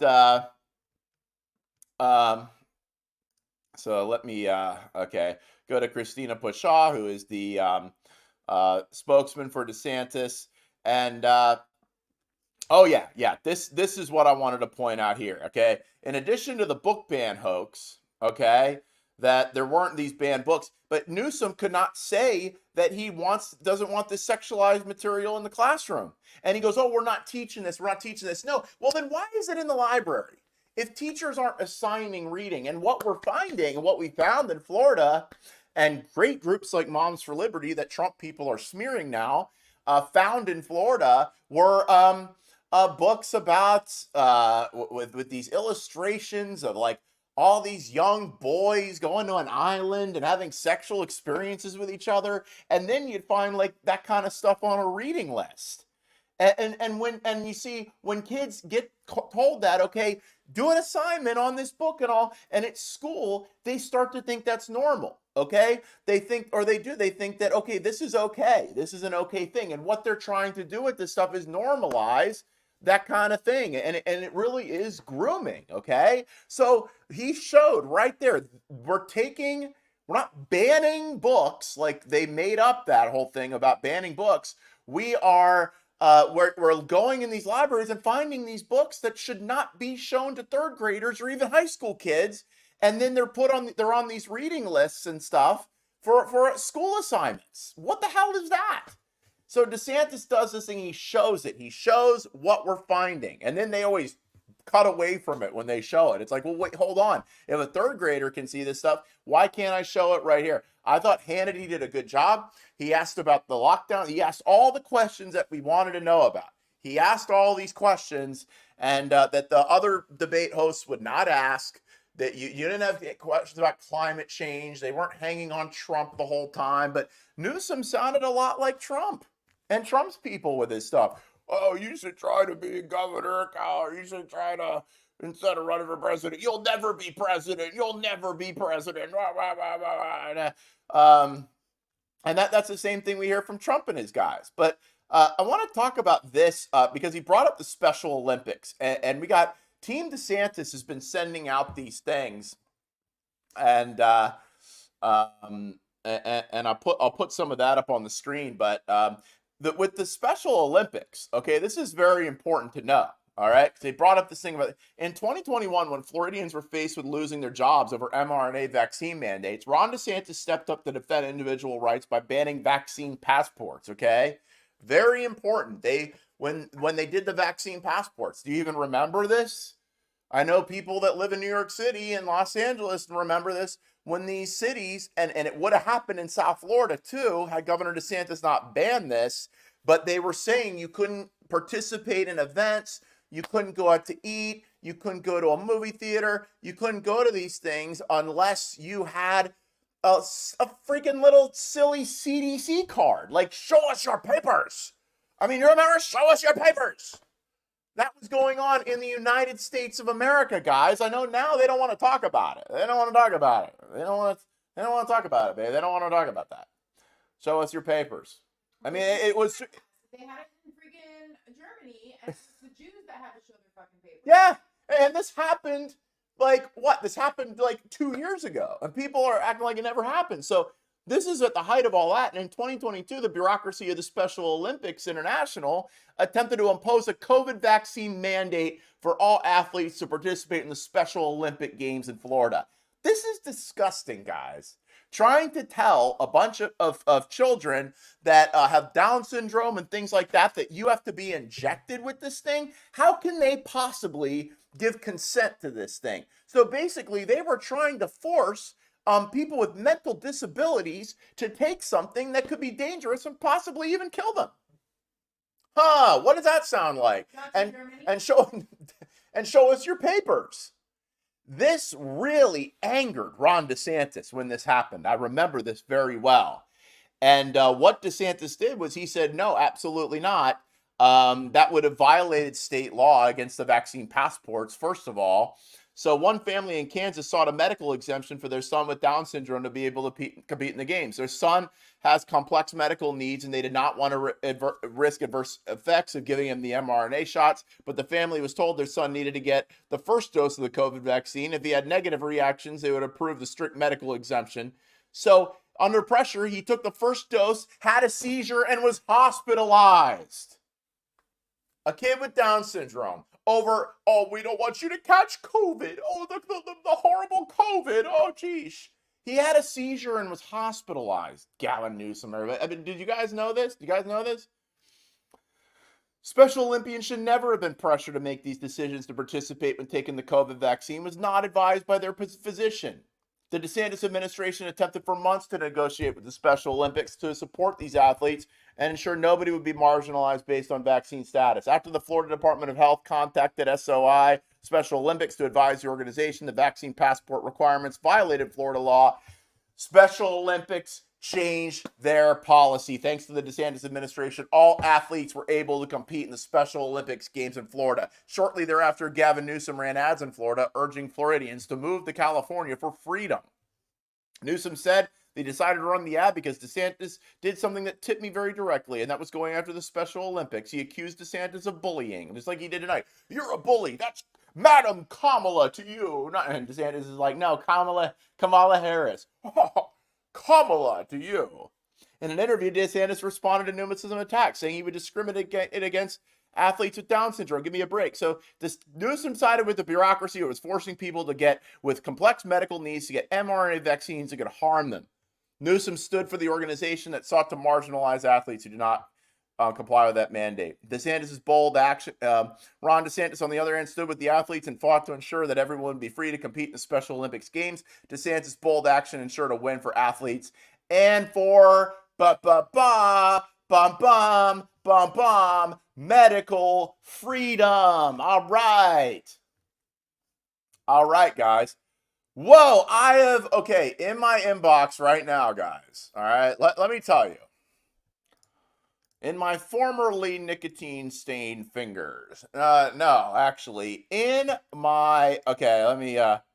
so let me okay, go to Christina Pushaw, who is the spokesman for DeSantis. And oh yeah, this is what I wanted to point out here. Okay, in addition to the book ban hoax, okay, that there weren't these banned books, but Newsom could not say that he doesn't want this sexualized material in the classroom. And he goes, oh, we're not teaching this. We're not teaching this. No. Well, then why is it in the library? If teachers aren't assigning reading, and what we're finding and what we found in Florida, and great groups like Moms for Liberty that Trump people are smearing now, found in Florida were books about with these illustrations of like all these young boys going to an island and having sexual experiences with each other, and then you'd find like that kind of stuff on a reading list. And you see when kids get told that, okay, do an assignment on this book and all, and at school they start to think that's normal. Okay, they think that, okay, this is okay, this is an okay thing, and what they're trying to do with this stuff is normalize that kind of thing, and it really is grooming. Okay, so he showed right there, we're not banning books like they made up that whole thing about banning books. We are we're going in these libraries and finding these books that should not be shown to third graders or even high school kids, and then they're on these reading lists and stuff for school assignments. What the hell is that? So DeSantis does this thing, he shows it. He shows what we're finding. And then they always cut away from it when they show it. It's like, well, wait, hold on. If a third grader can see this stuff, why can't I show it right here? I thought Hannity did a good job. He asked about the lockdown. He asked all the questions that we wanted to know about. He asked all these questions, and that the other debate hosts would not ask. That you didn't have questions about climate change. They weren't hanging on Trump the whole time. But Newsom sounded a lot like Trump and Trump's people with his stuff. Oh, you should try to be a governor, or you should try to, instead of running for president, you'll never be president. You'll never be president. And that's the same thing we hear from Trump and his guys. But I want to talk about this because he brought up the Special Olympics. And we got Team DeSantis has been sending out these things. And I'll put some of that up on the screen. But with the Special Olympics, okay, this is very important to know. All right, they brought up this thing about in 2021 when Floridians were faced with losing their jobs over mRNA vaccine mandates. Ron DeSantis stepped up to defend individual rights by banning vaccine passports. Okay, very important. When they did the vaccine passports, do you even remember this? I know people that live in New York City and Los Angeles and remember this when these cities, and it would have happened in South Florida too, had Governor DeSantis not banned this, but they were saying you couldn't participate in events, you couldn't go out to eat, you couldn't go to a movie theater, you couldn't go to these things unless you had a freaking little silly CDC card. Like, show us your papers. I mean, you remember, show us your papers. That was going on in the United States of America, guys. I know now they don't want to talk about it. They don't want to talk about it. They don't want to talk about it, babe. They don't want to talk about that. Show us your papers. I mean, it was. They had it in freaking Germany, and it's the Jews that had to show their fucking papers. Yeah, and this happened like what? This happened like 2 years ago, and people are acting like it never happened. So this is at the height of all that. And in 2022, the bureaucracy of the Special Olympics International attempted to impose a COVID vaccine mandate for all athletes to participate in the Special Olympic Games in Florida. This is disgusting, guys. Trying to tell a bunch of children that have Down syndrome and things like that you have to be injected with this thing. How can they possibly give consent to this thing? So basically, they were trying to force people with mental disabilities to take something that could be dangerous and possibly even kill them. Huh? What does that sound like? And show us your papers. This really angered Ron DeSantis when this happened. I remember this very well. And what DeSantis did was he said, no, absolutely not. That would have violated state law against the vaccine passports, first of all. So one family in Kansas sought a medical exemption for their son with Down syndrome to be able to compete in the games. Their son has complex medical needs, and they did not want to risk adverse effects of giving him the mRNA shots. But the family was told their son needed to get the first dose of the COVID vaccine. If he had negative reactions, they would approve the strict medical exemption. So under pressure, he took the first dose, had a seizure, and was hospitalized. A kid with Down syndrome. Over, oh, we don't want you to catch COVID. Oh, the horrible COVID. Oh, geez. He had a seizure and was hospitalized. Gavin Newsom. I mean, did you guys know this? Do you guys know this? Special Olympians should never have been pressured to make these decisions to participate when taking the COVID vaccine. Was not advised by their physician. The DeSantis administration attempted for months to negotiate with the Special Olympics to support these athletes and ensure nobody would be marginalized based on vaccine status. After the Florida Department of Health contacted SOI, Special Olympics, to advise the organization the vaccine passport requirements violated Florida law, Special Olympics changed their policy. Thanks to the DeSantis administration, all athletes were able to compete in the Special Olympics games in Florida. Shortly thereafter, Gavin Newsom ran ads in Florida urging Floridians to move to California for freedom. Newsom said they decided to run the ad because DeSantis did something that tipped me very directly, and that was going after the Special Olympics. He accused DeSantis of bullying, just like he did tonight. You're a bully. That's Madam Kamala to you. And DeSantis is like, no, Kamala Harris. Kamala to you. In an interview, DeSantis responded to Newsom's attack, saying he would discriminate against athletes with Down syndrome. Give me a break. So Newsom sided with the bureaucracy who was forcing people to get with complex medical needs to get mRNA vaccines that could harm them. Newsom stood for the organization that sought to marginalize athletes who do not comply with that mandate. DeSantis' bold action. Ron DeSantis, on the other hand, stood with the athletes and fought to ensure that everyone would be free to compete in the Special Olympics Games. DeSantis' bold action ensured a win for athletes and for medical freedom. All right, guys. Whoa, in my inbox right now, guys. All right, let me tell you. In my formerly nicotine-stained fingers. No, actually, in my... Okay,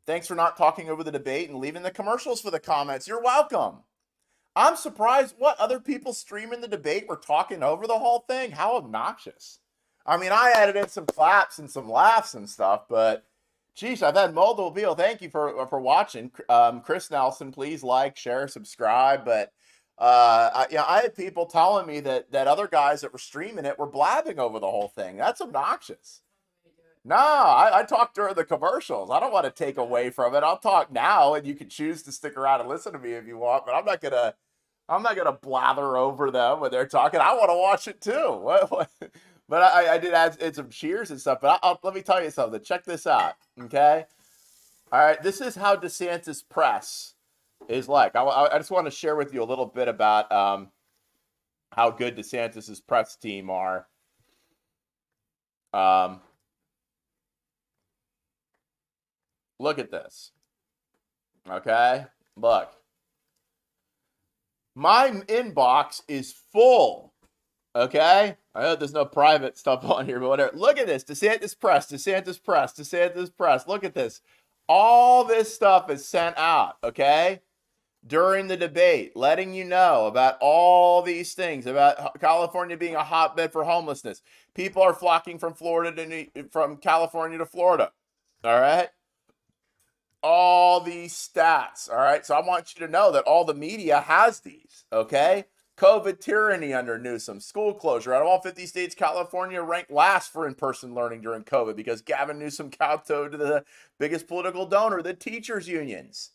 thanks for not talking over the debate and leaving the commercials for the comments. You're welcome. I'm surprised what other people streaming the debate were talking over the whole thing. How obnoxious. I mean, I added in some claps and some laughs and stuff, but... Geez, I've had multiple people. Thank you for watching. Chris Nelson, please like, share, subscribe, but... I had people telling me that other guys that were streaming it were blabbing over the whole thing. That's obnoxious. No, I talk during the commercials. I don't want to take away from it. I'll talk now, and you can choose to stick around and listen to me if you want. But I'm not gonna blather over them when they're talking. I want to watch it too. But I did add some cheers and stuff. But let me tell you something. Check this out. Okay. All right. This is how DeSantis press is like. I just want to share with you a little bit about how good DeSantis's press team are. Look at this. Okay, look. My inbox is full. Okay, I know there's no private stuff on here, but whatever. Look at this. DeSantis press, DeSantis press, DeSantis press. Look at this. All this stuff is sent out. Okay. During the debate, letting you know about all these things, about California being a hotbed for homelessness. People are flocking from from California to Florida. All right. All these stats. All right. So I want you to know that all the media has these. Okay. COVID tyranny under Newsom. School closure. Out of all 50 states, California ranked last for in-person learning during COVID because Gavin Newsom kowtowed to the biggest political donor, the teachers' unions.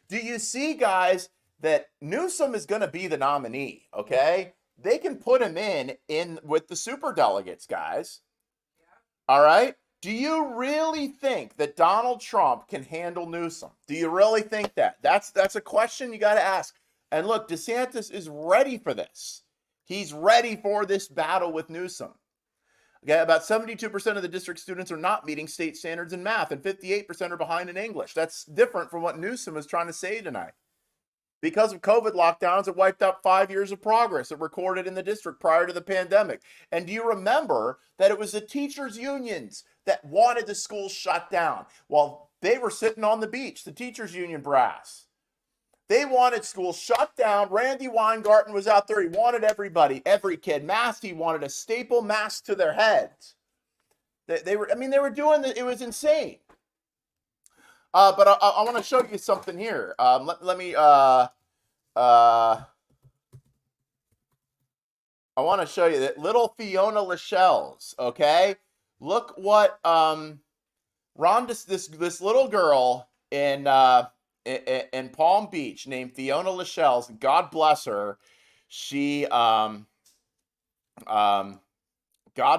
Do you see, guys, that Newsom is going to be the nominee, okay? They can put him in with the superdelegates, guys. Yeah. All right? Do you really think that Donald Trump can handle Newsom? Do you really think that? That's a question you got to ask. And look, DeSantis is ready for this. He's ready for this battle with Newsom. Okay, about 72% of the district students are not meeting state standards in math, and 58% are behind in English. That's different from what Newsom is trying to say tonight. Because of COVID lockdowns, it wiped out 5 years of progress it recorded in the district prior to the pandemic. And do you remember that it was the teachers' unions that wanted the schools shut down while they were sitting on the beach, the teachers' union brass? They wanted schools shut down. Randy Weingarten was out there. He wanted everybody, every kid masked. He wanted a staple mask to their heads. They were doing it. It was insane. But I want to show you something here. Let me. I want to show you that little Fiona Lachelle's. Okay, look what this little girl in Palm Beach named Fiona Lachelle's. God bless her. She God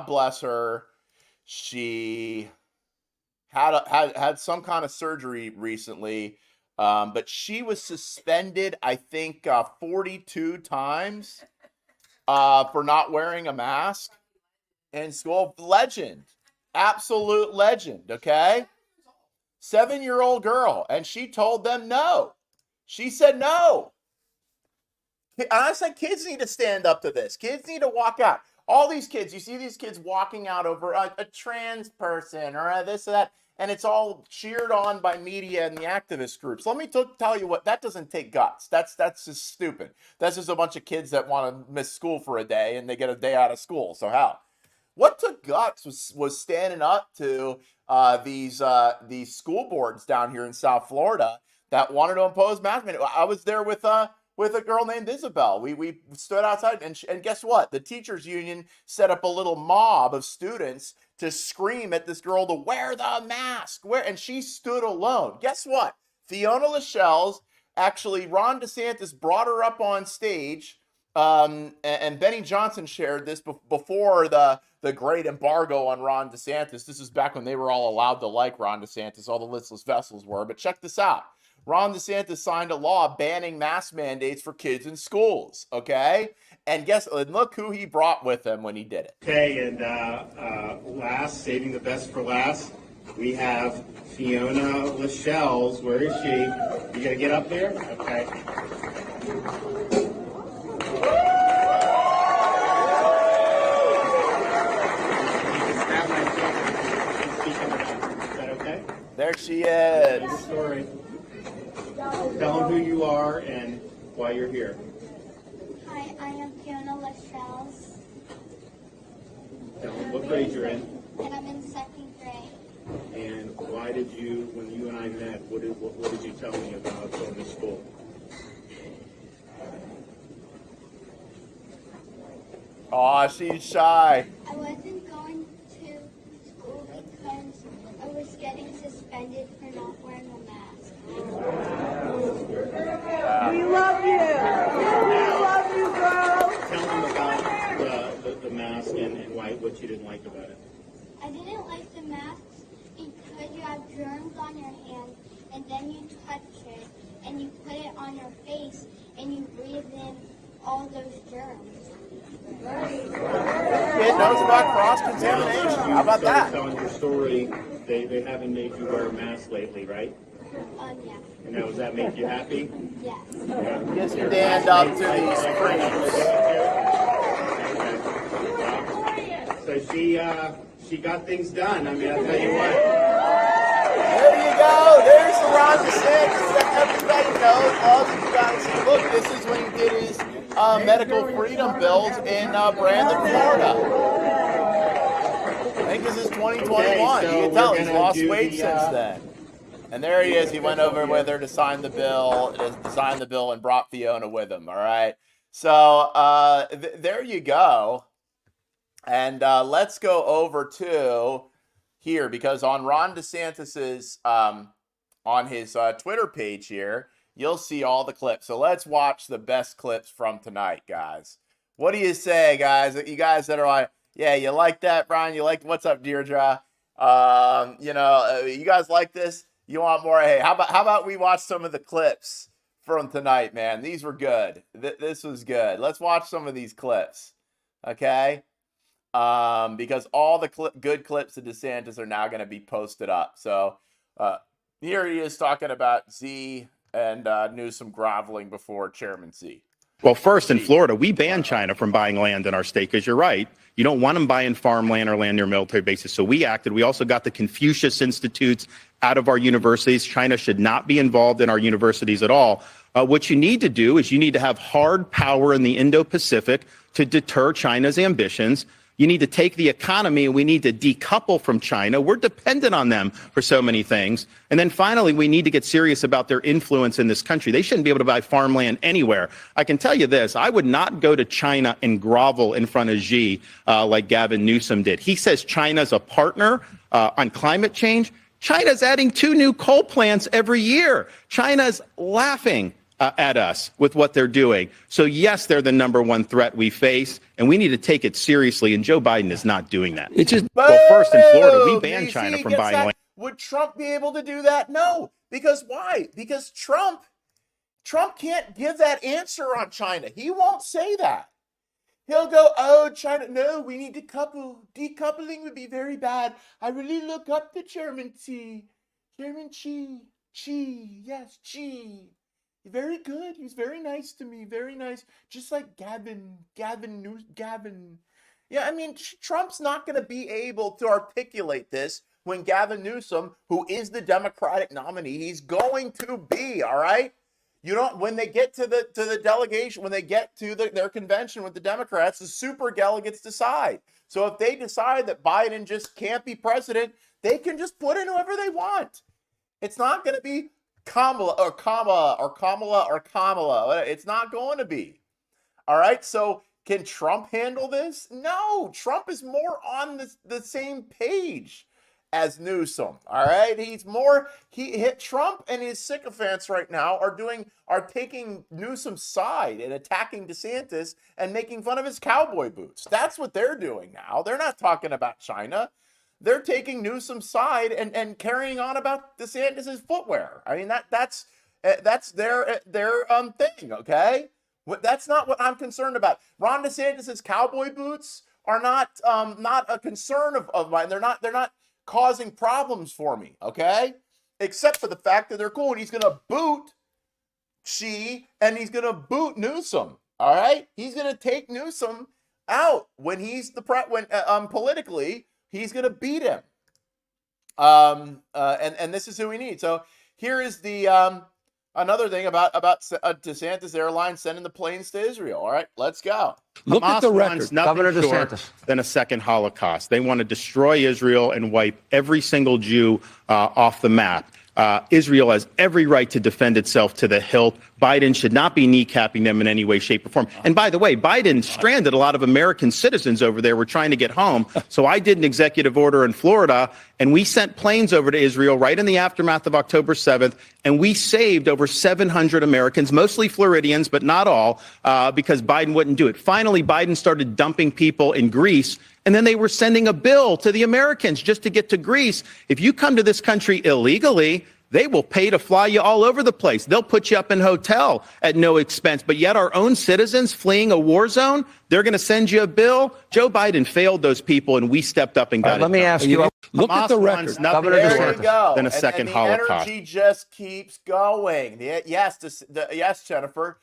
bless her. She had some kind of surgery recently, but she was suspended, I think, 42 times for not wearing a mask in school. Legend, absolute legend. Okay, 7-year-old girl, and she told them no. She said no. And I said, kids need to stand up to this. Kids need to walk out. All these kids, you see these kids walking out over a trans person or this or that, and it's all cheered on by media and the activist groups. Let me tell you what, that doesn't take guts. That's just stupid. That's just a bunch of kids that want to miss school for a day and they get a day out of school. So how? What took guts was standing up to these school boards down here in South Florida that wanted to impose mask mandate. I was there with a girl named Isabel. We stood outside, and guess what? The teachers union set up a little mob of students to scream at this girl to wear the mask. And she stood alone. Guess what? Fiona Lachelle's, actually, Ron DeSantis brought her up on stage, and Benny Johnson shared this before the great embargo on Ron DeSantis. This is back when they were all allowed to like Ron DeSantis. All the listless vessels were. But check this out. Ron DeSantis signed a law banning mask mandates for kids in schools, okay? And look who he brought with him when he did it. Okay, and saving the best for last, we have Fiona Lachelle's. Where is she? You gonna get up there? Okay. Is that okay? There she is. Story. Tell them who you are and why you're here. Hi, I am Fiona Lachelle's. Tell them what grade you're in. And I'm in 2nd grade. And why did you, when you and I met, what did you tell me about going to school? Aw, she's shy. I wasn't going to school because I was getting suspended for not wearing a mask. We love you. We love you, girl. Tell them about the mask and what you didn't like about it. I didn't like the masks because you have germs on your hands, and then you touch it, and you put it on your face, and you breathe in all those germs. Kid knows about cross-contamination. How about that? Telling your story, they haven't made you wear a mask lately, right? Yeah. And now, does that make you happy? Yes. Just stand up to these creeps. So she got things done. I mean, I'll tell you what. There you go. There's the Ron DeSantis that everybody knows. All you guys see. Look, this is when he did his medical freedom bills in Brandon, Florida. I think this is 2021. Okay, so you can tell we're he's gonna lost do weight the, since then. And there he is. He went over with her to sign the bill, and brought Fiona with him. All right. So there you go. And let's go over to here, because on Ron DeSantis's on his Twitter page here, you'll see all the clips. So let's watch the best clips from tonight, guys. What do you say, guys? You guys that are like, yeah, you like that, Brian? You like, what's up, Deirdre? You guys like this? You want more? Hey, how about we watch some of the clips from tonight, man? These were good. This was good. Let's watch some of these clips, okay? Because all the good clips of DeSantis are now going to be posted up. So here he is talking about Z and Newsom groveling before Chairman C. Well, first, in Florida, we banned China from buying land in our state because you're right. You don't want them buying farmland or land near military bases. So we acted. We also got the Confucius Institutes out of our universities. China should not be involved in our universities at all. What you need to do is you need to have hard power in the Indo-Pacific to deter China's ambitions. You need to take the economy and we need to decouple from China. We're dependent on them for so many things. And then finally, we need to get serious about their influence in this country. They shouldn't be able to buy farmland anywhere. I can tell you this, I would not go to China and grovel in front of Xi like Gavin Newsom did. He says China's a partner on climate change. China's adding 2 new coal plants every year. China's laughing at us with what they're doing. So yes, they're the #1 threat we face, and we need to take it seriously. And Joe Biden is not doing that. It's just Well, first in Florida, we banned China from buying land. Would Trump be able to do that? No. Because why? Because Trump can't give that answer on China. He won't say that. He'll go, oh, China, no, we need to couple. Decoupling would be very bad. I really look up to Chairman Xi. Chairman Xi, yes, Xi. Very good. He's very nice to me. Very nice. Just like Gavin. Yeah, I mean, Trump's not going to be able to articulate this when Gavin Newsom, who is the Democratic nominee, he's going to be, all right? You don't, when they get to the delegation, when they get to their convention with the Democrats, the super delegates decide. So if they decide that Biden just can't be president, they can just put in whoever they want. It's not going to be Kamala. It's not going to be. All right. So can Trump handle this? No. Trump is more on the same page as Newsom. All right. Trump and his sycophants right now are taking Newsom's side and attacking DeSantis and making fun of his cowboy boots. That's what they're doing now. They're not talking about China. They're taking Newsom's side and carrying on about DeSantis' footwear. I mean, that's their thing, okay? That's not what I'm concerned about. Ron DeSantis' cowboy boots are not a concern of mine. They're not causing problems for me, okay? Except for the fact that they're cool. And he's going to boot Xi and he's going to boot Newsom, all right? He's going to take Newsom out when he's politically. He's going to beat him. And this is who we need. So here is the another thing about DeSantis Airlines sending the planes to Israel. All right, let's go. look at the record. Governor DeSantis. Than a second Holocaust. They want to destroy Israel and wipe every single Jew off the map. Israel has every right to defend itself to the hilt. Biden should not be kneecapping them in any way, shape, or form. And by the way, Biden stranded a lot of American citizens over there. We're trying to get home. So I did an executive order in Florida, and we sent planes over to Israel right in the aftermath of October 7th, and we saved over 700 Americans, mostly Floridians, but not all, because Biden wouldn't do it. Finally, Biden started dumping people in Greece, and then they were sending a bill to the Americans just to get to Greece. If you come to this country illegally, they will pay to fly you all over the place. They'll put you up in a hotel at no expense. But yet our own citizens fleeing a war zone, they're going to send you a bill. Joe Biden failed those people, and we stepped up and got it. Let me ask you. Look at the record. Nothing There you go. than a second and Holocaust. The energy just keeps going. Yes, Jennifer.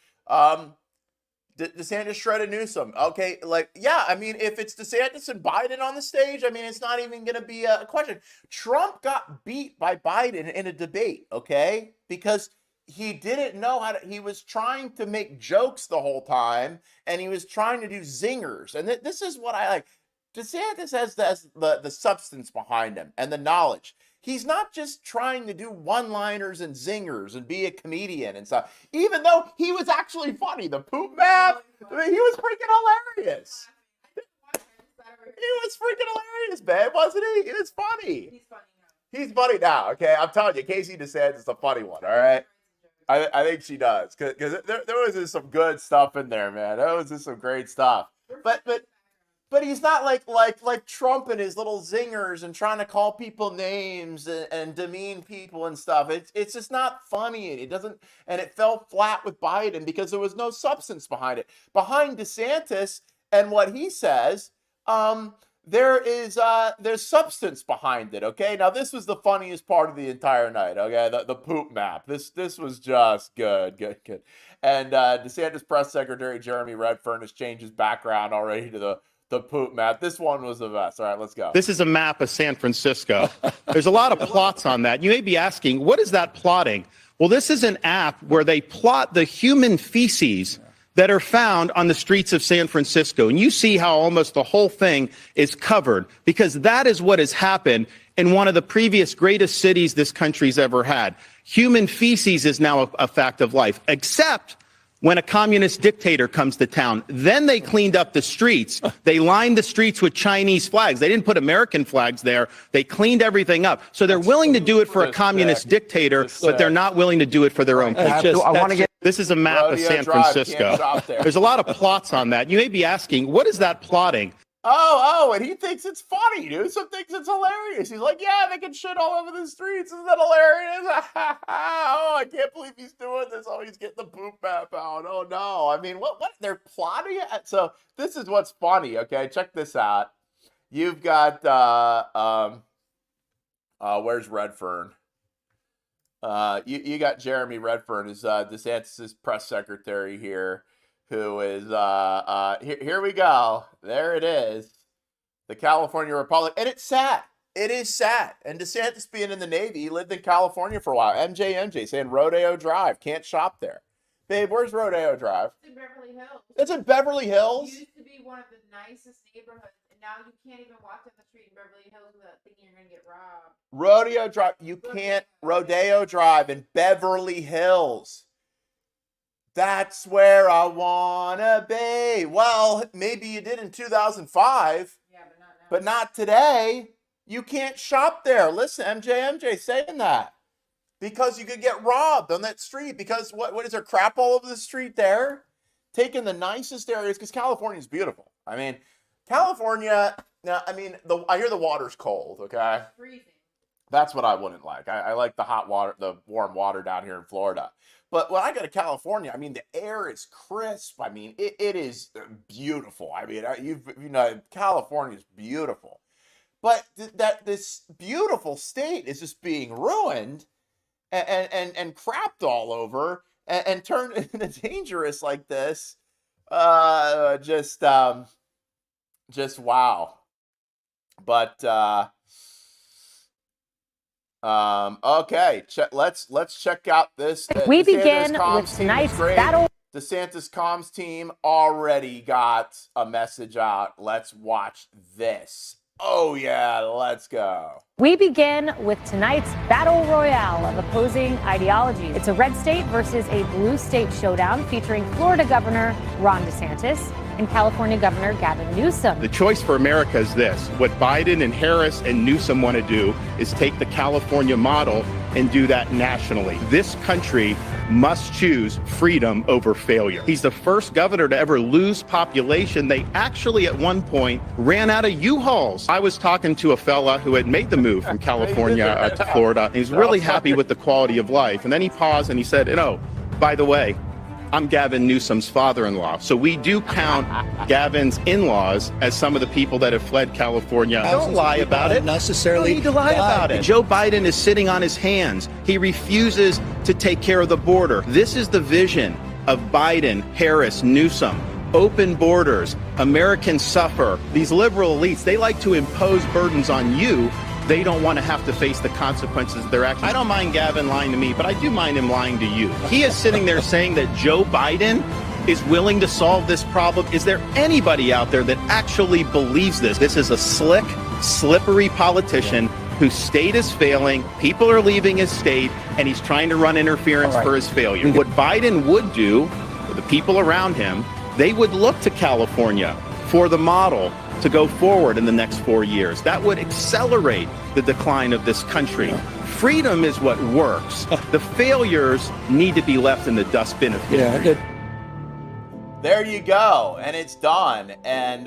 DeSantis shredded Newsom. Okay, I mean, if it's DeSantis and Biden on the stage, I mean, it's not even going to be a question. Trump got beat by Biden in a debate, okay? Because he didn't know he was trying to make jokes the whole time, and he was trying to do zingers. And this is what I like. DeSantis has the substance behind him and the knowledge. He's not just trying to do one-liners and zingers and be a comedian and stuff, even though he was actually funny. The poop math, I mean, he was freaking hilarious. He was freaking hilarious, man, wasn't he? He was funny. He's funny now. He's funny now, okay? I'm telling you, Casey DeSantis is a funny one, all right? I think she does, because there was just some good stuff in there, man. There was just some great stuff. But he's not like Trump and his little zingers and trying to call people names and demean people and stuff. It's just not funny. It fell flat with Biden because there was no substance behind it. Behind DeSantis and what he says, there's substance behind it. Okay, now this was the funniest part of the entire night. Okay, the poop map. This was just good. And DeSantis press secretary Jeremy Redfern has changed his background already to the poop map. This one was the best. All right, let's go. This is a map of San Francisco. There's a lot of plots on that. You may be asking, what is that plotting? Well, this is an app where they plot the human feces that are found on the streets of San Francisco. And you see how almost the whole thing is covered, because that is what has happened in one of the previous greatest cities this country's ever had. Human feces is now a fact of life, except when a communist dictator comes to town. Then they cleaned up the streets. They lined the streets with Chinese flags. They didn't put American flags there. They cleaned everything up. So they're willing to do it for a communist dictator, but they're not willing to do it for their own people. This is a map of San Francisco. There's a lot of plots on that. You may be asking, what is that plotting? Oh, and he thinks it's funny. Newsom thinks it's hilarious. He's like, yeah, they can shit all over the streets. Isn't that hilarious? Oh, I can't believe he's doing this. Oh, he's getting the poop map out. Oh, no. I mean, what? They're plotting it? So this is what's funny, okay? Check this out. You've got, where's Redfern? You got Jeremy Redfern, who's DeSantis' press secretary here, who is, here we go. There it is. The California Republic. And it's sad. It is sad. And DeSantis being in the Navy, he lived in California for a while. MJ saying Rodeo Drive. Can't shop there. Babe, where's Rodeo Drive? It's in Beverly Hills. It's in Beverly Hills? It used to be one of the nicest neighborhoods, and now you can't even walk down the street in Beverly Hills without thinking you're going to get robbed. Rodeo Drive. You can't. Rodeo Drive in Beverly Hills. That's where I wanna be. Well, maybe you did in 2005, Yeah, but not now. but not today. You can't shop there. Listen, MJ saying that because you could get robbed on that street. Because what is there, crap all over the street there? Taking the nicest areas, because California is beautiful. I mean, California. Now, I mean, I hear the water's cold. Okay, It's freezing. that's what I wouldn't like. I like the hot water, the warm water down here in Florida. But when I go to California, I mean, the air is crisp. I mean, it is beautiful. I mean, California is beautiful. But this beautiful state is just being ruined and crapped all over and turned into dangerous like this. Just wow. But okay, let's check out this. We begin with tonight's battle. DeSantis comms team already got a message out. Let's watch this. Oh yeah, let's go. We begin with tonight's battle royale of opposing ideologies. It's a red state versus a blue state showdown featuring Florida Governor Ron DeSantis and California Governor Gavin Newsom. The choice for America is this. What Biden and Harris and Newsom want to do is take the California model and do that nationally. This country must choose freedom over failure. He's the first governor to ever lose population. They actually at one point ran out of U-Hauls. I was talking to a fella who had made the move from California to Florida. And he's really happy with the quality of life. And then he paused and he said, by the way, I'm Gavin Newsom's father-in-law. So we do count Gavin's in-laws as some of the people that have fled California. Don't lie about it. Necessarily. You don't need to lie about it. Joe Biden is sitting on his hands. He refuses to take care of the border. This is the vision of Biden, Harris, Newsom. Open borders. Americans suffer. These liberal elites, they like to impose burdens on you. They don't want to have to face the consequences of their actions. I don't mind Gavin lying to me, but I do mind him lying to you. He is sitting there saying that Joe Biden is willing to solve this problem. Is there anybody out there that actually believes this? This is a slick, slippery politician whose state is failing, people are leaving his state, and he's trying to run interference for his failure. What Biden would do, for the people around him, they would look to California for the model to go forward in the next 4 years. That would accelerate the decline of this country. Freedom is what works. The failures need to be left in the dustbin of history. There you go, and it's done. And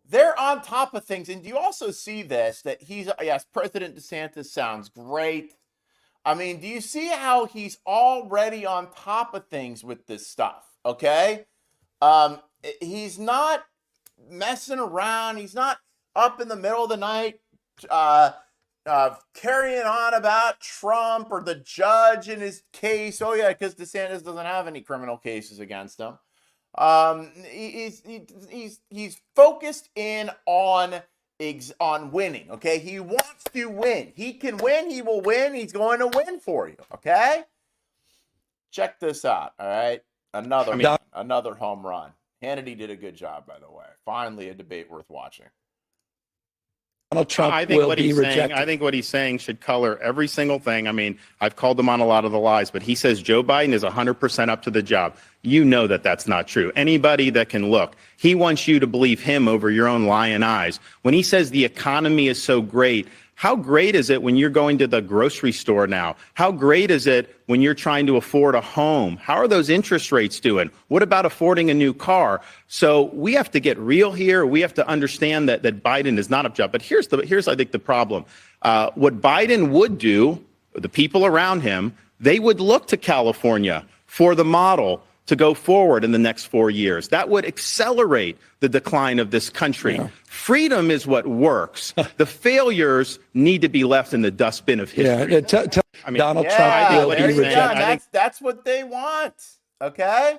they're on top of things. And do you also see this, that yes, President DeSantis sounds great. I mean, do you see how he's already on top of things with this stuff, okay? He's not messing around. He's not up in the middle of the night carrying on about Trump or the judge in his case. Oh yeah, because DeSantis doesn't have any criminal cases against him. He's focused in on winning. Okay, he wants to win. He can win. He will win. He's going to win for you. Okay, check this out. All right, another home run. Hannity did a good job, by the way. Finally, a debate worth watching. Donald Trump I think will what be he's rejected. saying. I think what he's saying should color every single thing. I mean, I've called him on a lot of the lies, but he says Joe Biden is 100% up to the job. You know that that's not true. Anybody that can look, he wants you to believe him over your own lying eyes. When he says the economy is so great, how great is it when you're going to the grocery store now? How great is it when you're trying to afford a home? How are those interest rates doing? What about affording a new car? So we have to get real here. We have to understand that Biden is not up to job. But here's I think the problem. What Biden would do, the people around him, they would look to California for the model to go forward in the next 4 years. That would accelerate the decline of this country. Yeah. Freedom is what works. The failures need to be left in the dustbin of history. Yeah, I mean, Donald Trump will be rejected. That's what they want. Okay?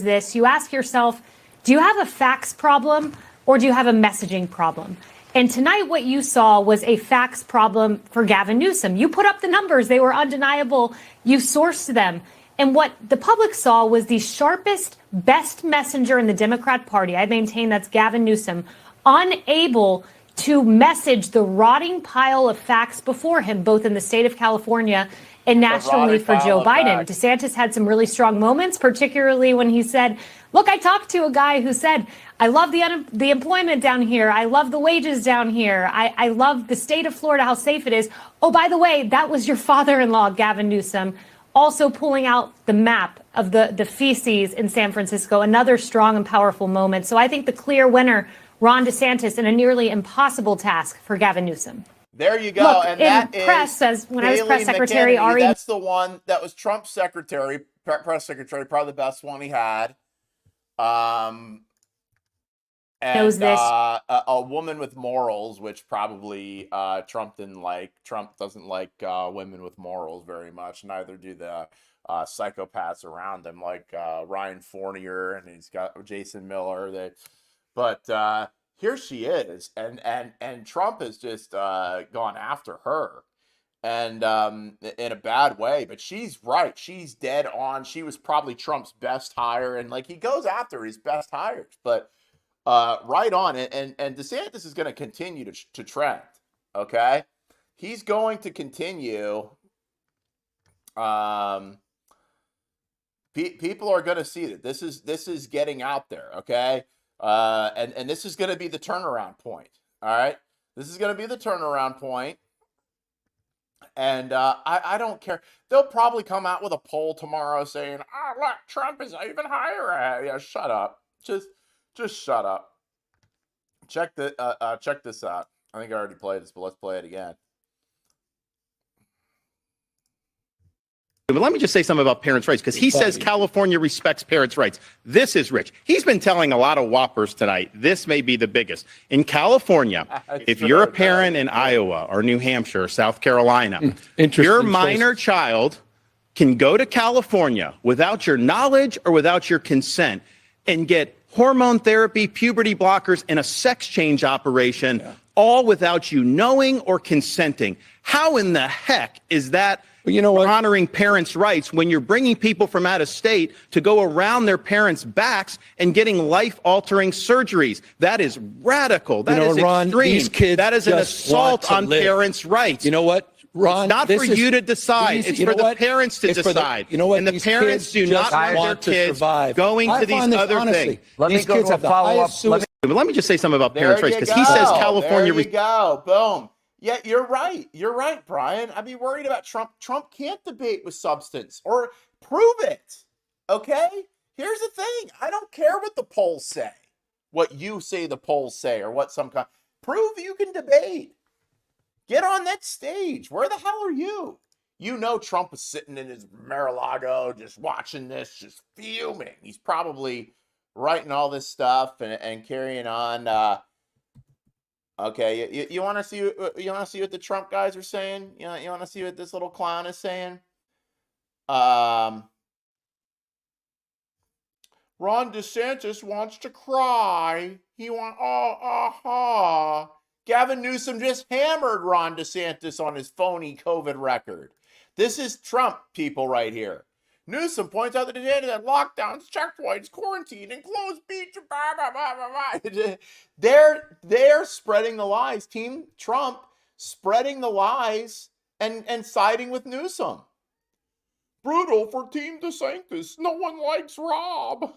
You ask yourself, do you have a facts problem or do you have a messaging problem? And tonight what you saw was a facts problem for Gavin Newsom. You put up the numbers. They were undeniable. You sourced them. And what the public saw was the sharpest, best messenger in the Democrat Party. I maintain that's Gavin Newsom, unable to message the rotting pile of facts before him, both in the state of California and nationally for Joe Biden. DeSantis had some really strong moments, particularly when he said, look, I talked to a guy who said, I love the employment down here. I love the wages down here. I love the state of Florida, how safe it is. Oh, by the way, that was your father-in-law, Gavin Newsom, also pulling out the map of the feces in San Francisco, another strong and powerful moment. So I think the clear winner, Ron DeSantis, in a nearly impossible task for Gavin Newsom. There you go. Look, and in that press, is says when I was Haley press secretary, McKennedy. Ari. That's the one that was Trump's press secretary, probably the best one he had. And Knows this. A woman with morals, which probably Trump didn't like. Trump doesn't like women with morals very much. Neither do the psychopaths around him, like Ryan Fournier, and he's got Jason Miller. But here she is, and Trump has just gone after her, and in a bad way. But she's right; she's dead on. She was probably Trump's best hire, and like he goes after his best hires, but right on. And DeSantis is going to continue to trend. Okay, he's going to continue. People are going to see that this is getting out there. Okay. And this is going to be the turnaround point. All right. This is going to be the turnaround point. And I don't care. They'll probably come out with a poll tomorrow saying, oh, look, Trump is even higher. Yeah, shut up. Just shut up. Check this out. I think I already played this, but let's play it again. But let me just say something about parents' rights, because he says California respects parents' rights. This is rich. He's been telling a lot of whoppers tonight. This may be the biggest. In California, if you're a parent in Iowa or New Hampshire or South Carolina, your minor child can go to California without your knowledge or without your consent and get hormone therapy, puberty blockers, and a sex change operation, all without you knowing or consenting. How in the heck is that honoring parents' rights when you're bringing people from out of state to go around their parents' backs and getting life-altering surgeries? That is radical. That is Ron, extreme. these kids that is an assault on parents' rights. You know what, Ron? It's not for you to decide. It's for the parents to decide. And the parents do not want their kids going to these other things. Let me go to a follow-up. Let me just say something about parents' rights, because he says California. There you go. Boom. Yeah, you're right. You're right, Brian. I'd be worried about Trump. Trump can't debate with substance or prove it. Okay? Here's the thing. I don't care what the polls say, what you say the polls say, or what some kind. Prove you can debate. Get on that stage. Where the hell are you? You know Trump is sitting in his Mar-a-Lago just watching this, just fuming. He's probably writing all this stuff and carrying on. Okay, you want to see what the Trump guys are saying? You want to see what this little clown is saying? Ron DeSantis wants to cry. Gavin Newsom just hammered Ron DeSantis on his phony COVID record. This is Trump people right here. Newsom points out that DeSantis had lockdowns, checkpoints, quarantine, and closed beach. Blah, blah, blah, blah. They're spreading the lies. Team Trump spreading the lies and siding with Newsom. Brutal for Team DeSantis. No one likes Rob.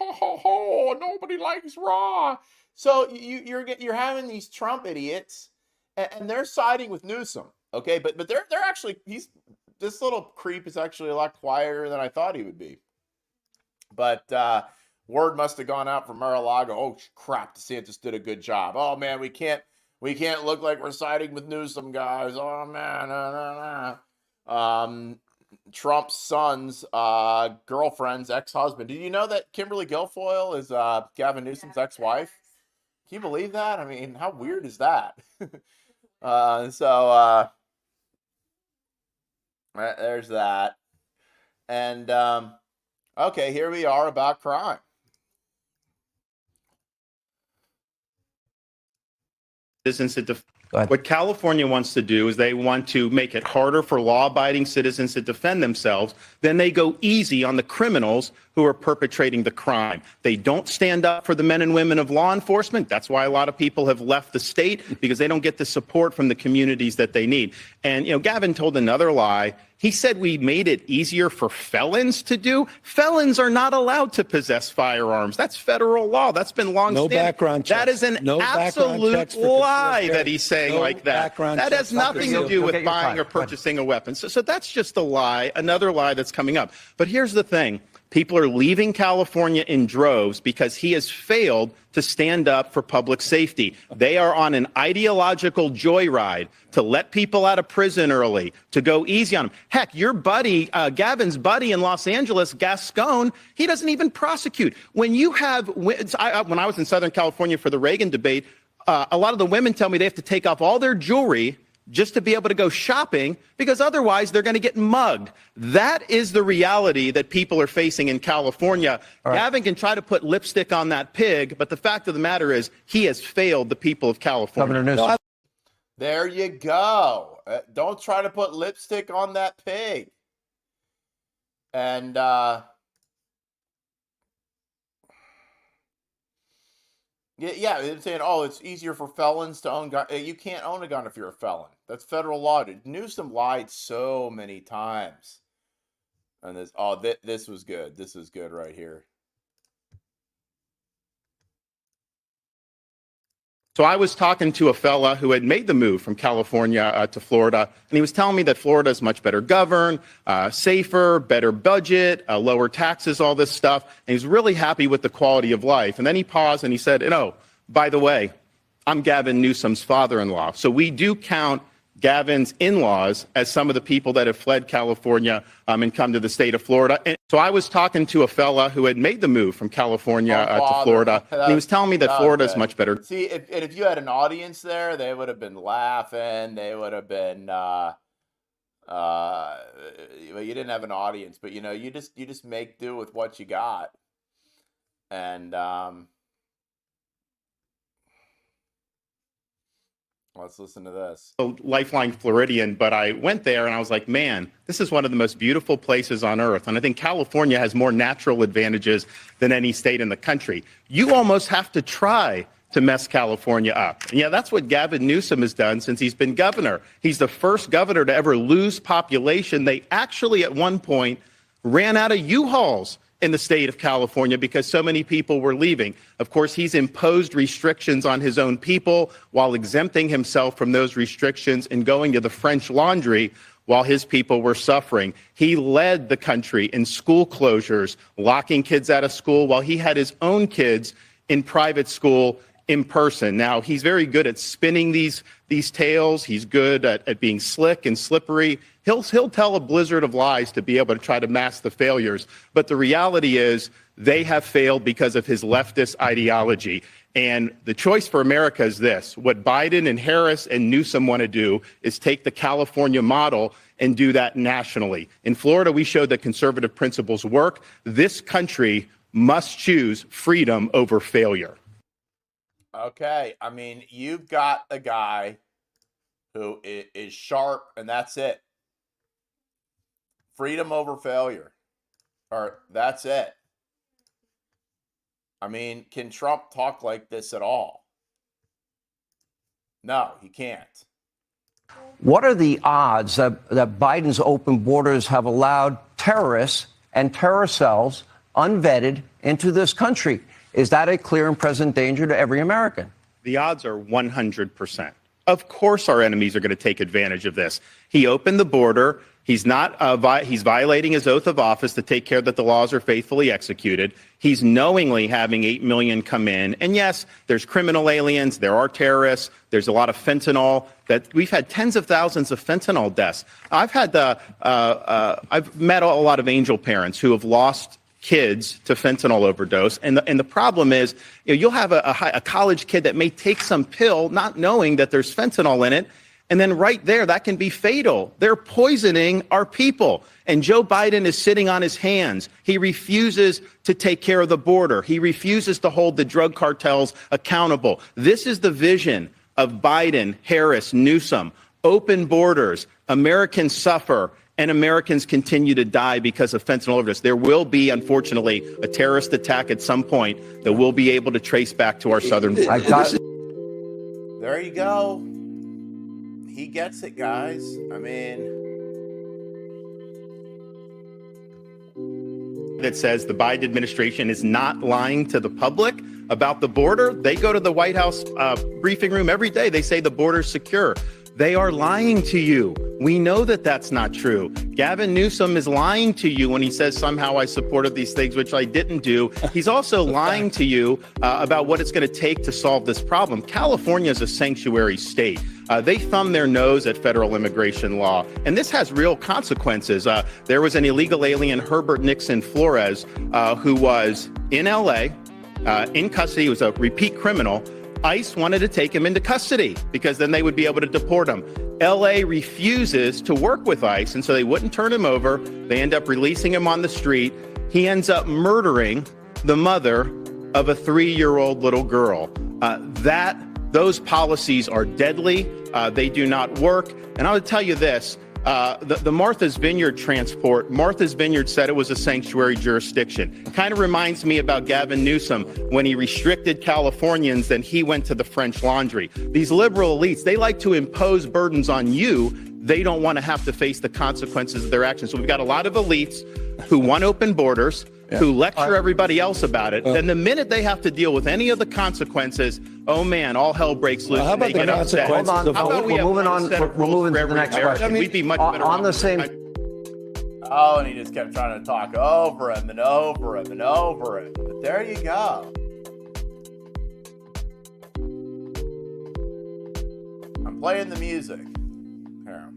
Nobody likes Rob. So you're having these Trump idiots, and they're siding with Newsom. Okay, but they're actually this little creep is actually a lot quieter than I thought he would be. But word must have gone out from Mar-a-Lago. Oh crap, DeSantis did a good job. Oh man, we can't look like we're siding with Newsom, guys. Oh man, Trump's son's girlfriend's ex-husband. Did you know that Kimberly Guilfoyle is Gavin Newsom's ex-wife? Can you believe that? I mean, how weird is that? There's that. And okay, here we are about crime. What California wants to do is they want to make it harder for law-abiding citizens to defend themselves. Then they go easy on the criminals who are perpetrating the crime. They don't stand up for the men and women of law enforcement. That's why a lot of people have left the state, because they don't get the support from the communities that they need. And, Gavin told another lie. He said we made it easier for felons to do. Felons are not allowed to possess firearms. That's federal law. That's been long-standing. No background checks. That is an absolute lie that he's saying like that. That has nothing to do with buying or purchasing a weapon. So that's just a lie, another lie that's coming up. But here's the thing. People are leaving California in droves because he has failed to stand up for public safety. They are on an ideological joyride to let people out of prison early, to go easy on them. Heck, your buddy, Gavin's buddy in Los Angeles, Gascon, he doesn't even prosecute. When I was in Southern California for the Reagan debate, a lot of the women tell me they have to take off all their jewelry just to be able to go shopping, because otherwise they're going to get mugged. That is the reality that people are facing in California. Right. Gavin can try to put lipstick on that pig, but the fact of the matter is he has failed the people of California. Governor Newsom. There you go. Don't try to put lipstick on that pig. And yeah, they're saying, oh, it's easier for felons to own gun. You can't own a gun if you're a felon. That's federal law. Dude. Newsom lied so many times. And this was good. This is good right here. So I was talking to a fella who had made the move from California to Florida, and he was telling me that Florida is much better governed, safer, better budget, lower taxes, all this stuff. And he's really happy with the quality of life. And then he paused and he said, by the way, I'm Gavin Newsom's father-in-law. So we do count Gavin's in-laws as some of the people that have fled California and come to the state of Florida. And so I was talking to a fella who had made the move from California to Florida, and he was telling me that Florida is much better. See, if you had an audience there, they would have been laughing. They would have been, well, you didn't have an audience, but you just make do with what you got. And let's listen to this. Lifeline Floridian, but I went there and I was like, man, this is one of the most beautiful places on earth. And I think California has more natural advantages than any state in the country. You almost have to try to mess California up. And yeah, that's what Gavin Newsom has done since he's been governor. He's the first governor to ever lose population. They actually at one point ran out of U-Hauls in the state of California because so many people were leaving. Of course, he's imposed restrictions on his own people while exempting himself from those restrictions and going to the French Laundry while his people were suffering. He led the country in school closures, locking kids out of school while he had his own kids in private school in person. Now, he's very good at spinning these tales. He's good at being slick and slippery. He'll tell a blizzard of lies to be able to try to mask the failures. But the reality is they have failed because of his leftist ideology. And the choice for America is this. What Biden and Harris and Newsom want to do is take the California model and do that nationally. In Florida, we showed that conservative principles work. This country must choose freedom over failure. Okay, I mean, you've got a guy who is sharp, and that's it. Freedom over failure. Or that's it. I mean, can Trump talk like this at all? No, he can't. What are the odds that Biden's open borders have allowed terrorists and terror cells unvetted into this country? Is that a clear and present danger to every American? The odds are 100%. Of course our enemies are going to take advantage of this. He opened the border. He's not. He's violating his oath of office to take care that the laws are faithfully executed. He's knowingly having 8 million come in. And yes, there's criminal aliens. There are terrorists. There's a lot of fentanyl. That we've had tens of thousands of fentanyl deaths. I've met a lot of angel parents who have lost kids to fentanyl overdose. And the problem is, you'll have a college kid that may take some pill not knowing that there's fentanyl in it. And then right there, that can be fatal. They're poisoning our people. And Joe Biden is sitting on his hands. He refuses to take care of the border. He refuses to hold the drug cartels accountable. This is the vision of Biden, Harris, Newsom. Open borders. Americans suffer. And Americans continue to die because of fentanyl overdose. There will be, unfortunately, a terrorist attack at some point that we'll be able to trace back to our southern border. There you go. He gets it, guys. I mean, that says the Biden administration is not lying to the public about the border. They go to the White House briefing room every day. They say the border's secure. They are lying to you. We know that that's not true. Gavin Newsom is lying to you when he says somehow I supported these things, which I didn't do. He's also lying to you about what it's going to take to solve this problem. California is a sanctuary state. They thumb their nose at federal immigration law, and this has real consequences. There was an illegal alien, Herbert Nixon Flores, who was in L.A., in custody. He was a repeat criminal. ICE wanted to take him into custody because then they would be able to deport him. LA refuses to work with ICE, and so they wouldn't turn him over. They end up releasing him on the street. He ends up murdering the mother of a 3-year-old little girl. Those policies are deadly. They do not work. And I'll tell you this. The Martha's Vineyard transport, Martha's Vineyard said it was a sanctuary jurisdiction. Kind of reminds me about Gavin Newsom when he restricted Californians, then he went to the French Laundry. These liberal elites, they like to impose burdens on you. They don't want to have to face the consequences of their actions. So we've got a lot of elites who want open borders, who lecture everybody else about it. And the minute they have to deal with any of the consequences, oh man, all hell breaks loose. How about the consequences? Hold on, we're moving on. We're moving to the next question. We'd be much better on the same. oh, and he just kept trying to talk over him and over him and over him. But there you go. I'm playing the music. Here.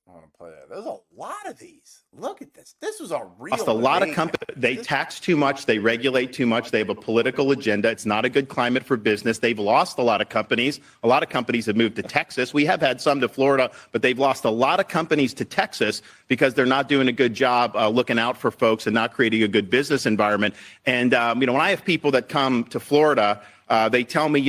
I want to play that. There's a lot of these. Look at this. This was a real. A lot of companies, they tax too much. They regulate too much. They have a political agenda. It's not a good climate for business. They've lost a lot of companies. A lot of companies have moved to Texas. We have had some to Florida, but they've lost a lot of companies to Texas because they're not doing a good job looking out for folks and not creating a good business environment. And, when I have people that come to Florida, they tell me,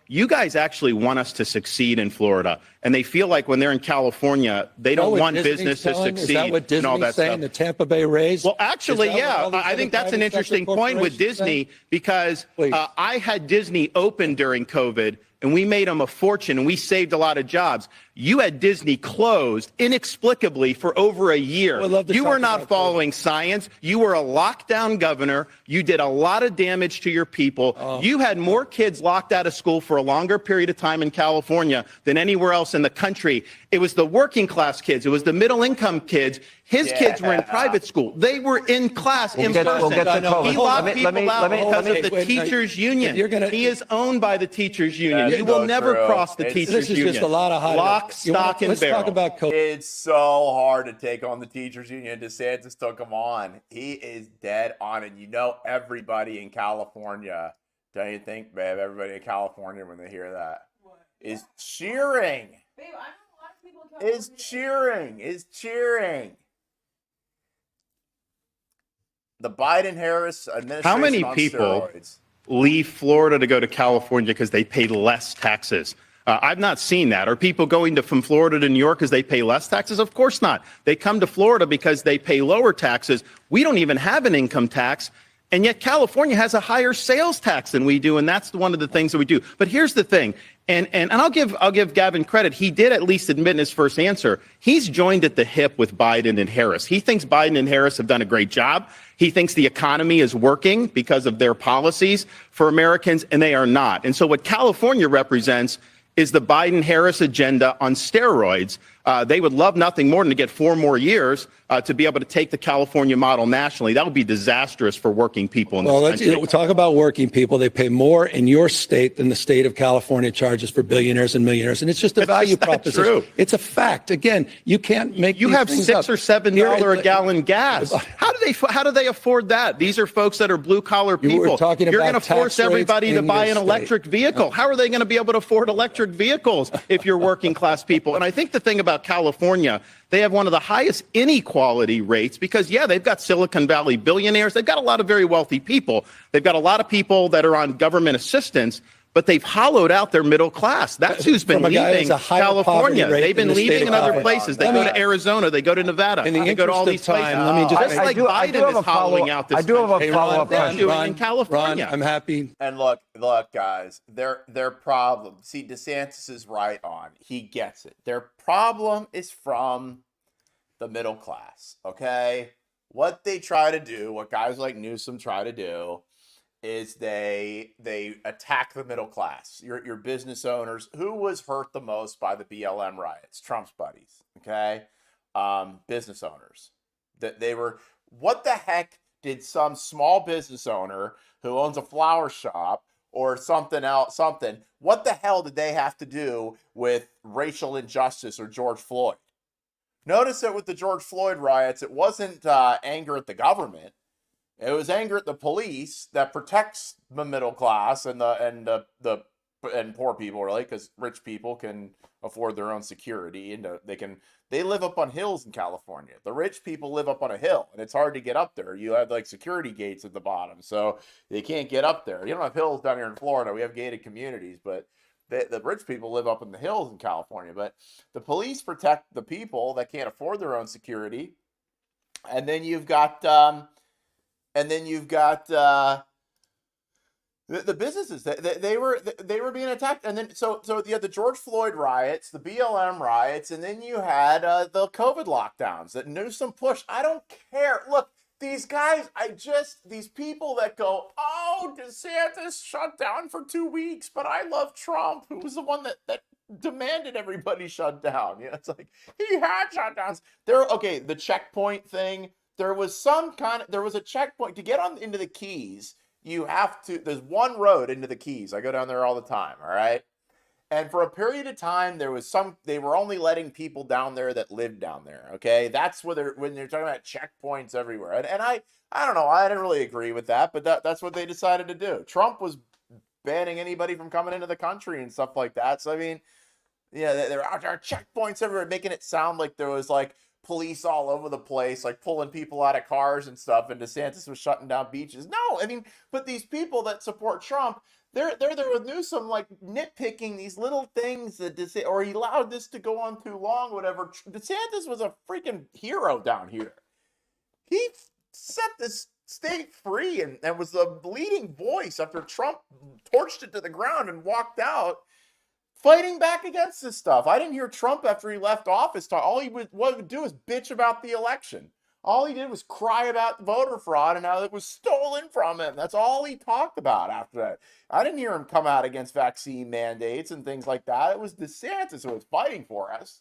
you guys actually want us to succeed in Florida. And they feel like when they're in California, they don't want business to succeed. Is that what Disney's saying, the Tampa Bay Rays? Well, actually, yeah. I think that's an interesting point with Disney because I had Disney open during COVID. and we made them a fortune and we saved a lot of jobs. You had Disney closed inexplicably for over a year. We'd love to You talk were not about following science. You were a lockdown governor. You did a lot of damage to your people. You had more kids locked out of school for a longer period of time in California than anywhere else in the country. It was the working class kids. It was the middle income kids. His kids were in private school. They were in class in person. we'll get to COVID. He locked Let me- people out because of the wait, teachers union. He is owned by the teachers union. That's You will so never true. cross the It's- teachers This is union. just a lot of hot. Lock, stock, and Let's barrel. talk about COVID. It's so hard to take on the teachers union. DeSantis took him on. He is dead on, and you know everybody in California. Don't you think, babe? Everybody in California, when they hear that, is cheering. Babe, I know a lot of people in Is California- cheering. Is cheering. The Biden-Harris administration How many on people steroids. leave Florida to go to California because they pay less taxes? I've not seen that. Are people going from Florida to New York because they pay less taxes? Of course not. They come to Florida because they pay lower taxes. We don't even have an income tax. And yet California has a higher sales tax than we do, and that's one of the things that we do. But here's the thing, and I'll give Gavin credit. He did at least admit in his first answer, he's joined at the hip with Biden and Harris. He thinks Biden and Harris have done a great job. He thinks the economy is working because of their policies for Americans, and they are not. And so what California represents is the Biden-Harris agenda on steroids. They would love nothing more than to get 4 more years to be able to take the California model nationally. That would be disastrous for working people in this country. Let's talk about working people. They pay more in your state than the state of California charges for billionaires and millionaires, and it's just a value not proposition. true. It's a fact. Again, you can't make. You these have things $6 up. or $7 a gallon gas. How do they afford that? These are folks that are blue collar You were people. talking You're about going to force tax rates everybody to in buy your an state. electric vehicle. How are they going to be able to afford electric vehicles if you're working class people? And I think the thing about California, they have one of the highest inequality rates because, yeah, they've got Silicon Valley billionaires. They've got a lot of very wealthy people. They've got a lot of people that are on government assistance, but they've hollowed out their middle class. That's who's been From a guy leaving that's a higher California. poverty rate They've been in the state leaving of in other California. places. They Let go me- to Arizona. They go to Nevada. In the They go to all these interest of time, places. let me just Just make- like I do Biden have a is hollowing out this I do have a country. follow-up They're question. doing in California. Ron, I'm happy. And look, guys, their problem. See, DeSantis is right on. He gets it. Their problem is from the middle class. Okay, what they try to do, what guys like Newsom try to do, is they attack the middle class. Your business owners. Who was hurt the most by the BLM riots? Trump's buddies. Okay, business owners. That they were. What the heck did some small business owner who owns a flower shop or something else, what the hell did they have to do with racial injustice or George Floyd? Notice that with the George Floyd riots, it wasn't anger at the government. It was anger at the police that protects the middle class and poor people, really, because rich people can afford their own security and they live up on hills in California. The rich people live up on a hill, and it's hard to get up there. You have like security gates at the bottom, so they can't get up there. You don't have hills down here in Florida. We have gated communities, but the rich people live up in the hills in California. But the police protect the people that can't afford their own security, and then you've got the businesses. They were being attacked, and then so you had the George Floyd riots, the BLM riots, and then you had the COVID lockdowns that Newsom pushed. I don't care. Look, these guys, these people that go, oh, DeSantis shut down for 2 weeks, but I love Trump, who was the one that demanded everybody shut down. You know, it's like he had shutdowns. The checkpoint thing. There was a checkpoint to get into the Keys. There's one road into the Keys. I go down there all the time. All right. And for a period of time, they were only letting people down there that lived down there. Okay. That's when they're talking about checkpoints everywhere. And I don't know. I didn't really agree with that, but that's what they decided to do. Trump was banning anybody from coming into the country and stuff like that. So, I mean, yeah, there are checkpoints everywhere, making it sound like there was like police all over the place, like pulling people out of cars and stuff, and DeSantis was shutting down beaches. No, I mean, but these people that support Trump, they're there with Newsom, like nitpicking these little things that or he allowed this to go on too long, whatever. DeSantis was a freaking hero down here. He set this state free and was the leading voice after Trump torched it to the ground and walked out. fighting back against this stuff. I didn't hear Trump after he left office talk. All he would do is bitch about the election. All he did was cry about voter fraud and how it was stolen from him. That's all he talked about after that. I didn't hear him come out against vaccine mandates and things like that. It was DeSantis who was fighting for us.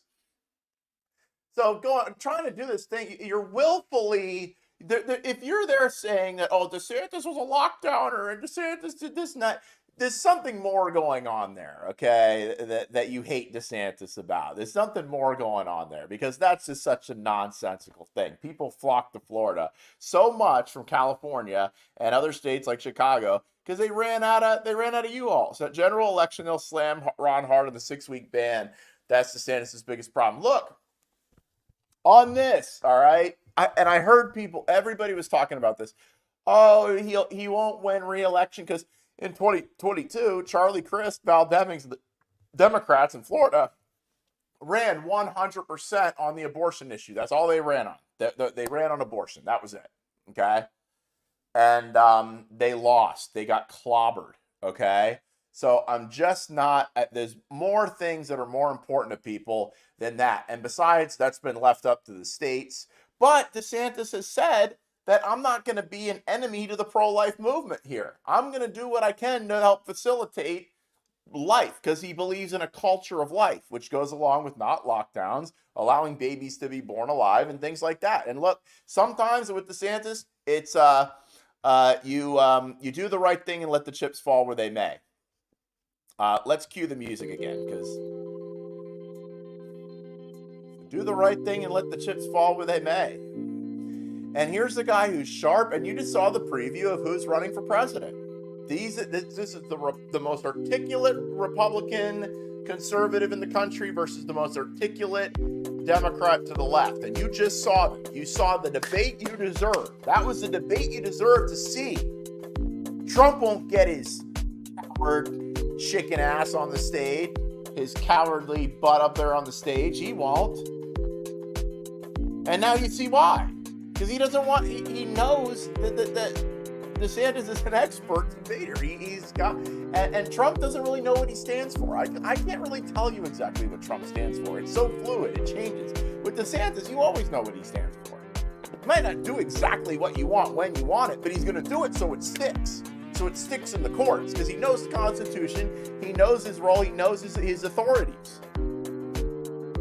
So trying to do this thing, you're willfully, if you're there saying that, oh, DeSantis was a lockdowner and DeSantis did this and that, there's something more going on there, okay, that you hate DeSantis about. There's something more going on there because that's just such a nonsensical thing. People flock to Florida so much from California and other states like Chicago because they ran out of U-Hauls. So general election, they'll slam Ron Hart on the 6-week ban. That's DeSantis' biggest problem. Look, on this, all right, I heard everybody was talking about this. Oh, he won't win re-election because in 2022, Charlie Crist, Val Demings, the Democrats in Florida, ran 100% on the abortion issue. That's all they ran on. They ran on abortion. That was it. Okay? And they lost. They got clobbered. Okay? So I'm just not, there's more things that are more important to people than that. And besides, that's been left up to the states. But DeSantis has said that I'm not going to be an enemy to the pro-life movement here. I'm going to do what I can to help facilitate life because he believes in a culture of life, which goes along with not lockdowns, allowing babies to be born alive and things like that. And look, sometimes with DeSantis, it's you do the right thing and let the chips fall where they may. Let's cue the music again because do the right thing and let the chips fall where they may. And here's the guy who's sharp, and you just saw the preview of who's running for president. This is the most articulate Republican conservative in the country versus the most articulate Democrat to the left. And you just saw them. You saw the debate you deserved. That was the debate you deserved to see. Trump won't get his coward chicken ass on the stage, his cowardly butt up there on the stage. He won't. And now you see why. Because he doesn't want, he knows that DeSantis is an expert debater. He's got, and Trump doesn't really know what he stands for. I can't really tell you exactly what Trump stands for. It's so fluid, it changes. With DeSantis, you always know what he stands for. He might not do exactly what you want when you want it, but he's going to do it so it sticks. So it sticks in the courts because he knows the Constitution, he knows his role, he knows his authorities.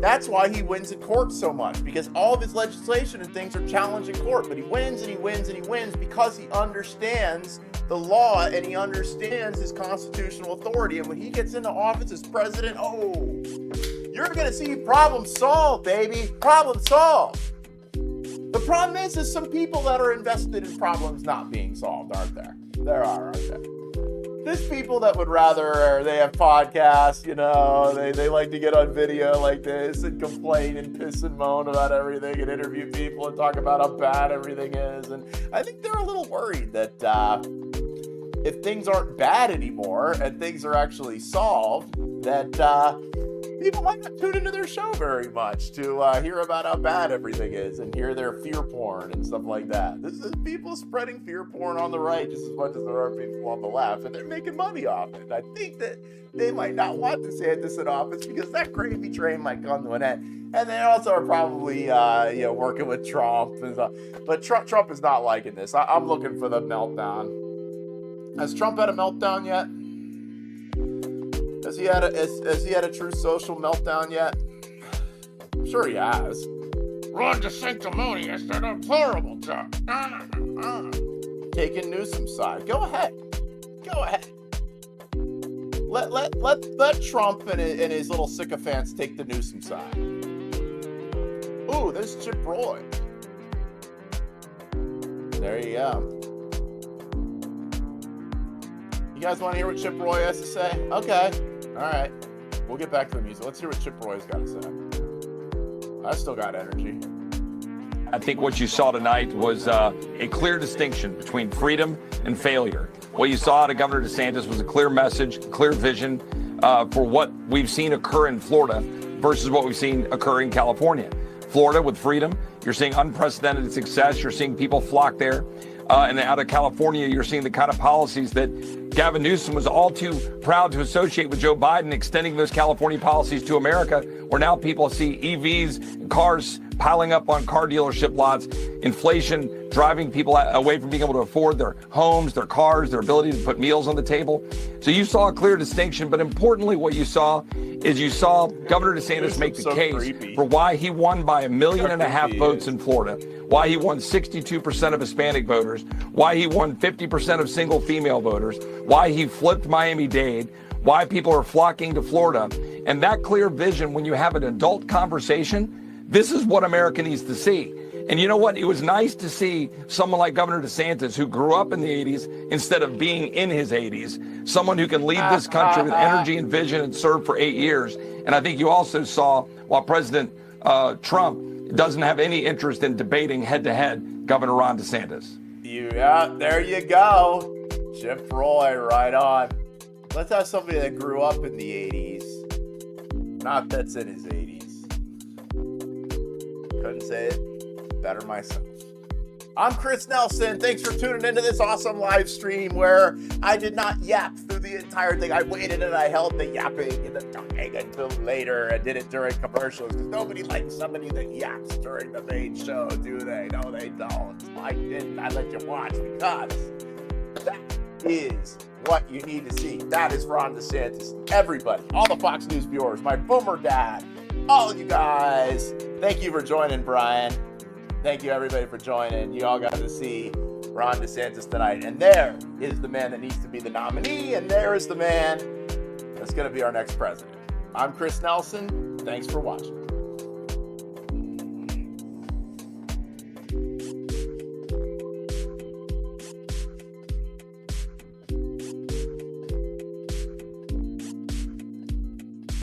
That's why he wins in court so much, because all of his legislation and things are challenged in court. But he wins and he wins and he wins because he understands the law and he understands his constitutional authority. And when he gets into office as president, oh, you're going to see problem solved, baby. Problem solved. The problem is some people that are invested in problems not being solved, aren't there? There are, aren't there? There's people that would rather, they have podcasts, you know, they like to get on video like this and complain and piss and moan about everything and interview people and talk about how bad everything is. And I think they're a little worried that if things aren't bad anymore and things are actually solved, that people might not tune into their show very much to hear about how bad everything is and hear their fear porn and stuff like that. This is people spreading fear porn on the right just as much as there are people on the left, and they're making money off it. And I think that they might not want DeSantis in office because that gravy train might come to an end. And they also are probably working with Trump and stuff. But Trump is not liking this. I'm looking for the meltdown. Has Trump had a meltdown yet? Has he had a true social meltdown yet? I'm sure he has. Ron DeSantis did a horrible job. Taking Newsom's side. Go ahead. Go ahead. Let Trump and his little sycophants take the Newsom side. Ooh, there's Chip Roy. There you go. You guys want to hear what Chip Roy has to say? Okay. All right. We'll get back to the music. Let's hear what Chip Roy's got to say. I still got energy. I think what you saw tonight was a clear distinction between freedom and failure. What you saw out of Governor DeSantis was a clear message, clear vision for what we've seen occur in Florida versus what we've seen occur in California. Florida with freedom, you're seeing unprecedented success. You're seeing people flock there. And out of California, you're seeing the kind of policies that Gavin Newsom was all too proud to associate with Joe Biden, extending those California policies to America, where now people see EVs and cars piling up on car dealership lots, inflation driving people away from being able to afford their homes, their cars, their ability to put meals on the table. So you saw a clear distinction, but importantly, what you saw is you saw Governor DeSantis make the case for why he won by 1.5 million votes in Florida, why he won 62% of Hispanic voters, why he won 50% of single female voters, why he flipped Miami-Dade, why people are flocking to Florida. And that clear vision, when you have an adult conversation, this is what America needs to see. And you know what? It was nice to see someone like Governor DeSantis, who grew up in the 80s instead of being in his 80s, someone who can lead this country with energy and vision and serve for 8 years. And I think you also saw, while President Trump doesn't have any interest in debating head-to-head Governor Ron DeSantis. Yeah, there you go. Chip Roy, right on. Let's have somebody that grew up in the 80s, not that's in his 80s. Couldn't say it better myself. I'm Chris Nelson. Thanks for tuning into this awesome live stream where I did not yap through the entire thing. I waited and I held the yapping and the talking until later. I did it during commercials because nobody likes somebody that yaps during the main show, do they? No, they don't. I didn't. I let you watch because that is what you need to see. That is Ron DeSantis. Everybody, all the Fox News viewers, my boomer dad, all of you guys, thank you for joining, Brian. Thank you, everybody, for joining. You all got to see Ron DeSantis tonight. And there is the man that needs to be the nominee. And there is the man that's going to be our next president. I'm Chris Nelson. Thanks for watching.